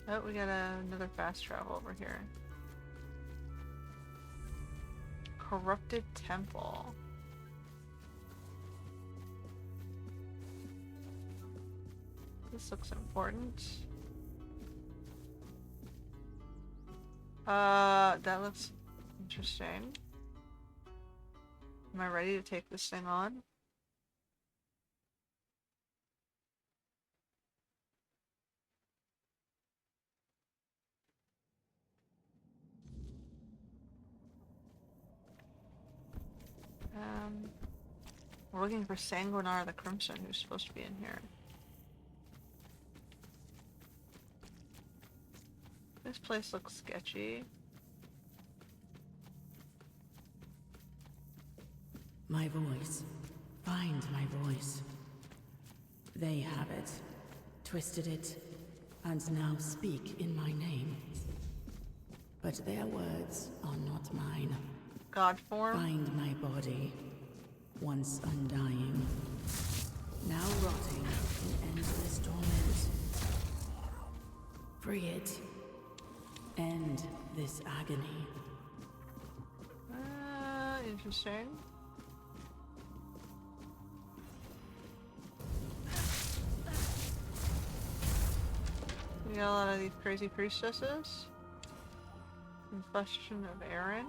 Oh, we got another fast travel over here. Corrupted Temple. This looks important. That looks interesting. Am I ready to take this thing on? We're looking for Sanguinar the Crimson, who's supposed to be in here. This place looks sketchy. My voice. Find my voice. They have it, twisted it, and now speak in my name. But their words are not mine. God form? Find my body, once undying, now rotting in endless torment. Free it. End this agony. Interesting. We got a lot of these crazy priestesses. Confession of Aaron.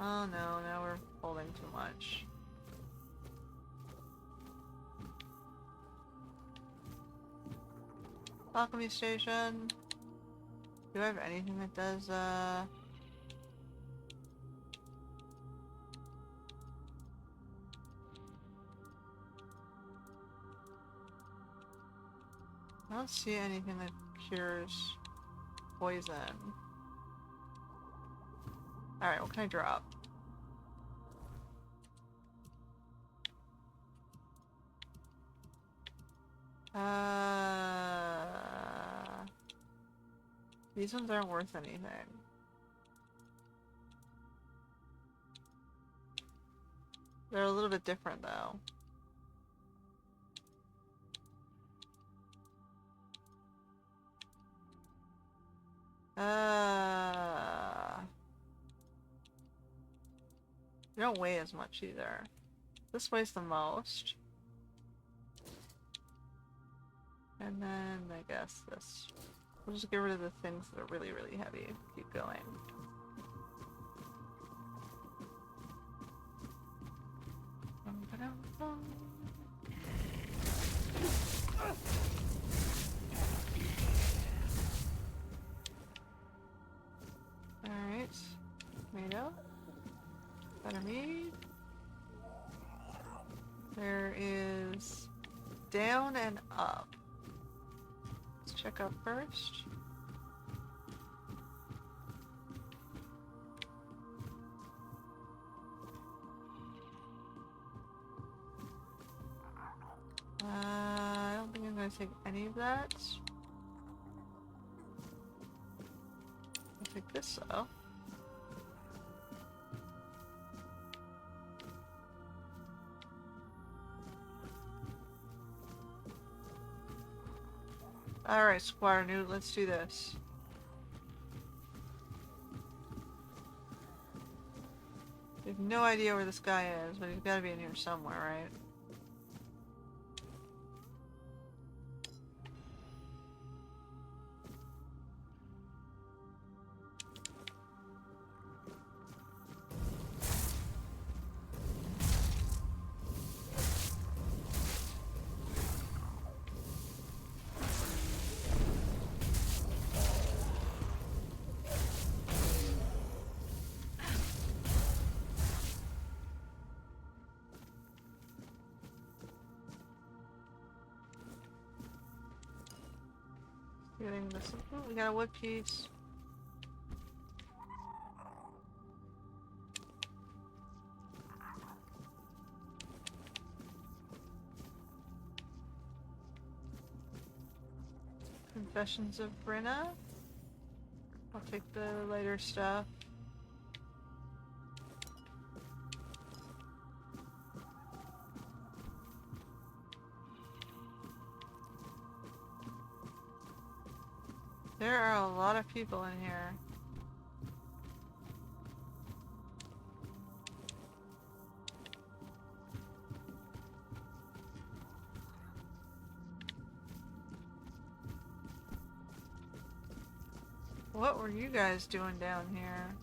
Oh no, now we're holding too much. Alchemy station. Do I have anything that does, I don't see anything that cures poison. Alright, what can I drop? These ones aren't worth anything. They're a little bit different though. They don't weigh as much either. This weighs the most. And then I guess this. We'll just get rid of the things that are really, really heavy. Keep going. Alright. Tomato. Better meat. There is down and up. Let's check up first. I don't think I'm going to take any of that. I'll take this though. Alright, Squire Newt, let's do this. We have no idea where this guy is, but he's gotta be in here somewhere, right? Getting this. Oh, we got a wood piece. Confessions of Brenna. I'll take the lighter stuff. There are a lot of people in here. What were you guys doing down here?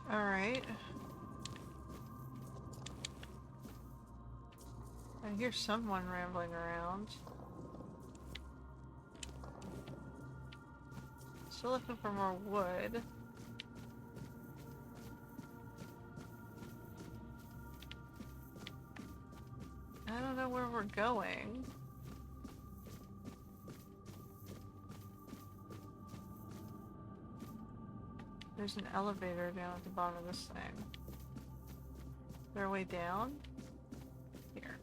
Alright. I hear someone rambling around. Still looking for more wood. I don't know where we're going. There's an elevator down at the bottom of this thing. Is there a way down? Here.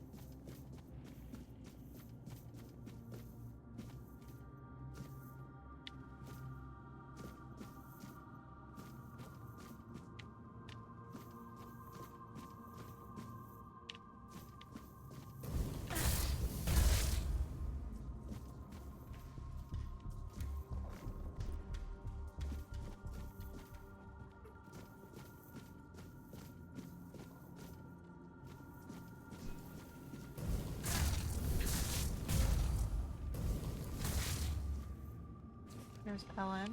There's Ellen.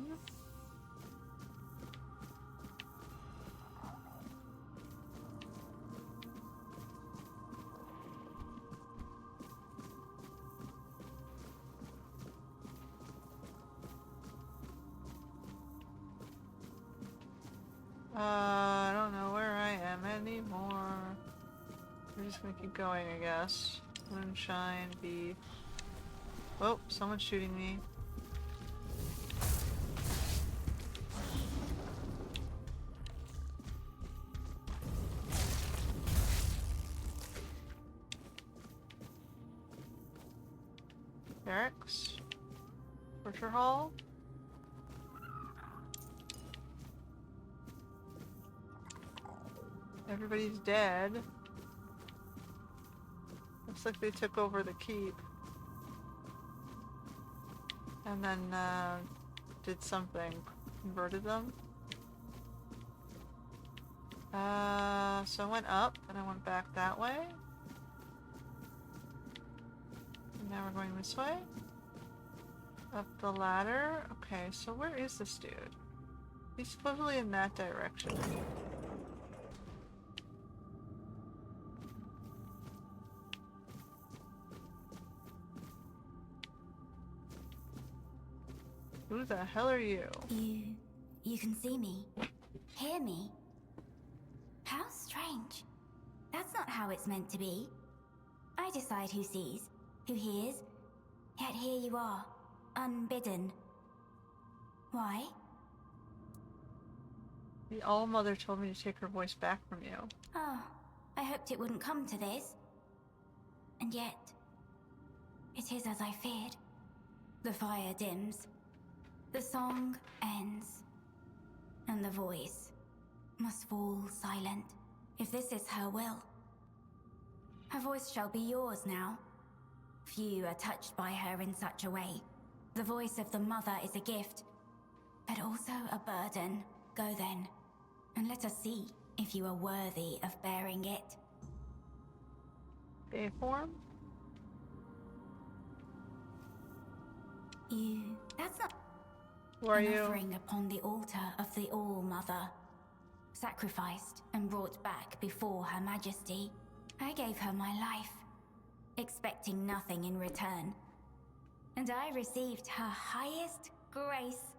I don't know where I am anymore. We're just gonna keep going, I guess. Moonshine, beef. Oh, someone's shooting me. Barracks? Torture hall? Everybody's dead. Looks like they took over the keep. And then, did something. Converted them. So I went up, and I went back that way. And now we're going this way. Up the ladder. Okay, so where is this dude? He's supposedly in that direction. Who the hell are you? You can see me, hear me. How strange. That's not how it's meant to be. I decide who sees, who hears, yet here you are, unbidden. Why? The All-Mother told me to take her voice back from you. Oh, I hoped it wouldn't come to this. And yet, it is as I feared. The fire dims. The song ends. And the voice must fall silent, if this is her will. Her voice shall be yours now. Few are touched by her in such a way. The voice of the mother is a gift, but also a burden. Go then, and let us see if you are worthy of bearing it. A form? That's not... Who are an you? offering upon the altar of the All-Mother. Sacrificed and brought back before Her Majesty. I gave her my life, expecting nothing in return. And I received her highest grace.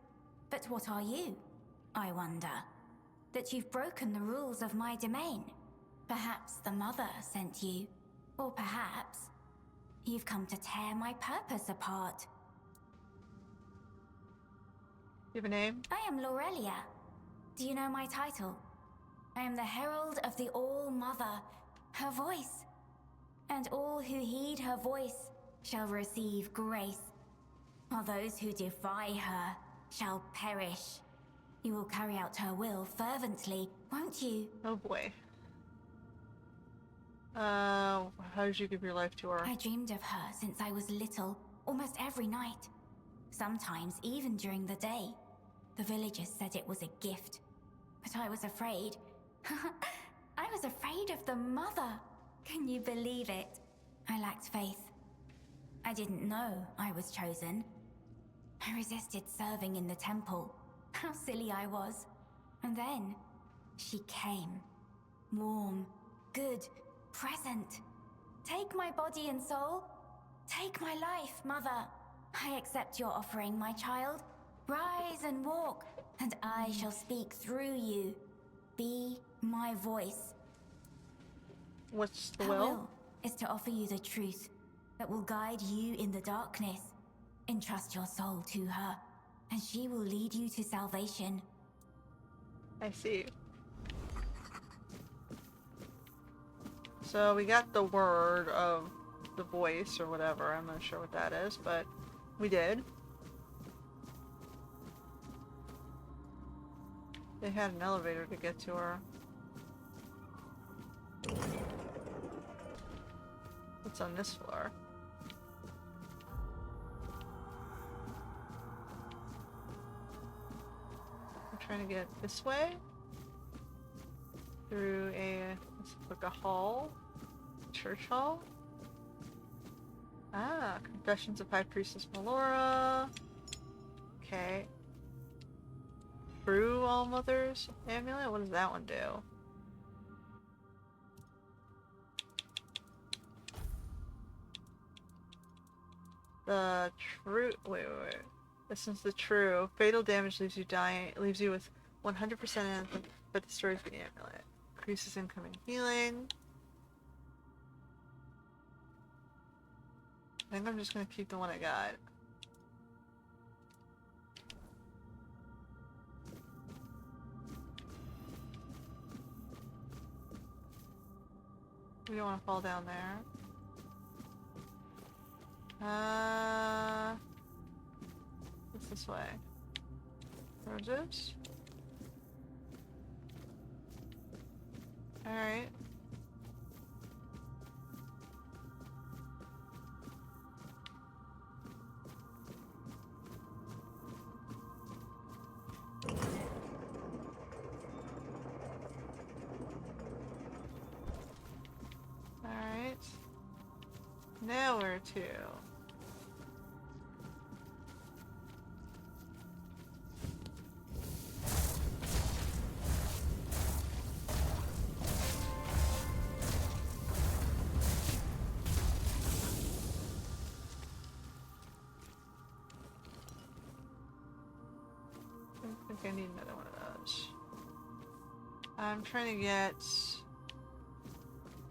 But what are you, I wonder? That you've broken the rules of my domain. Perhaps the Mother sent you. Or perhaps you've come to tear my purpose apart. You have a name? I am Laurelia. Do you know my title? I am the Herald of the All-Mother, her voice. And all who heed her voice shall receive grace, while those who defy her shall perish. You will carry out her will fervently, won't you? Oh boy. How did you give your life to her? I dreamed of her since I was little, almost every night. Sometimes even during the day. The villagers said it was a gift, but I was afraid. I was afraid of the Mother. Can you believe it? I lacked faith. I didn't know I was chosen. I resisted serving in the temple. How silly I was. And then, she came. Warm, good, present. Take my body and soul. Take my life, Mother. I accept your offering, my child. Rise and walk, and I shall speak through you. Be my voice. What's the Her will? will is to offer you the truth that will guide you in the darkness. Entrust your soul to her, and she will lead you to salvation. I see. So we got the word of the voice or whatever. I'm not sure what that is, but we did. They had an elevator to get to her. What's on this floor? I'm trying to get this way through it's like a hall, church hall. Ah, Confessions of High Priestess Melora. Okay. Brew All Mother's Amulet? What does that one do? The true. Wait. Listens the true. Fatal damage leaves you with 100% anthem, but destroys the amulet. Increases incoming healing. I think I'm just gonna keep the one I got. We don't want to fall down there. What's this way? Roses? Alright. Alright. Now where to? I think I need another one of those. I'm trying to get,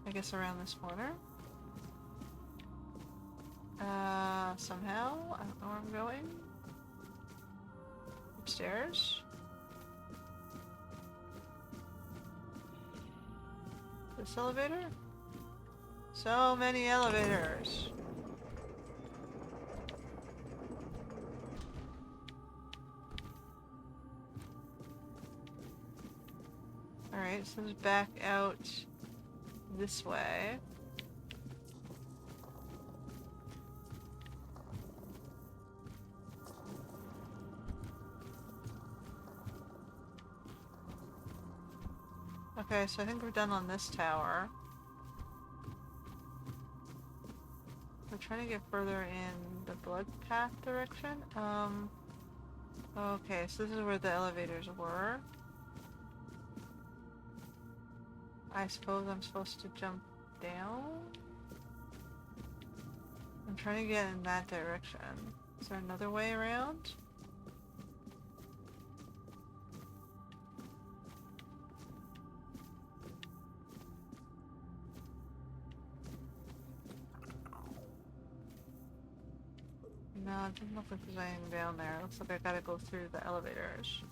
I guess, around this corner. Somehow. I don't know where I'm going. Upstairs. This elevator? So many elevators. Alright, so it's back out this way. Okay, so I think we're done on this tower. We're trying to get further in the blood path direction. Okay, so this is where the elevators were. I suppose I'm supposed to jump down? I'm trying to get in that direction. Is there another way around? No, it doesn't look like there's anything down there. It looks like I gotta go through the elevators.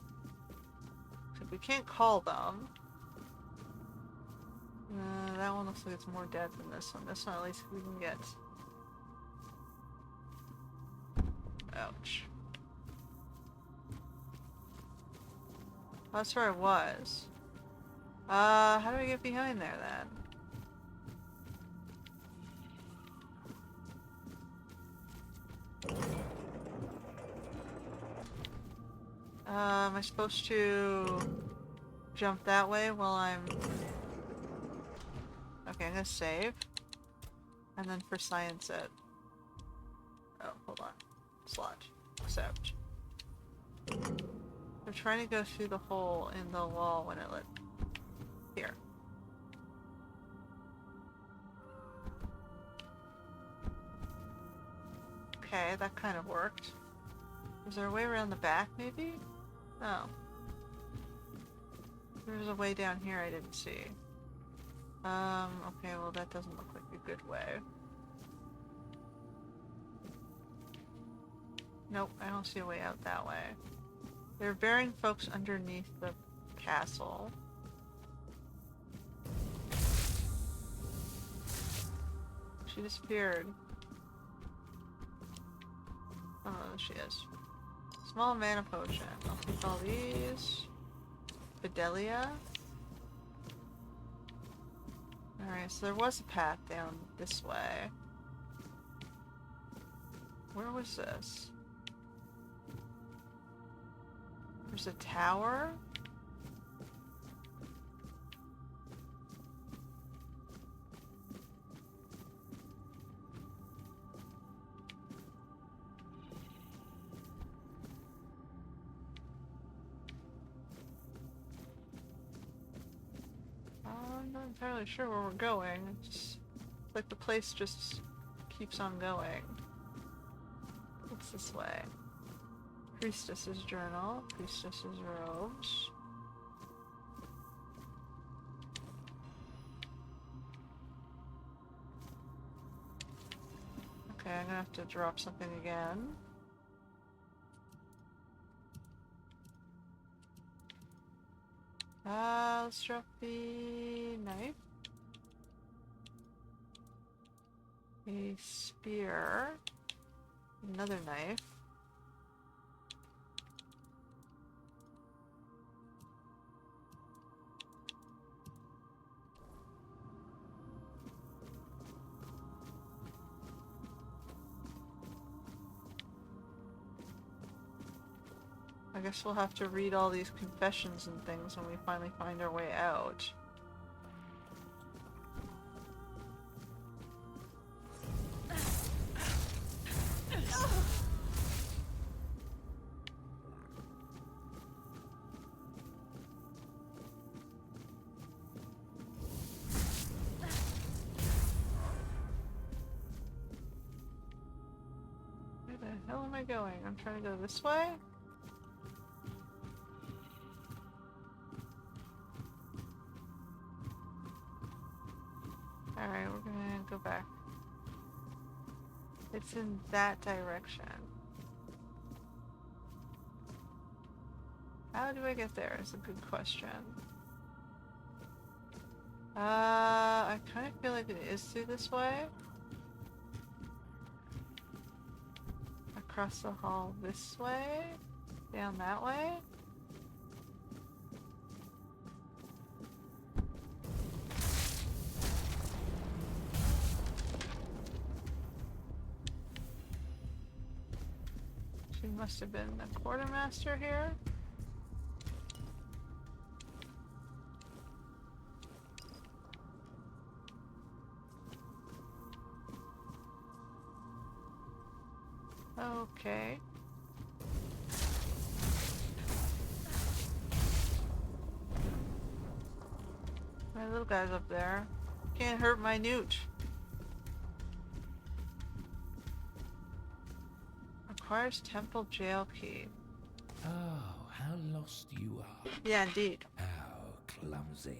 Except we can't call them. That one looks like it's more dead than this one. This one at least we can get. Ouch. That's where I was. How do I get behind there then? Am I supposed to jump that way while I'm... Okay, I'm gonna save. And then for science it. Oh, hold on. Slot. Accept. I'm trying to go through the hole in the wall when it lit. Here. Okay, that kind of worked. Is there a way around the back, maybe? Oh. There's a way down here I didn't see. Okay, well that doesn't look like a good way. Nope, I don't see a way out that way. They're burying folks underneath the castle. She disappeared. Oh, there she is. Small mana potion. I'll take all these. Fidelia. Alright, so there was a path down this way. Where was this? There's a tower? I'm not entirely sure where we're going. It's like the place just keeps on going. What's this way? Priestess's journal, priestess's robes. Okay, I'm gonna have to drop something again. Let's drop the knife. A spear. Another knife. I guess we'll have to read all these confessions and things when we finally find our way out. Where the hell am I going? I'm trying to go this way? Alright, we're gonna go back. It's in that direction. How do I get there is a good question. I kind of feel like it is through this way. Across the hall this way? Down that way? She must have been the quartermaster here. Okay. My little guy's up there. Can't hurt my newt. Requires temple jail key. Oh, how lost you are. Yeah, indeed. How clumsy.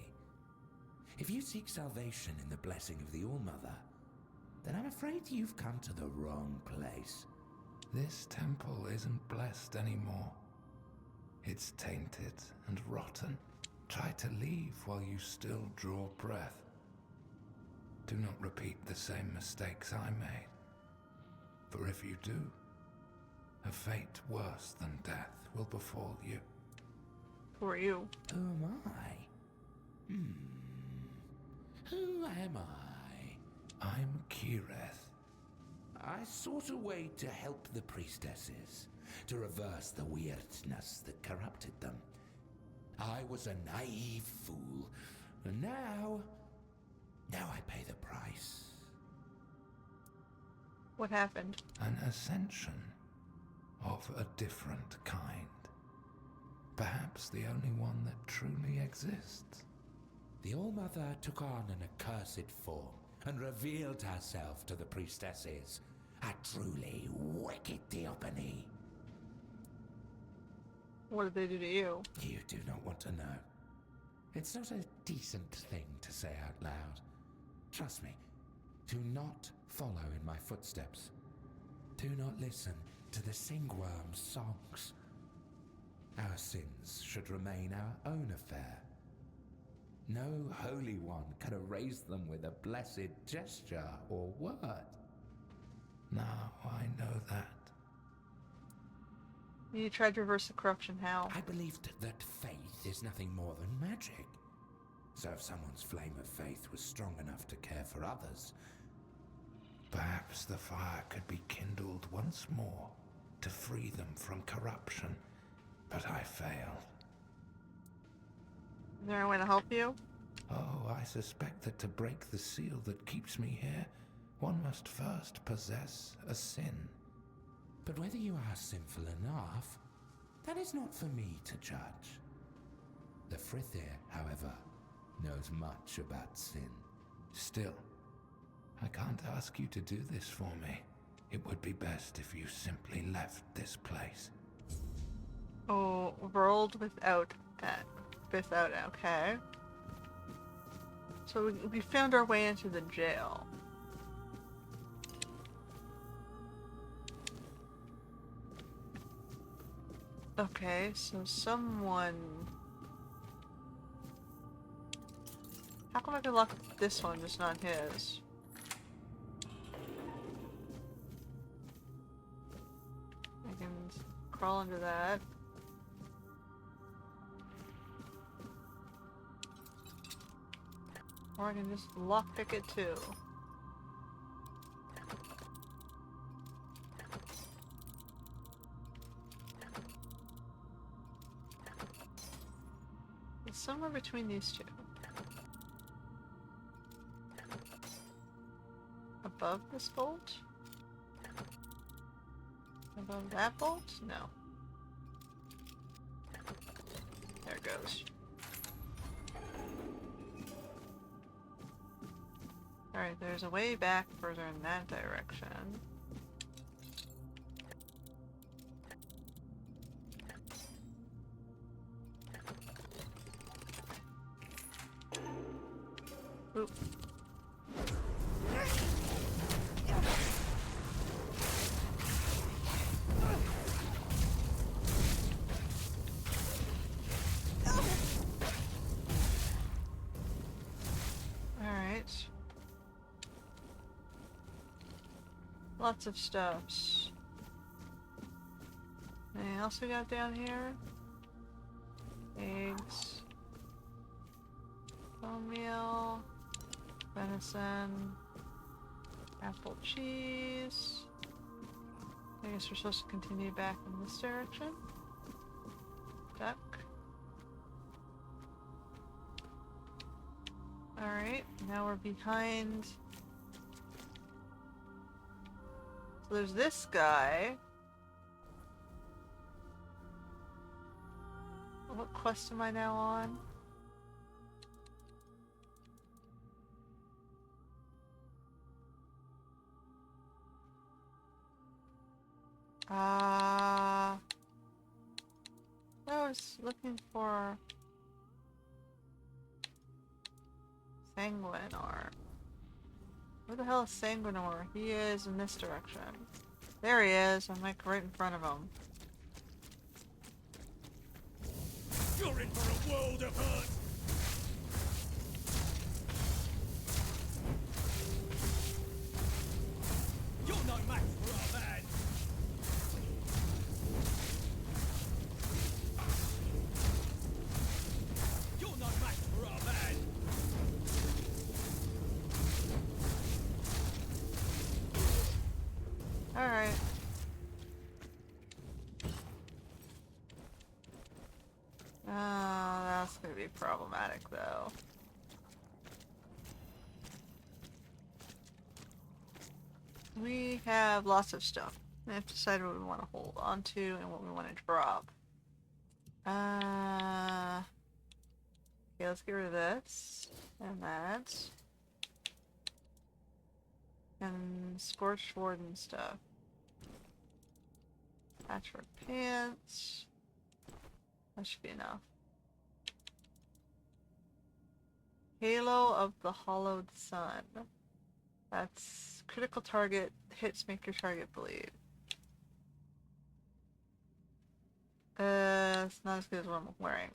If you seek salvation in the blessing of the All-Mother, then I'm afraid you've come to the wrong place. This temple isn't blessed anymore. It's tainted and rotten. Try to leave while you still draw breath. Do not repeat the same mistakes I made. For if you do, a fate worse than death will befall you. Who are you? Who am I? Who am I? I'm Kireth. I sought a way to help the priestesses, to reverse the weirdness that corrupted them. I was a naive fool, and now I pay the price. What happened? An ascension of a different kind. Perhaps the only one that truly exists. The All-Mother took on an accursed form and revealed herself to the priestesses. A truly wicked theophany. What did they do to you? You do not want to know. It's not a decent thing to say out loud. Trust me, do not follow in my footsteps. Do not listen to the Singworm's songs. Our sins should remain our own affair. No Holy One can erase them with a blessed gesture or word. Now I know that. You tried to reverse the corruption, how? I believed that faith is nothing more than magic. So if someone's flame of faith was strong enough to care for others, perhaps the fire could be kindled once more to free them from corruption. But I failed. Is there any way to help you? Oh, I suspect that to break the seal that keeps me here, one must first possess a sin. But whether you are sinful enough, that is not for me to judge. The Frithir, however, knows much about sin. Still, I can't ask you to do this for me. It would be best if you simply left this place. Oh, rolled without that. Without, okay. So we found our way into the jail. Okay, so someone... How come I can lock this one, just not his? I can crawl into that. Or I can just lockpick it too. It's somewhere between these two. Above this bolt? Above that bolt? No. There it goes. Alright, there's a way back further in that direction. Oop. Alright. Lots of stuffs. Anything else we got down here? Eggs. Bone meal. Venison. Apple cheese. I guess we're supposed to continue back in this direction. Duck. Alright, now we're behind. So there's this guy. What quest am I now on? I was looking for Sanguinor. Where the hell is Sanguinor? He is in this direction. There he is. I'm like right in front of him. You're in for a world of hurt! You're no match for our man! You're no match for our man! Alright. That's gonna be problematic though. We have lots of stuff. We have to decide what we want to hold on to and what we want to drop. Okay, let's get rid of this. And that. And scorched warden stuff. Patchwork pants. That should be enough. Halo of the Hollowed Sun. That's critical target. Hits make your target bleed. It's not as good as what I'm wearing.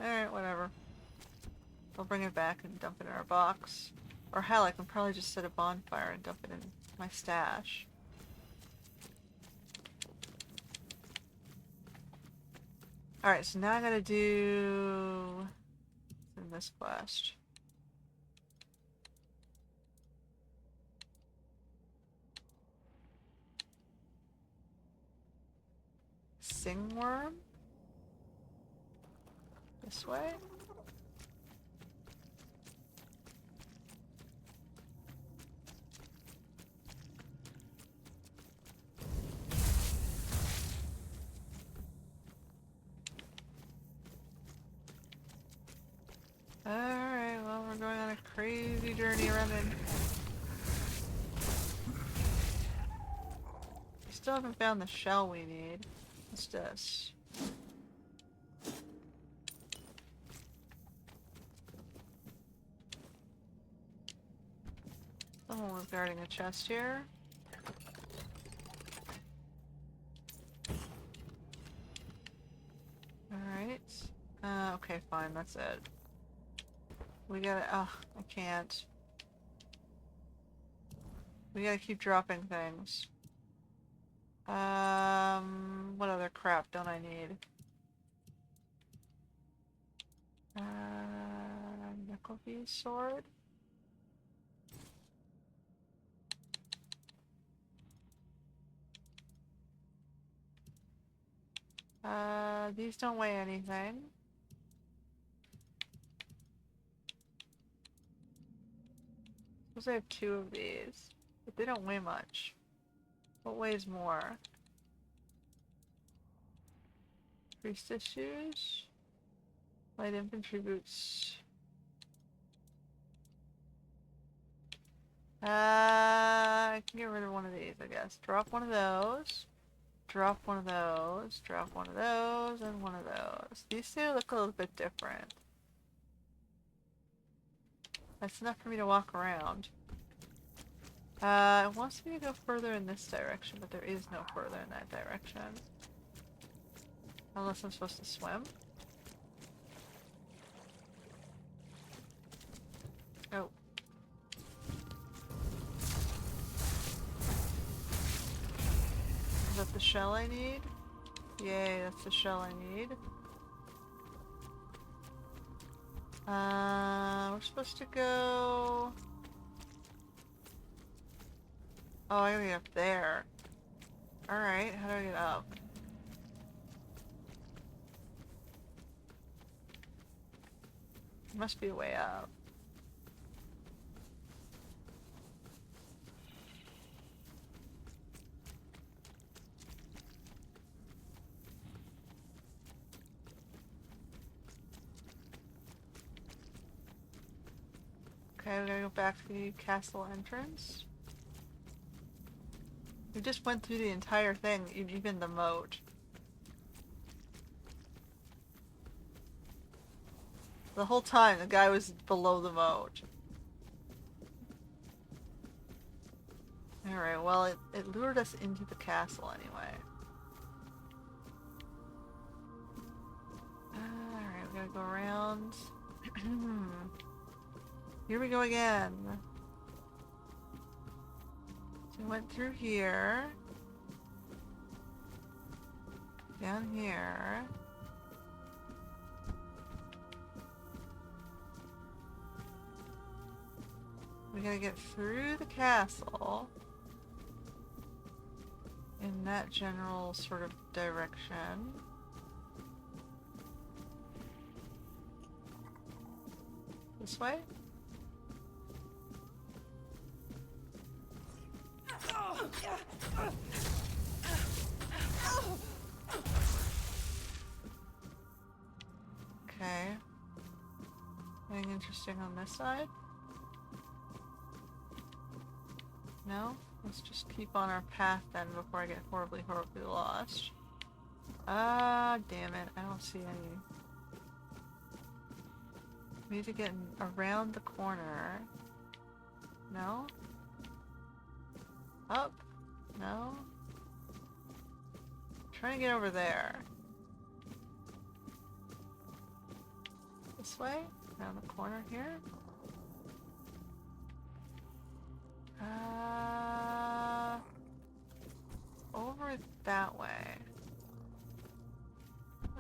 Alright, whatever. I'll bring it back and dump it in our box. Or hell, I can probably just set a bonfire and dump it in my stash. Alright, so now I gotta do in this quest. Singworm? This way? Alright, well, we're going on a crazy journey running. Still haven't found the shell we need. What's this? Someone was guarding a chest here. Alright. Okay, fine, that's it. We gotta, I can't. We gotta keep dropping things. What other crap don't I need? Nickelby sword? These don't weigh anything. Suppose I have 2 of these, but they don't weigh much. What weighs more? Priestess shoes? Light infantry boots. I can get rid of one of these, I guess. Drop one of those. Drop one of those. Drop one of those, and one of those. These two look a little bit different. That's enough for me to walk around. It wants me to go further in this direction, but there is no further in that direction. Unless I'm supposed to swim. Oh. Is that the shell I need? Yay, that's the shell I need. We're supposed to go... Oh, I gotta get up there. Alright, how do I get up? There must be a way up. Okay, we gotta go back to the castle entrance. We just went through the entire thing, even the moat. The whole time, the guy was below the moat. Alright, well, it lured us into the castle anyway. Alright, we gotta go around. Here we go again. So we went through here. Down here. We gotta get through the castle in that general sort of direction. This way? Okay. Anything interesting on this side? No? Let's just keep on our path then before I get horribly lost. Ah, damn it. I don't see any. We need to get around the corner. No? Up? No? Trying to get over there. This way? Around the corner here? Over that way.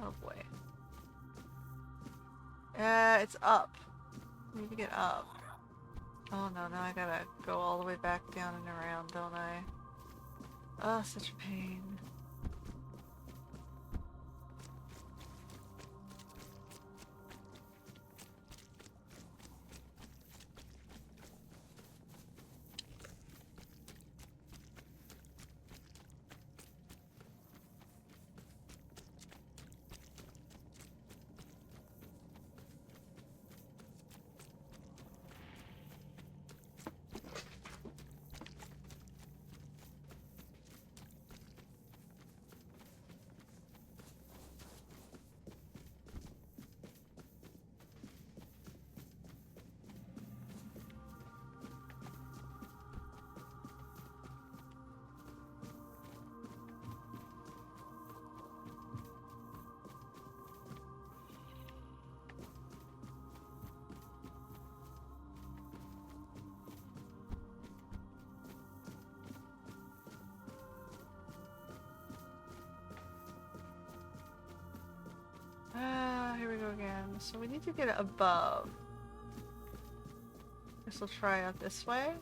Oh boy. It's up. I need to get up. Oh no, now I gotta go all the way back down and around, don't I? Oh, such a pain. Here we go again. So we need to get it above. Guess we'll try out this way.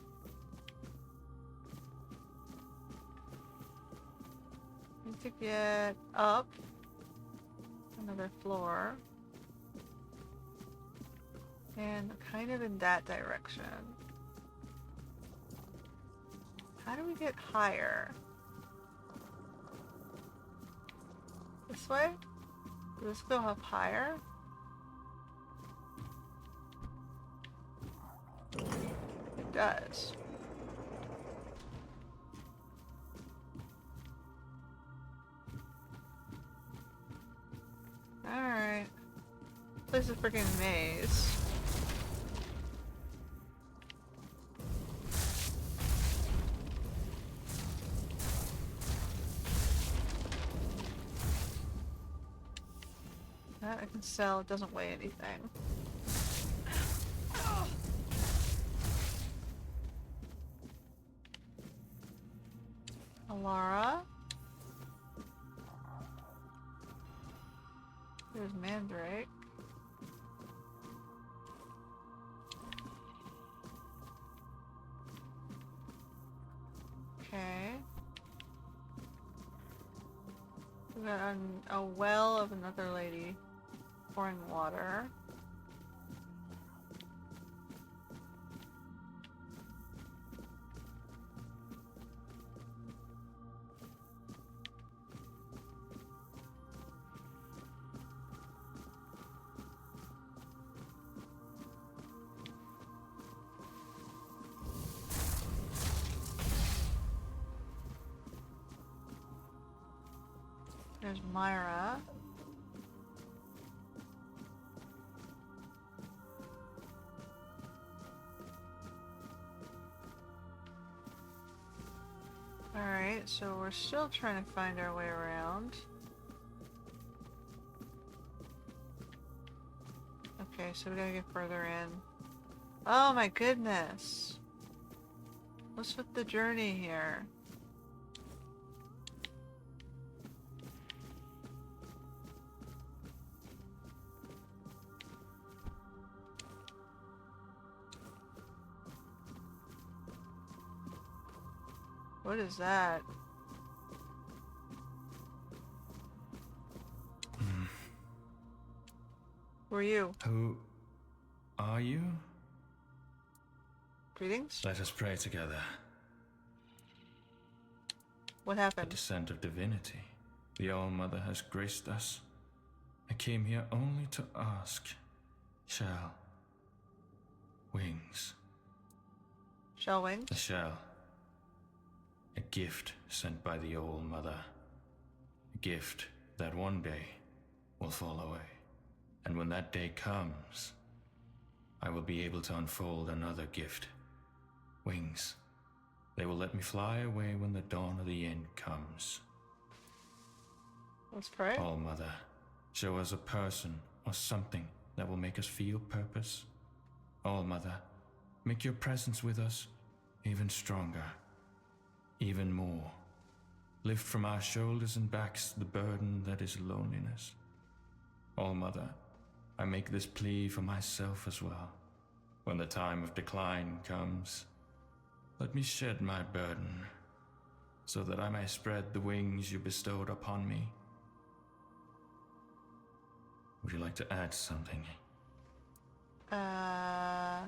Need to get up another floor. And kind of in that direction. How do we get higher? This way? Does this go up higher? It does. Alright. This is a freaking maze. That I can sell, it doesn't weigh anything. Alara. There's Mandrake. Okay. We got a well of another lady pouring water. There's Myra. Alright, so we're still trying to find our way around. Okay, so we gotta get further in. Oh my goodness! What's with the journey here? What is that? Who are you? Who are you? Greetings? Let us pray together. What happened? The descent of divinity. The All-Mother has graced us. I came here only to ask. Shall wings. Shell wings? A shell. A gift sent by the All-Mother. A gift that one day will fall away. And when that day comes, I will be able to unfold another gift. Wings. They will let me fly away when the dawn of the end comes. Let's pray. All Mother, show us a person or something that will make us feel purpose. All Mother, make your presence with us even stronger, even more. Lift from our shoulders and backs the burden that is loneliness. All Mother, I make this plea for myself as well. When the time of decline comes, let me shed my burden, so that I may spread the wings you bestowed upon me. Would you like to add something? I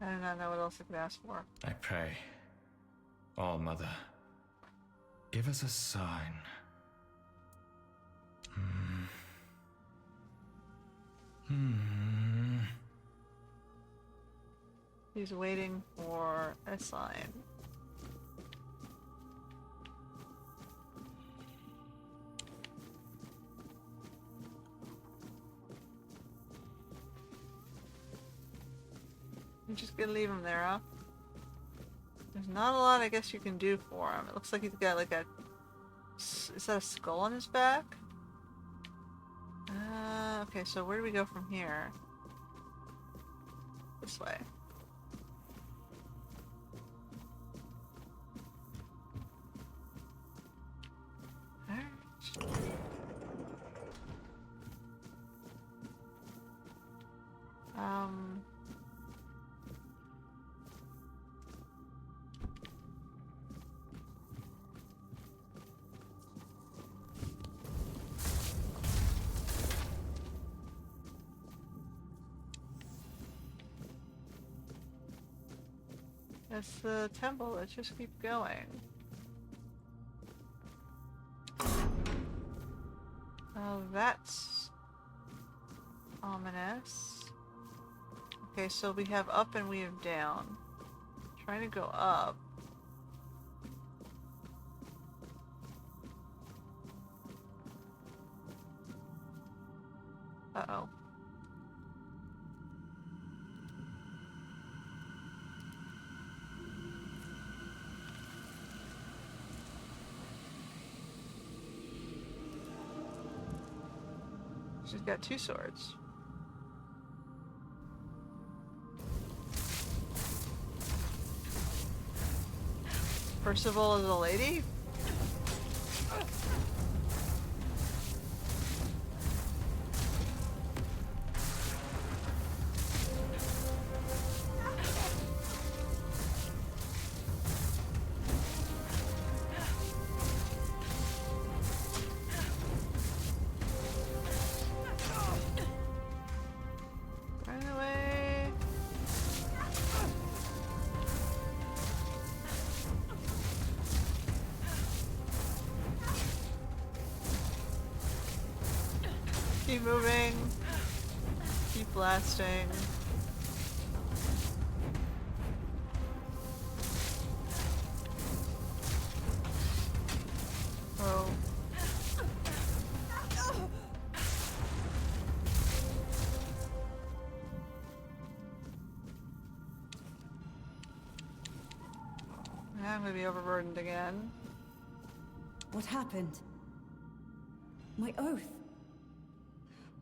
do not know what else I could ask for. I pray, All Mother, give us a sign. He's waiting for a sign. I'm just gonna leave him there, huh? There's not a lot I guess you can do for him. It looks like he's got like a... Is that a skull on his back? Okay, so where do we go from here? This way. Alright. That's the temple. Let's just keep going. Oh, that's ominous. Okay, so we have up and we have down. Trying to go up. Uh-oh. She's got two swords. Percival is a lady? Keep moving. Keep blasting. Oh. I'm gonna be overburdened again. What happened? My oath.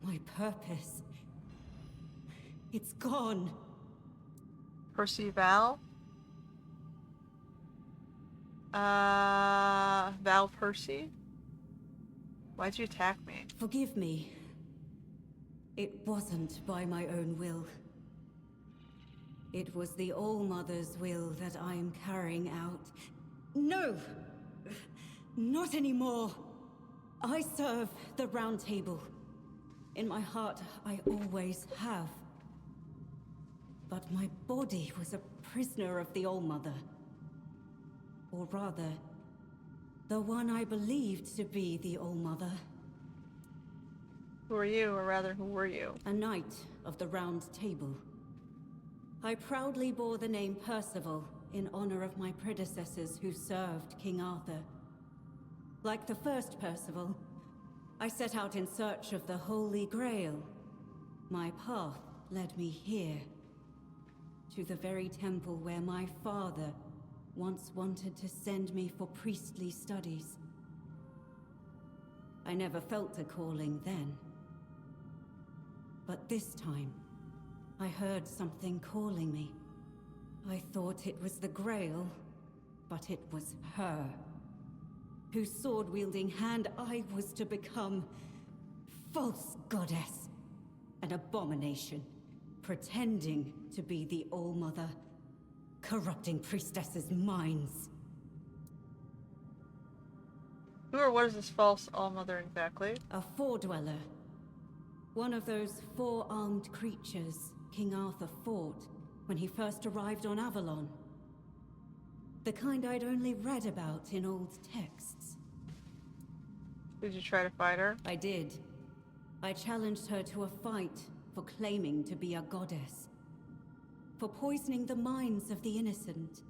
My purpose. It's gone. Percival? Val Percy? Why'd you attack me? Forgive me. It wasn't by my own will. It was the All-Mother's will that I am carrying out. No! Not anymore! I serve the Round Table. In my heart, I always have. But my body was a prisoner of the All-Mother. Or rather, the one I believed to be the All-Mother. Who are you, or rather, who were you? A knight of the Round Table. I proudly bore the name Percival in honor of my predecessors who served King Arthur. Like the first Percival, I set out in search of the Holy Grail. My path led me here. to the very temple where my father once wanted to send me for priestly studies. I never felt a calling then. But this time, I heard something calling me. I thought it was the Grail, but it was her, whose sword-wielding hand I was to become. False goddess. An abomination, pretending to be the All-Mother, corrupting priestesses' minds. Who or what is this false All-Mother exactly? A Four-Dweller. One of those four-armed creatures King Arthur fought when he first arrived on Avalon. The kind I'd only read about in old texts. Did you try to fight her? I did. I challenged her to a fight for claiming to be a goddess. For poisoning the minds of the innocent.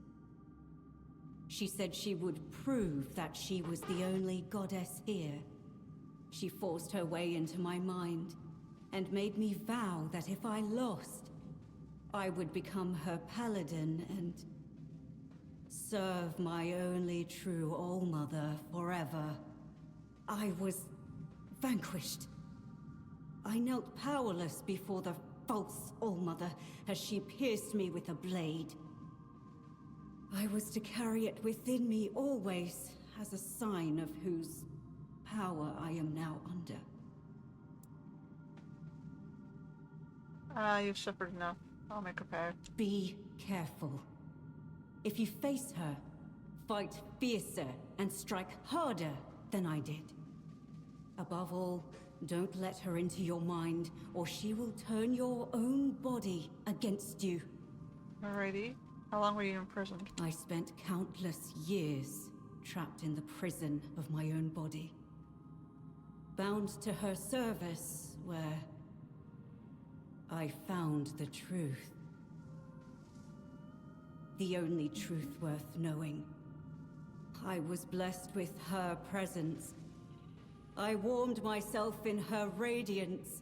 She said she would prove that she was the only goddess here. She forced her way into my mind and made me vow that if I lost, I would become her paladin and serve my only true All-Mother forever. I was vanquished. I knelt powerless before the false All-Mother as she pierced me with a blade. I was to carry it within me always as a sign of whose power I am now under. You've suffered enough. I'll make her pay. Be careful. If you face her, fight fiercer and strike harder than I did. Above all, don't let her into your mind, or she will turn your own body against you. Alrighty. How long were you imprisoned? I spent countless years trapped in the prison of my own body. Bound to her service, where I found the truth. The only truth worth knowing. I was blessed with her presence. I warmed myself in her radiance.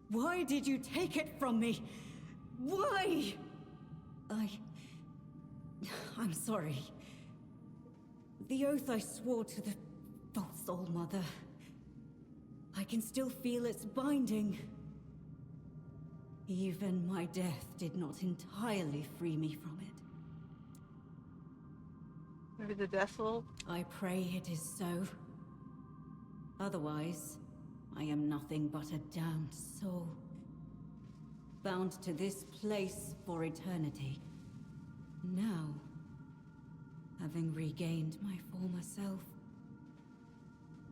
Why did you take it from me? Why? I'm sorry. The oath I swore to the false All-Mother. I can still feel its binding. Even my death did not entirely free me from it. Maybe the death will? I pray it is so. Otherwise, I am nothing but a damned soul. Bound to this place for eternity. Now, having regained my former self,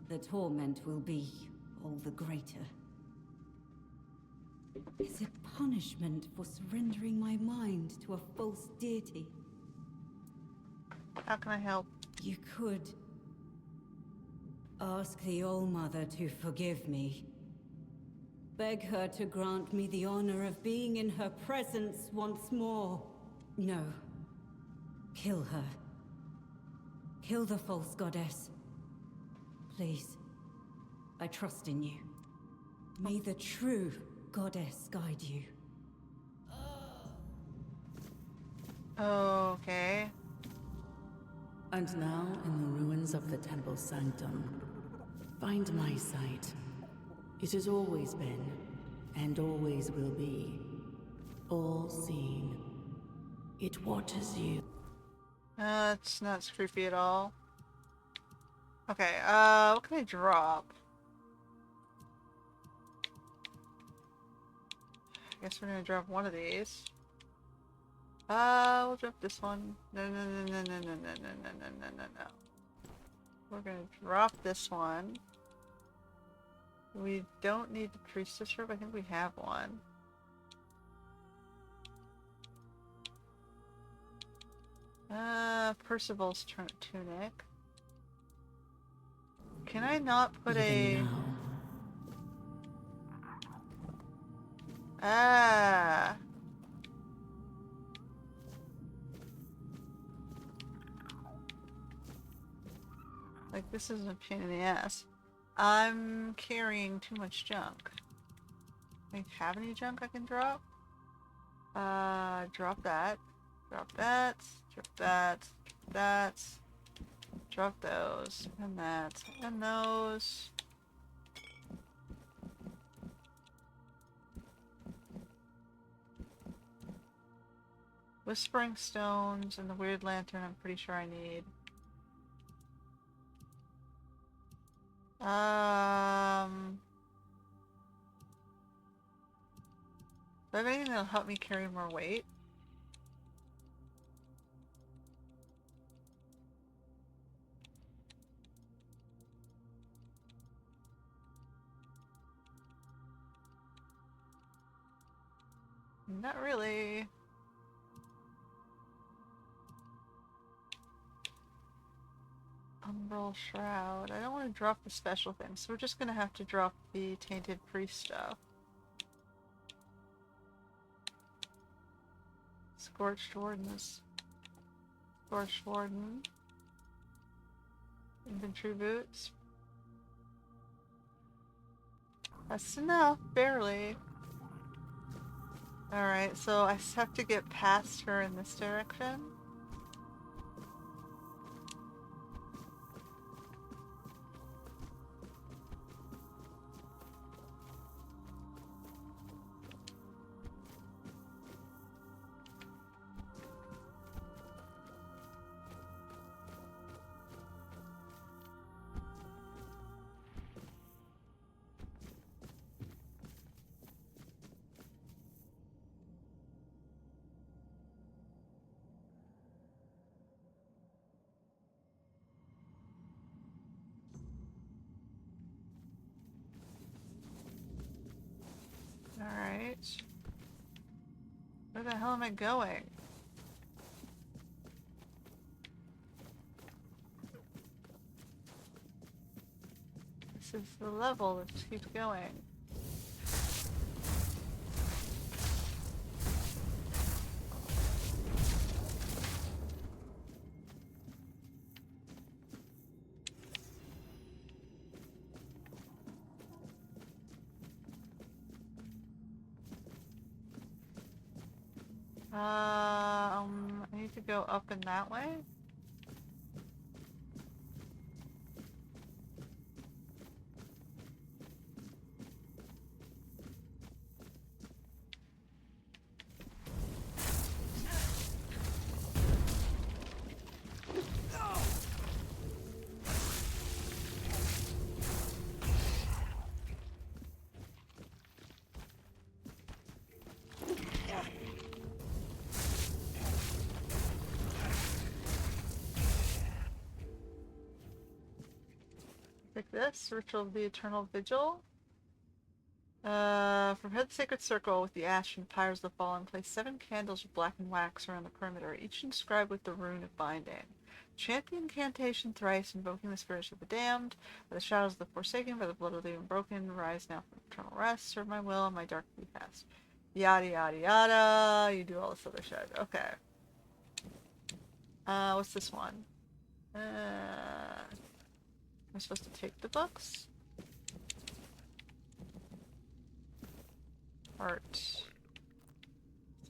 the torment will be all the greater. Is it punishment for surrendering my mind to a false deity? How can I help? You could ask the All-Mother to forgive me. Beg her to grant me the honor of being in her presence once more. No. Kill her. Kill the false goddess. Please. I trust in you. May the true goddess guide you. Okay. And now, in the ruins of the temple sanctum, find my sight. It has always been, and always will be, all-seeing. It watches you. It's not creepy at all. Okay, what can I drop? I guess we're gonna drop one of these. We'll drop this one. No. We're gonna drop this one. We don't need the priestess robe. I think we have one. Percival's tunic. Can I not put a... Ah. Like, this is a pain in the ass. I'm carrying too much junk. Do I have any junk I can drop? Drop that. Drop that. Drop that. Drop that. Drop those. And that. And those. Whispering stones and the weird lantern I'm pretty sure I need. Do I have anything that'll help me carry more weight? Not really. Umbral Shroud. I don't want to drop the special things, so we're just gonna have to drop the Tainted Priest stuff. Scorched Wardens. Scorched Warden. Infantry boots. That's enough, barely. Alright, so I just have to get past her in this direction. Alright. Where the hell am I going? This is the level that just keeps going. I need to go up in that way. Like this, Ritual of the Eternal Vigil. From Head Sacred Circle with the ash and pyres of the fallen, place 7 candles of blackened wax around the perimeter, each inscribed with the rune of binding. Chant the incantation thrice, invoking the spirits of the damned, by the shadows of the forsaken, by the blood of the unbroken, rise now from eternal rest, serve my will and my dark be past. Yada yada yada, you do all this other shit. Okay. What's this one? Am I supposed to take the books? Art. What's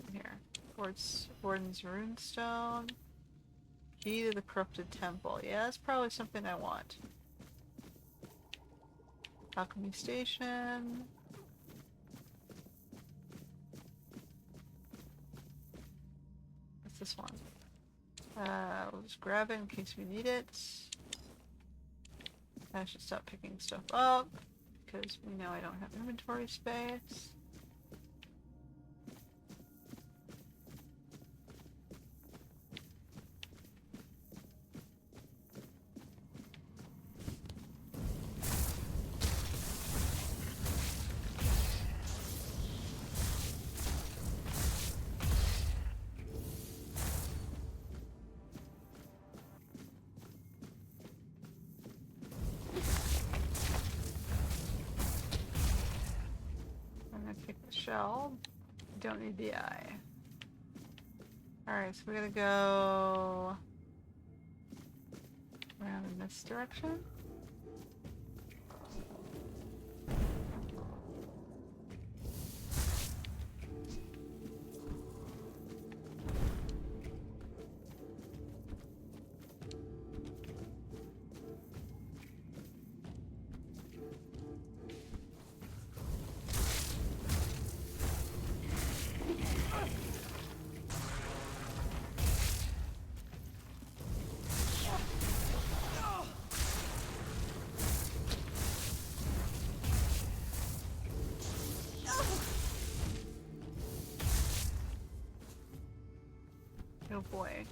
in here? Warden's Runestone. Key to the Corrupted Temple. Yeah, that's probably something I want. Alchemy Station. What's this one? We'll just grab it in case we need it. I should stop picking stuff up because we know I don't have inventory space. Shell. Don't need the eye. Alright, so we're gonna go around in this direction. Oh boy.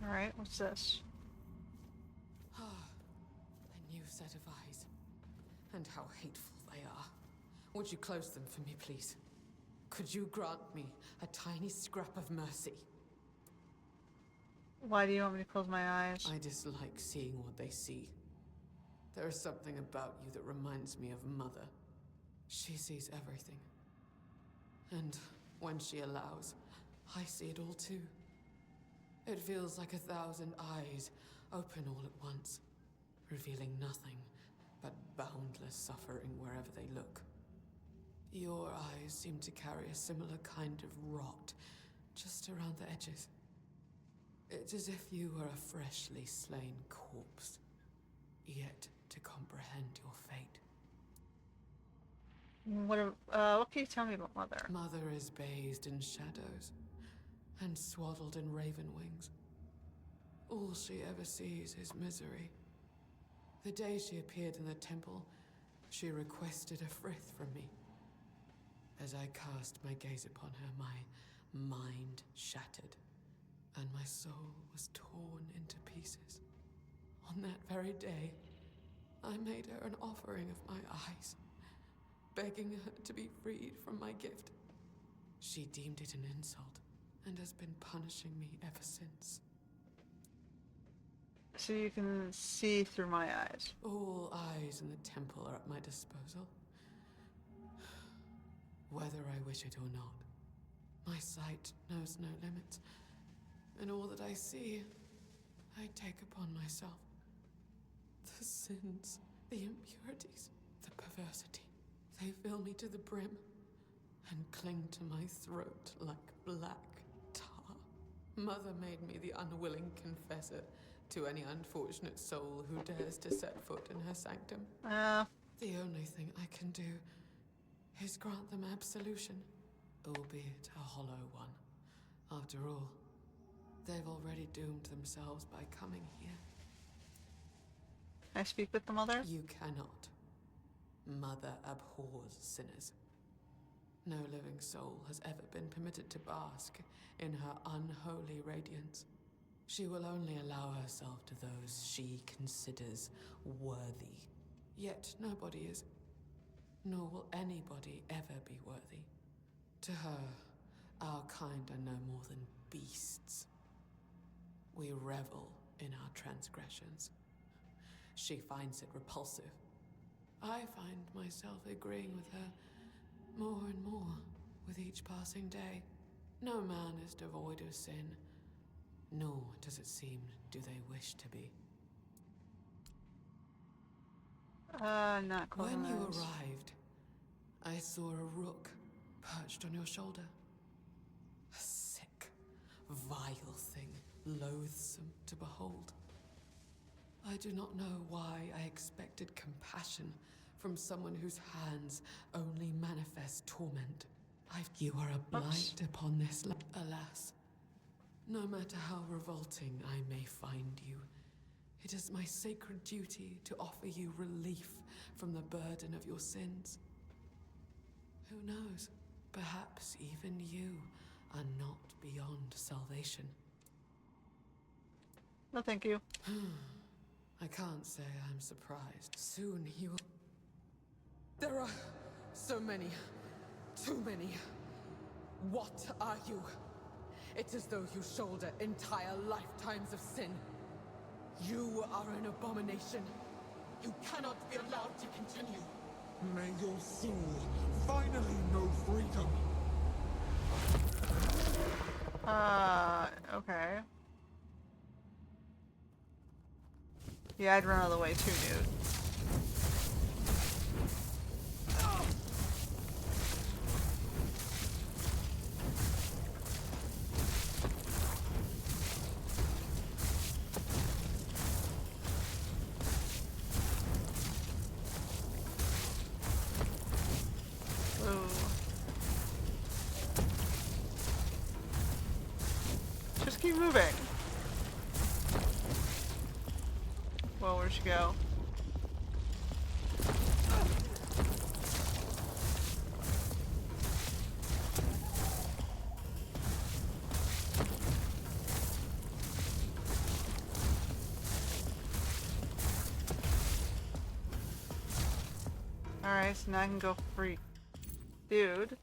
Alright, what's this? A new set of eyes. And how hateful they are. Would you close them for me, please? Could you grant me a tiny scrap of mercy? Why do you want me to close my eyes? I dislike seeing what they see. There is something about you that reminds me of Mother. She sees everything. And when she allows, I see it all too. It feels like 1,000 eyes open all at once, revealing nothing but boundless suffering wherever they look. Your eyes seem to carry a similar kind of rot just around the edges. It's as if you were a freshly slain corpse, yet to comprehend your fate. What can you tell me about Mother? Mother is bathed in shadows and swaddled in raven wings. All she ever sees is misery. The day she appeared in the temple, she requested a frith from me. As I cast my gaze upon her, my mind shattered, and my soul was torn into pieces. On that very day, I made her an offering of my eyes, begging her to be freed from my gift. She deemed it an insult, and has been punishing me ever since. So you can see through my eyes. All eyes in the temple are at my disposal. Whether I wish it or not, my sight knows no limits, and all that I see, I take upon myself. The sins, the impurities, the perversity, they fill me to the brim and cling to my throat like black tar. Mother made me the unwilling confessor to any unfortunate soul who dares to set foot in her sanctum. The only thing I can do is grant them absolution, albeit a hollow one. After all, they've already doomed themselves by coming here. Can I speak with the Mother? You cannot. Mother abhors sinners. No living soul has ever been permitted to bask in her unholy radiance. She will only allow herself to those she considers worthy. Yet nobody is, nor will anybody ever be worthy. To her, our kind are no more than beasts. We revel in our transgressions. She finds it repulsive. I find myself agreeing with her more and more with each passing day. No man is devoid of sin, nor does it seem do they wish to be. Not close. When you arrived, I saw a rook perched on your shoulder. A sick, vile thing, loathsome to behold. I do not know why I expected compassion from someone whose hands only manifest torment. You are a blight upon this land. Alas, no matter how revolting I may find you, it is my sacred duty to offer you relief from the burden of your sins. Who knows? Perhaps even you are not beyond salvation. No, thank you. I can't say I'm surprised. Soon he will... There are so many. Too many. What are you? It's as though you shoulder entire lifetimes of sin. You are an abomination. You cannot be allowed to continue. May your soul finally know freedom. Okay. Yeah, I'd run out of the way too, dude. Just keep moving. Well, where'd she go? Alright, so now I can go free. Dude.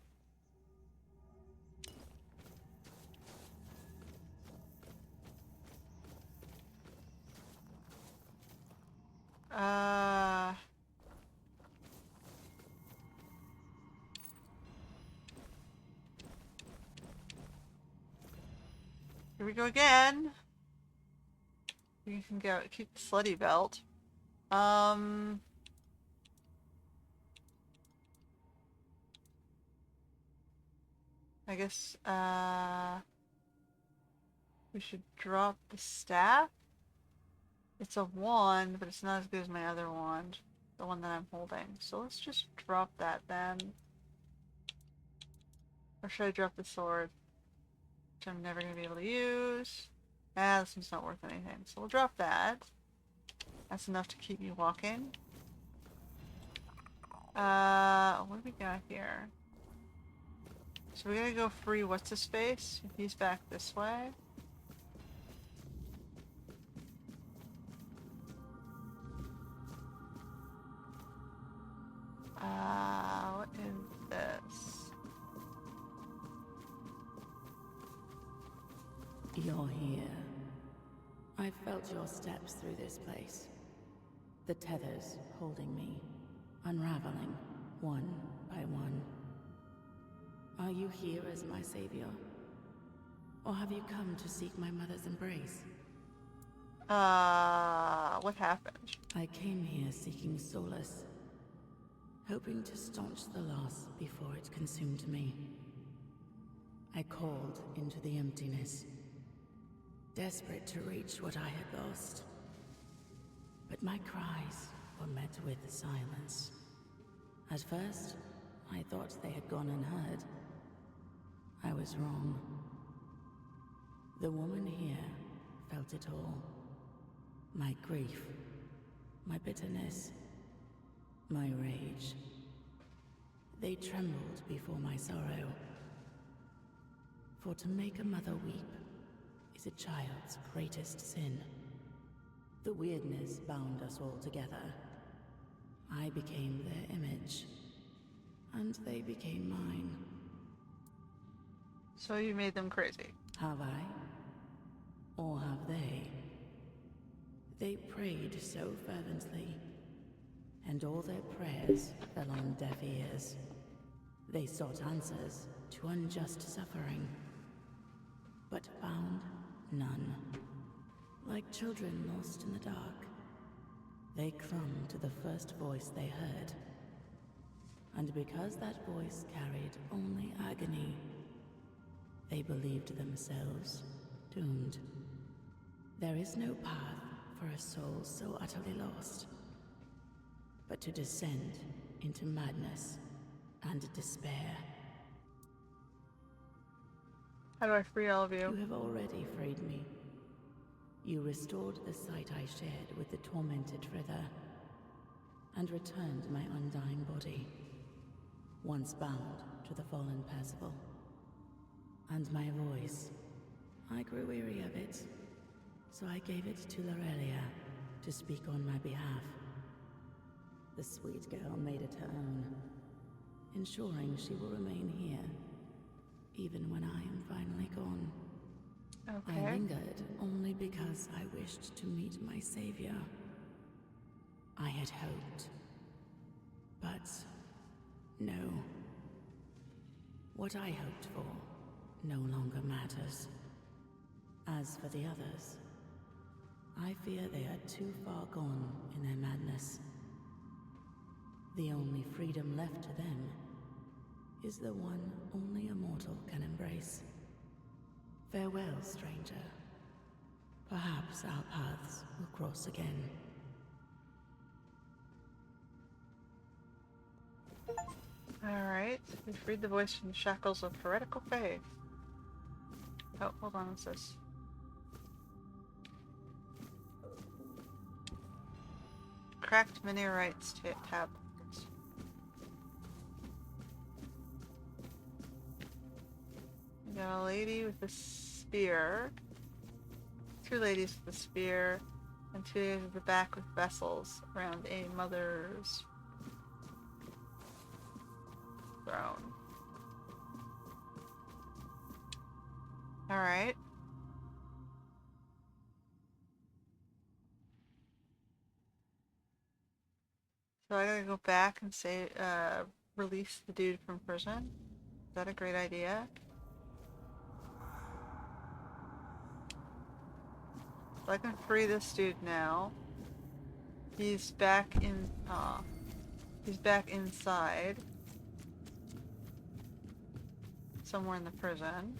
Here we go again. You can go keep the slutty belt. I guess, we should drop the staff. It's a wand, but it's not as good as my other wand. The one that I'm holding. So let's just drop that then. Or should I drop the sword? Which I'm never going to be able to use. This one's not worth anything. So we'll drop that. That's enough to keep me walking. What do we got here? So we're gonna go free what's his face? He's back this way. What is this? You're here. I felt your steps through this place. The tethers holding me, unraveling one by one. Are you here as my savior? Or have you come to seek my mother's embrace? What happened? I came here seeking solace, hoping to staunch the loss before it consumed me. I called into the emptiness, desperate to reach what I had lost. But my cries were met with silence. At first, I thought they had gone unheard. I was wrong. The woman here felt it all. My grief, my bitterness, my rage. They trembled before my sorrow. For to make a mother weep is a child's greatest sin. The weirdness bound us all together. I became their image, and they became mine. So you made them crazy. Have I? Or have they? They prayed so fervently, and all their prayers fell on deaf ears. They sought answers to unjust suffering, but found none. Like children lost in the dark, they clung to the first voice they heard. And because that voice carried only agony, they believed themselves doomed. There is no path for a soul so utterly lost, but to descend into madness and despair. How do I free all of you? You have already freed me. You restored the sight I shared with the tormented Frither, and returned my undying body, once bound to the fallen Percival. And my voice, I grew weary of it, so I gave it to Lorelia to speak on my behalf. The sweet girl made it her own, ensuring she will remain here, even when I am finally gone. Okay. I lingered only because I wished to meet my savior. I had hoped, But no. What I hoped for no longer matters. As for the others, I fear they are too far gone in their madness. The only freedom left to them is the one only a mortal can embrace. Farewell, stranger. Perhaps our paths will cross again. Alright, we freed the voice from the shackles of heretical faith. Oh, hold on, what's this? Cracked Minearites tab. We got a lady with a spear, two ladies with a spear, and two ladies at the back with vessels around a mother's throne. Alright. So I gotta go back and say, release the dude from prison? Is that a great idea? So I can free this dude now. He's back in, he's back inside. Somewhere in the prison.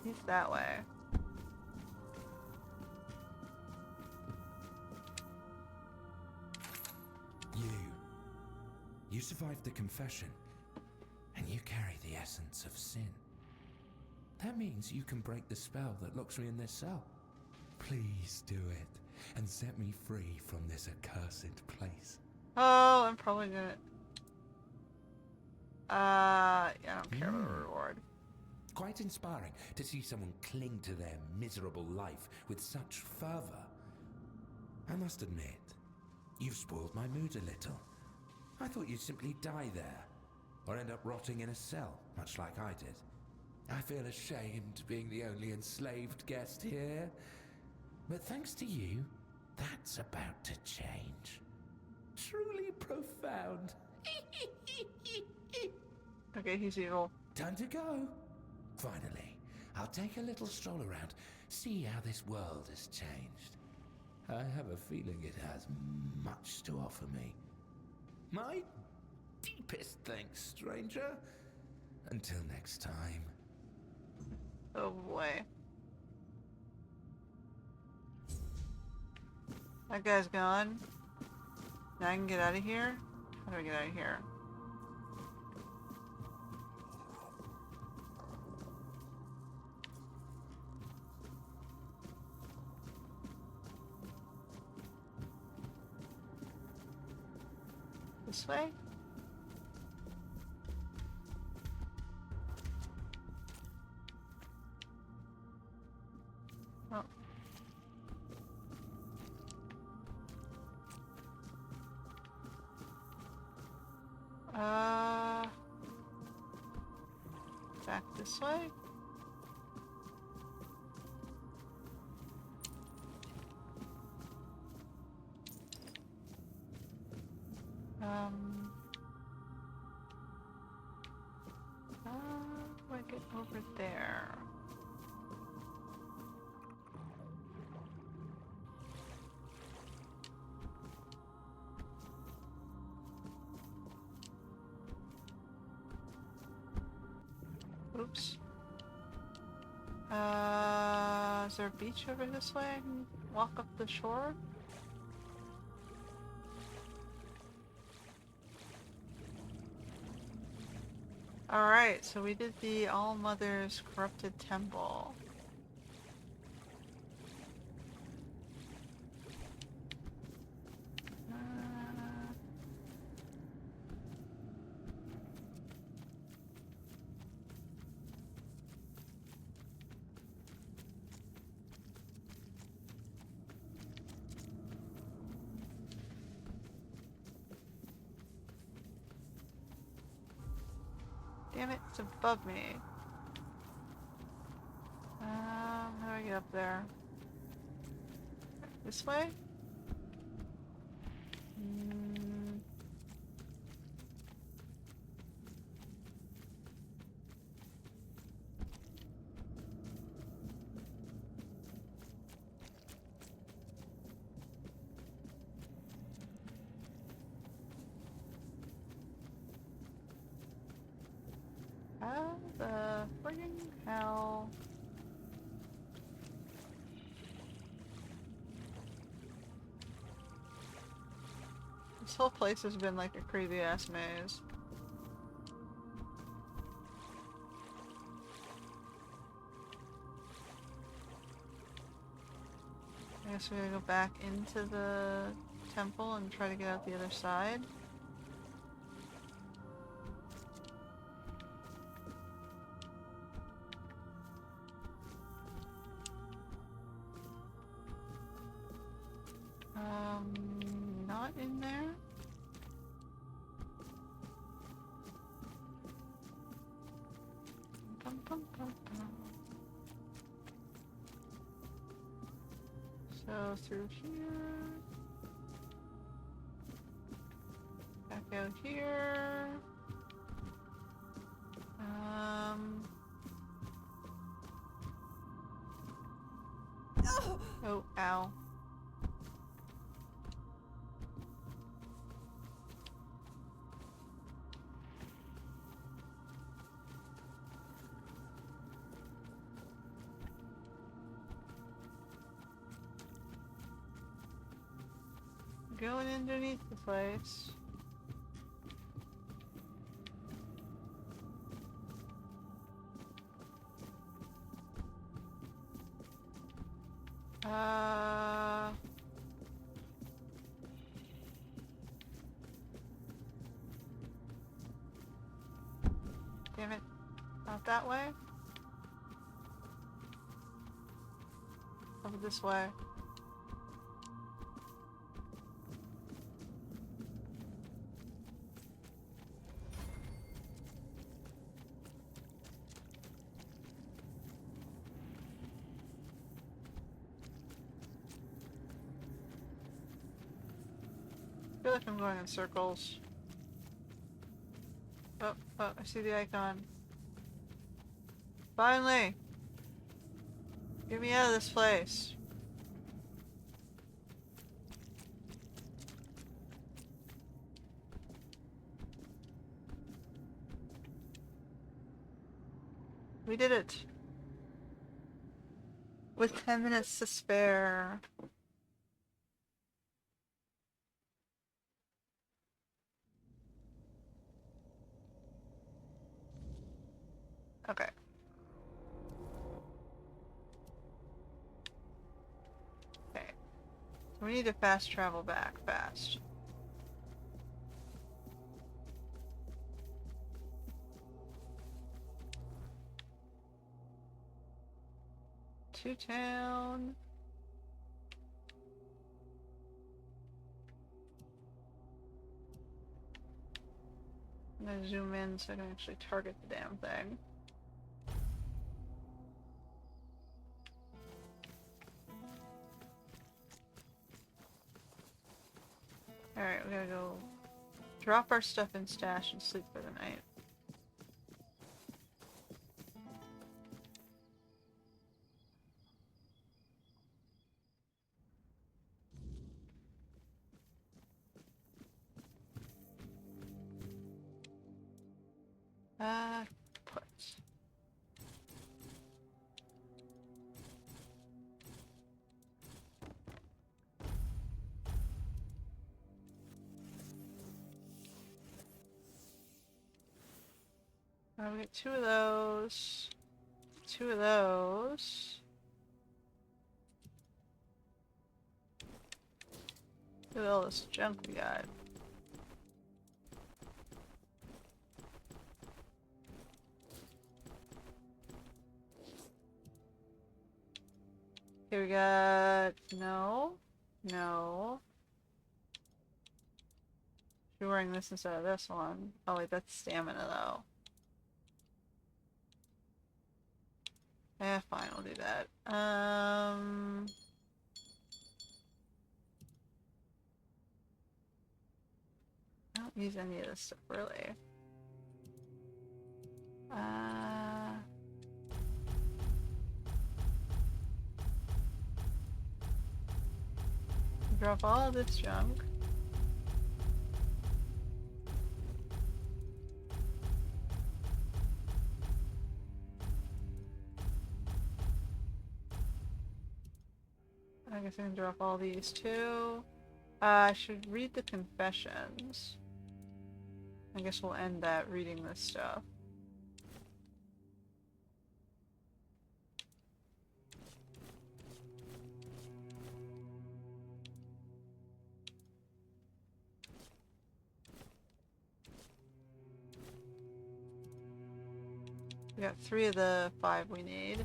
He's that way. You survived the confession, and you carry the essence of sin. That means you can break the spell that locks me in this cell. Please do it, and set me free from this accursed place. Oh, I'm probably gonna... I don't care about the reward. Quite inspiring to see someone cling to their miserable life with such fervor. I must admit, you've spoiled my mood a little. I thought you'd simply die there, or end up rotting in a cell, much like I did. I feel ashamed being the only enslaved guest here. But thanks to you, that's about to change. Truly profound. Okay, he's evil. Time to go. Finally, I'll take a little stroll around, see how this world has changed. I have a feeling it has much to offer me. My deepest thanks, stranger. Until next time. Oh boy. That guy's gone. Now I can get out of here? How do I get out of here? This way? Oh. Back this way? How do I get over there? Oops. Is there a beach over this way? I can walk up the shore? Alright, so we did the All-Mother's Corrupted Temple. Damn it, it's above me. How do I get up there? This way? How the friggin' hell? This whole place has been like a crazy ass maze. I guess we gotta go back into the temple and try to get out the other side. Not in there. Bum, bum, bum, bum. So through here. Back out here. Oh, ow. Going underneath the place. Damn it. Not that way. Over this way. I feel like I'm going in circles. Oh, I see the icon. Finally! Get me out of this place. We did it! With 10 minutes to spare. Okay. Okay. So we need to fast travel back fast. To town. I'm gonna zoom in so I can actually target the damn thing. Alright, we gotta go drop our stuff in stash and sleep for the night. Put. I'll get 2 of those. 2 of those. Look at all this junk we got. Here we got... No. No. You're wearing this instead of this one. Oh wait, that's stamina though. Eh, fine, I'll do that. I don't use any of this stuff, really. Drop all this junk. I guess I can drop all these too. I should read the confessions. I guess we'll end that reading this stuff. We got 3 of the 5 we need.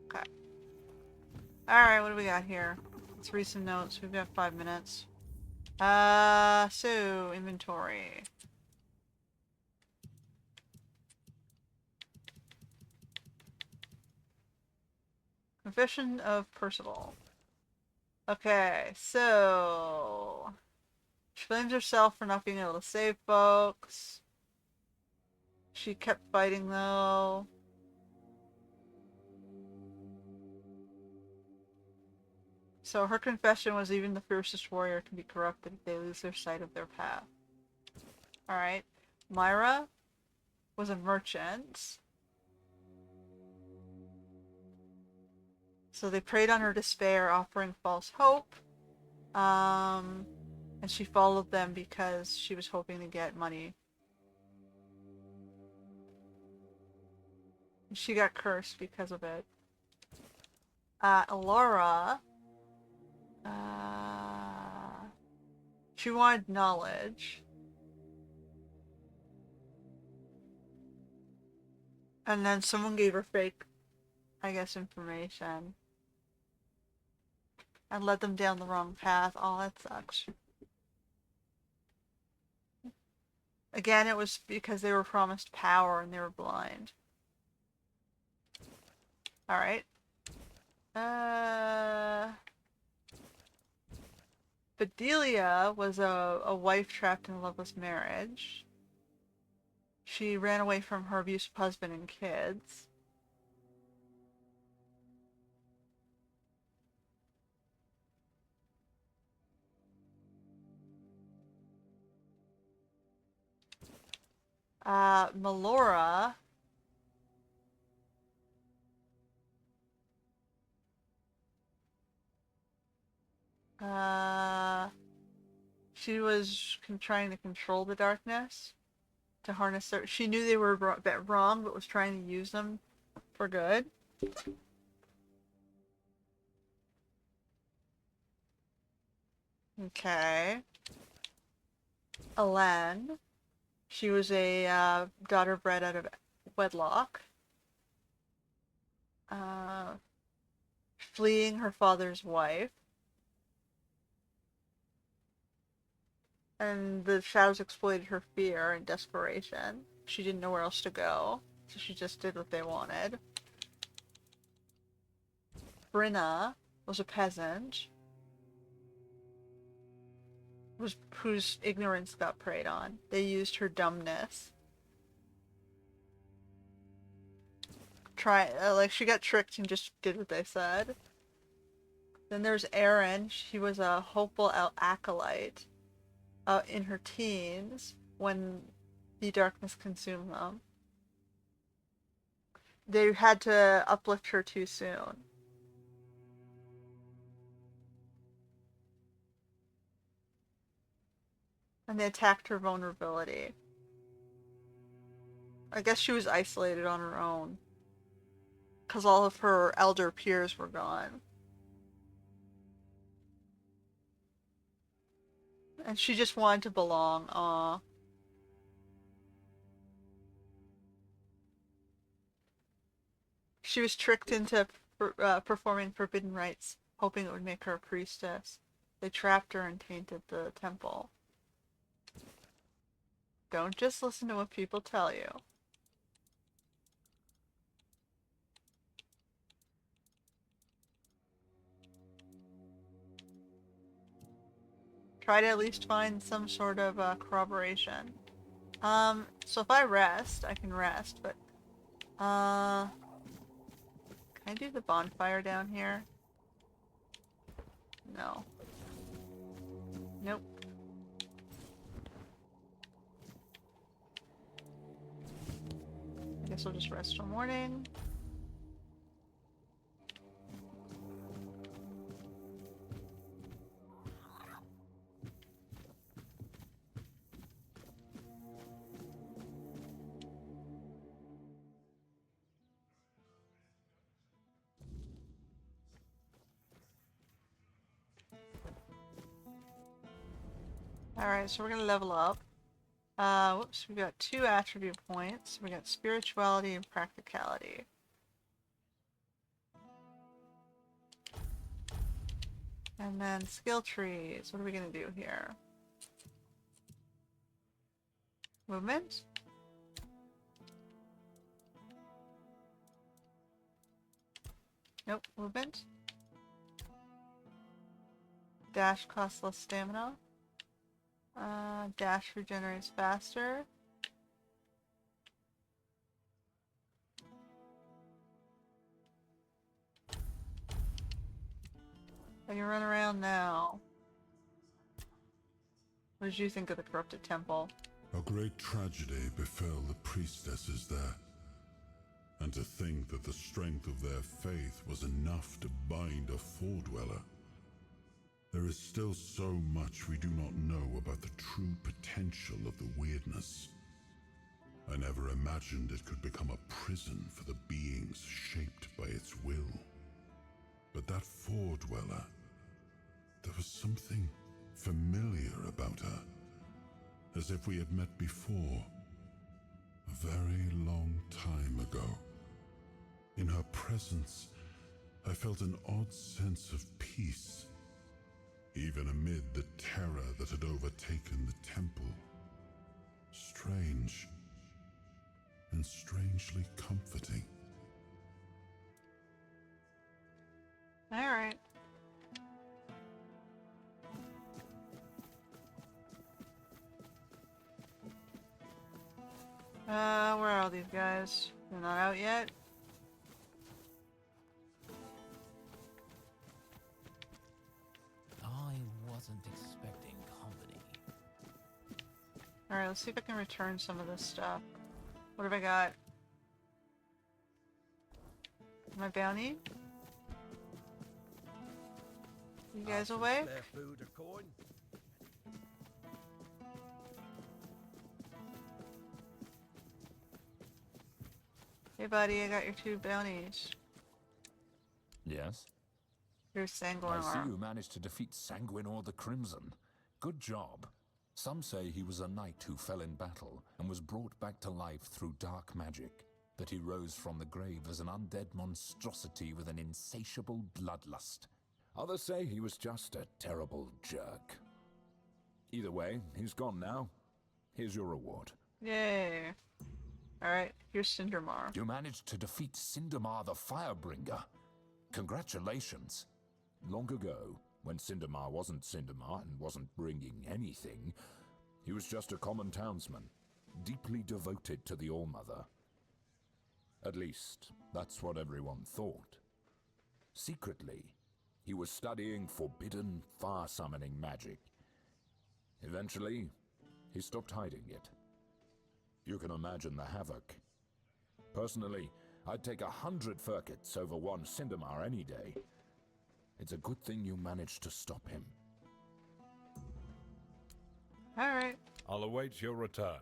Okay. Alright, what do we got here? Let's read some notes. We've got 5 minutes. So, inventory. Confession of Percival. Okay, so... She blames herself for not being able to save folks. She kept fighting, though. So her confession was even the fiercest warrior can be corrupted if they lose their sight of their path. Alright. Myra was a merchant. So they preyed on her despair, offering false hope. And she followed them because she was hoping to get money. She got cursed because of it. Alora. She wanted knowledge. And then someone gave her fake, I guess, information. And led them down the wrong path. Oh, that sucks. Again, it was because they were promised power and they were blind. Alright. Bedelia was a wife trapped in a loveless marriage. She ran away from her abusive husband and kids. Melora she was trying to control the darkness to harness their... She knew they were wrong, but was trying to use them for good. Okay. Elen. She was a daughter bred out of wedlock. Fleeing her father's wife. And the shadows exploited her fear and desperation. She didn't know where else to go, so she just did what they wanted. Brinna was a peasant whose ignorance got preyed on. They used her dumbness. She got tricked and just did what they said. Then there's Erin. She was a hopeful acolyte in her teens when the darkness consumed them. They had to uplift her too soon. And they attacked her vulnerability. I guess she was isolated on her own. Because all of her elder peers were gone. And she just wanted to belong. Aww. She was tricked into performing forbidden rites, hoping it would make her a priestess. They trapped her and tainted the temple. Don't just listen to what people tell you. Try to at least find some sort of corroboration. So if I rest, I can rest, but can I do the bonfire down here? No. Nope. I guess I'll just rest till morning. Alright, so we're gonna level up. Whoops, we got 2 attribute points. We got spirituality and practicality. And then skill trees. What are we gonna do here? Movement? Nope, movement. Dash costs less stamina. Dash regenerates faster. I can run around now. What did you think of the corrupted temple? A great tragedy befell the priestesses there. And to think that the strength of their faith was enough to bind a Four-Dweller. There is still so much we do not know about the true potential of the weirdness. I never imagined it could become a prison for the beings shaped by its will. But that Four-Dweller, there was something familiar about her, as if we had met before, a very long time ago. In her presence, I felt an odd sense of peace, even amid the terror that had overtaken the temple. Strange, and strangely comforting. Alright. Where are all these guys? They're not out yet? I wasn't expecting company. Alright, let's see if I can return some of this stuff. What have I got? My bounty? You guys awake? Spare food or coin? Hey buddy, I got your 2 bounties. Yes? Here's Sanguinor. I see you managed to defeat Sanguinor the Crimson. Good job. Some say he was a knight who fell in battle and was brought back to life through dark magic. That he rose from the grave as an undead monstrosity with an insatiable bloodlust. Others say he was just a terrible jerk. Either way, he's gone now. Here's your reward. Yay. Alright, here's Cindermar. You managed to defeat Cindermar the Firebringer. Congratulations. Long ago, when Cindermar wasn't Cindermar and wasn't bringing anything, he was just a common townsman, deeply devoted to the All-Mother. At least, that's what everyone thought. Secretly, he was studying forbidden, far-summoning magic. Eventually, he stopped hiding it. You can imagine the havoc. Personally, I'd take 100 Furkets over one Cindermar any day. It's a good thing you managed to stop him. Alright. I'll await your return.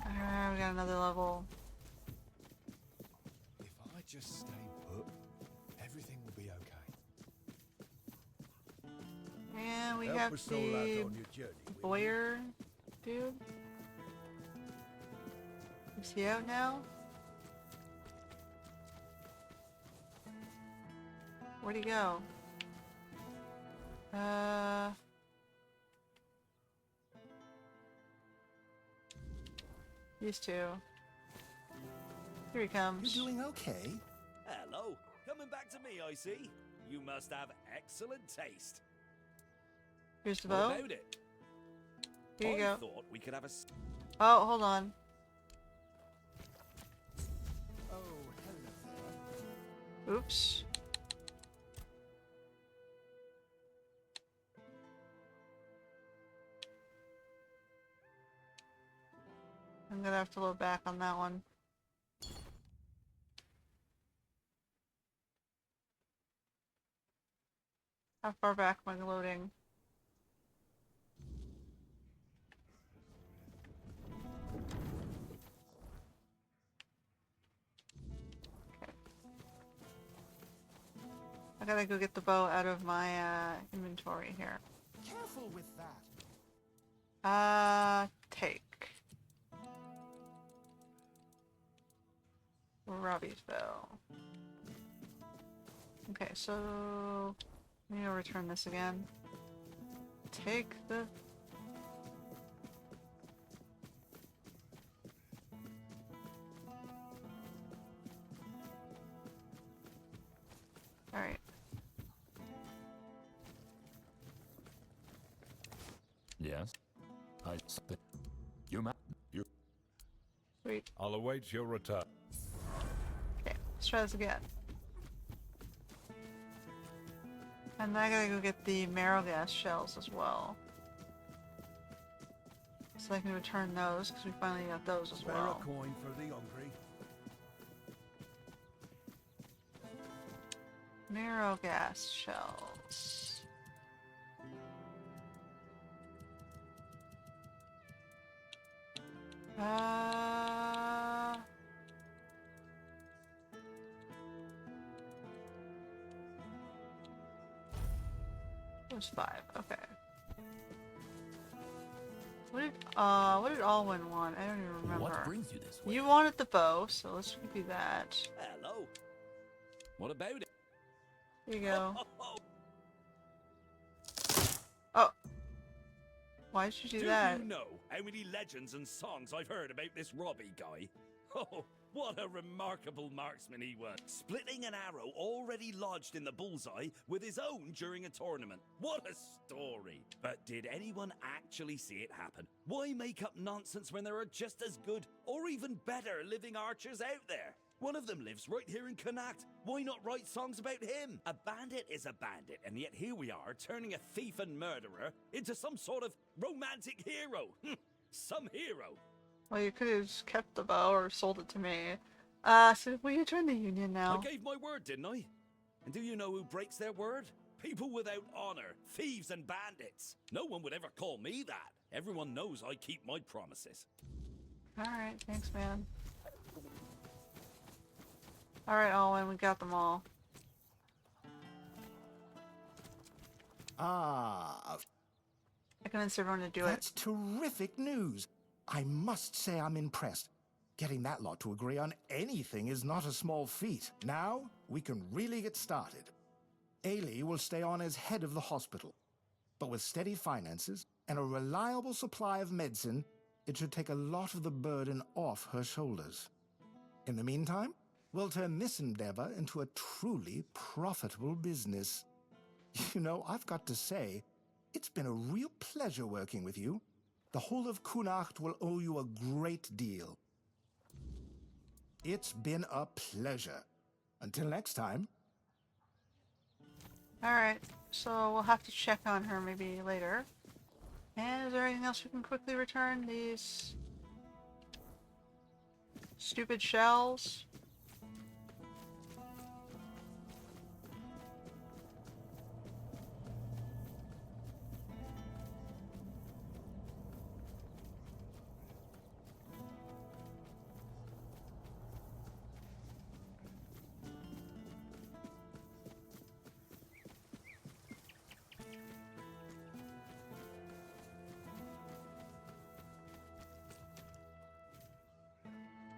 Alright, we got another level. If I just stay put, everything will be okay. And we Help have a soul out the on your journey, will you? Boyer dude. Is he out now? Where'd he go? These two. Here he comes. You doing okay? Hello. Coming back to me, I see. You must have excellent taste. Here's the What bow. about it? Here you I go. thought we could have a... Oh, hold on. Oh, hello. Oops. I'm gonna have to load back on that one. How far back am I loading? Okay. I gotta go get the bow out of my inventory here. Careful with that. Take. Robbie's bow. Okay, so maybe I'll return this again. Take the... Alright. Yes. You Sweet. I'll await your return. Okay, let's try this again. And I gotta go get the marrow gas shells as well. So I can return those, because we finally got those as Spare well. a coin for the hungry. Marrow gas shells. There's 5, okay. What did Alwyn want? I don't even remember. What brings you this way? You wanted the bow, so let's give you that. Hello. What about it? Here you go. Oh. Why did you do that? Do you know how many legends and songs I've heard about this Robbie guy? Oh, what a remarkable marksman he was. Splitting an arrow already lodged in the bullseye with his own during a tournament. What a story. But did anyone actually see it happen? Why make up nonsense when there are just as good or even better living archers out there? One of them lives right here in Connacht. Why not write songs about him? A bandit is a bandit, and yet here we are, turning a thief and murderer into some sort of romantic hero. Some hero. Well, you could have just kept the bow or sold it to me. So will you join the union now? I gave my word, didn't I? And do you know who breaks their word? People without honor, thieves and bandits. No one would ever call me that. Everyone knows I keep my promises. Alright, thanks, man. Alright, Alwyn, we got them all. Ah. I convinced everyone to do it. That's terrific news. I must say I'm impressed. Getting that lot to agree on anything is not a small feat. Now, we can really get started. Ailey will stay on as head of the hospital. But with steady finances and a reliable supply of medicine, it should take a lot of the burden off her shoulders. In the meantime, we'll turn this endeavor into a truly profitable business. You know, I've got to say, it's been a real pleasure working with you. The whole of Connacht will owe you a great deal. It's been a pleasure. Until next time. Alright, so we'll have to check on her maybe later. And is there anything else we can quickly return? These stupid shells?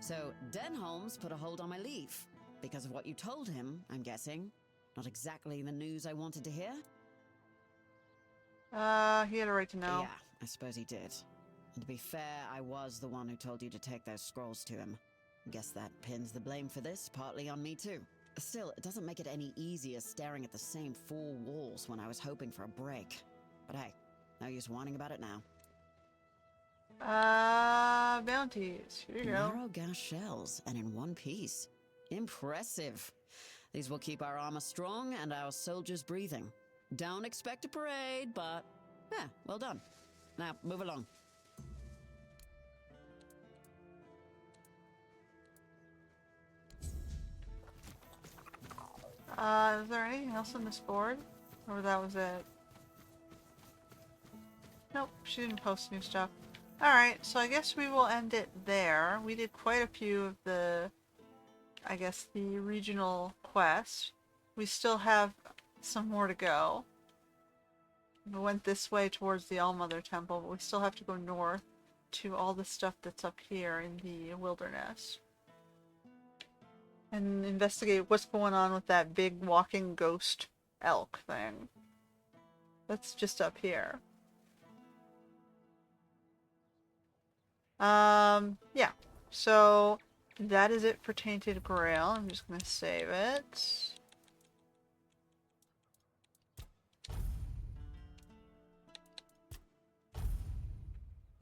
So, Denholm's put a hold on my leave. Because of what you told him, I'm guessing. Not exactly the news I wanted to hear? He had a right to know. Yeah, I suppose he did. And to be fair, I was the one who told you to take those scrolls to him. Guess that pins the blame for this partly on me too. Still, it doesn't make it any easier staring at the same four walls when I was hoping for a break. But hey, no use whining about it now. Bounties. Here you go. Narrow gas shells, and in one piece. Impressive. These will keep our armor strong and our soldiers breathing. Don't expect a parade, but yeah, well done. Now, move along. Is there anything else on this board? Or that was it? Nope, she didn't post new stuff. Alright, so I guess we will end it there. We did quite a few of the, I guess, the regional quests. We still have some more to go. We went this way towards the Allmother Temple, but we still have to go north to all the stuff that's up here in the wilderness. And investigate what's going on with that big walking ghost elk thing. That's just up here. Yeah. So that is it for Tainted Grail. I'm just gonna save it.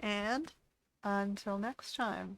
And until next time.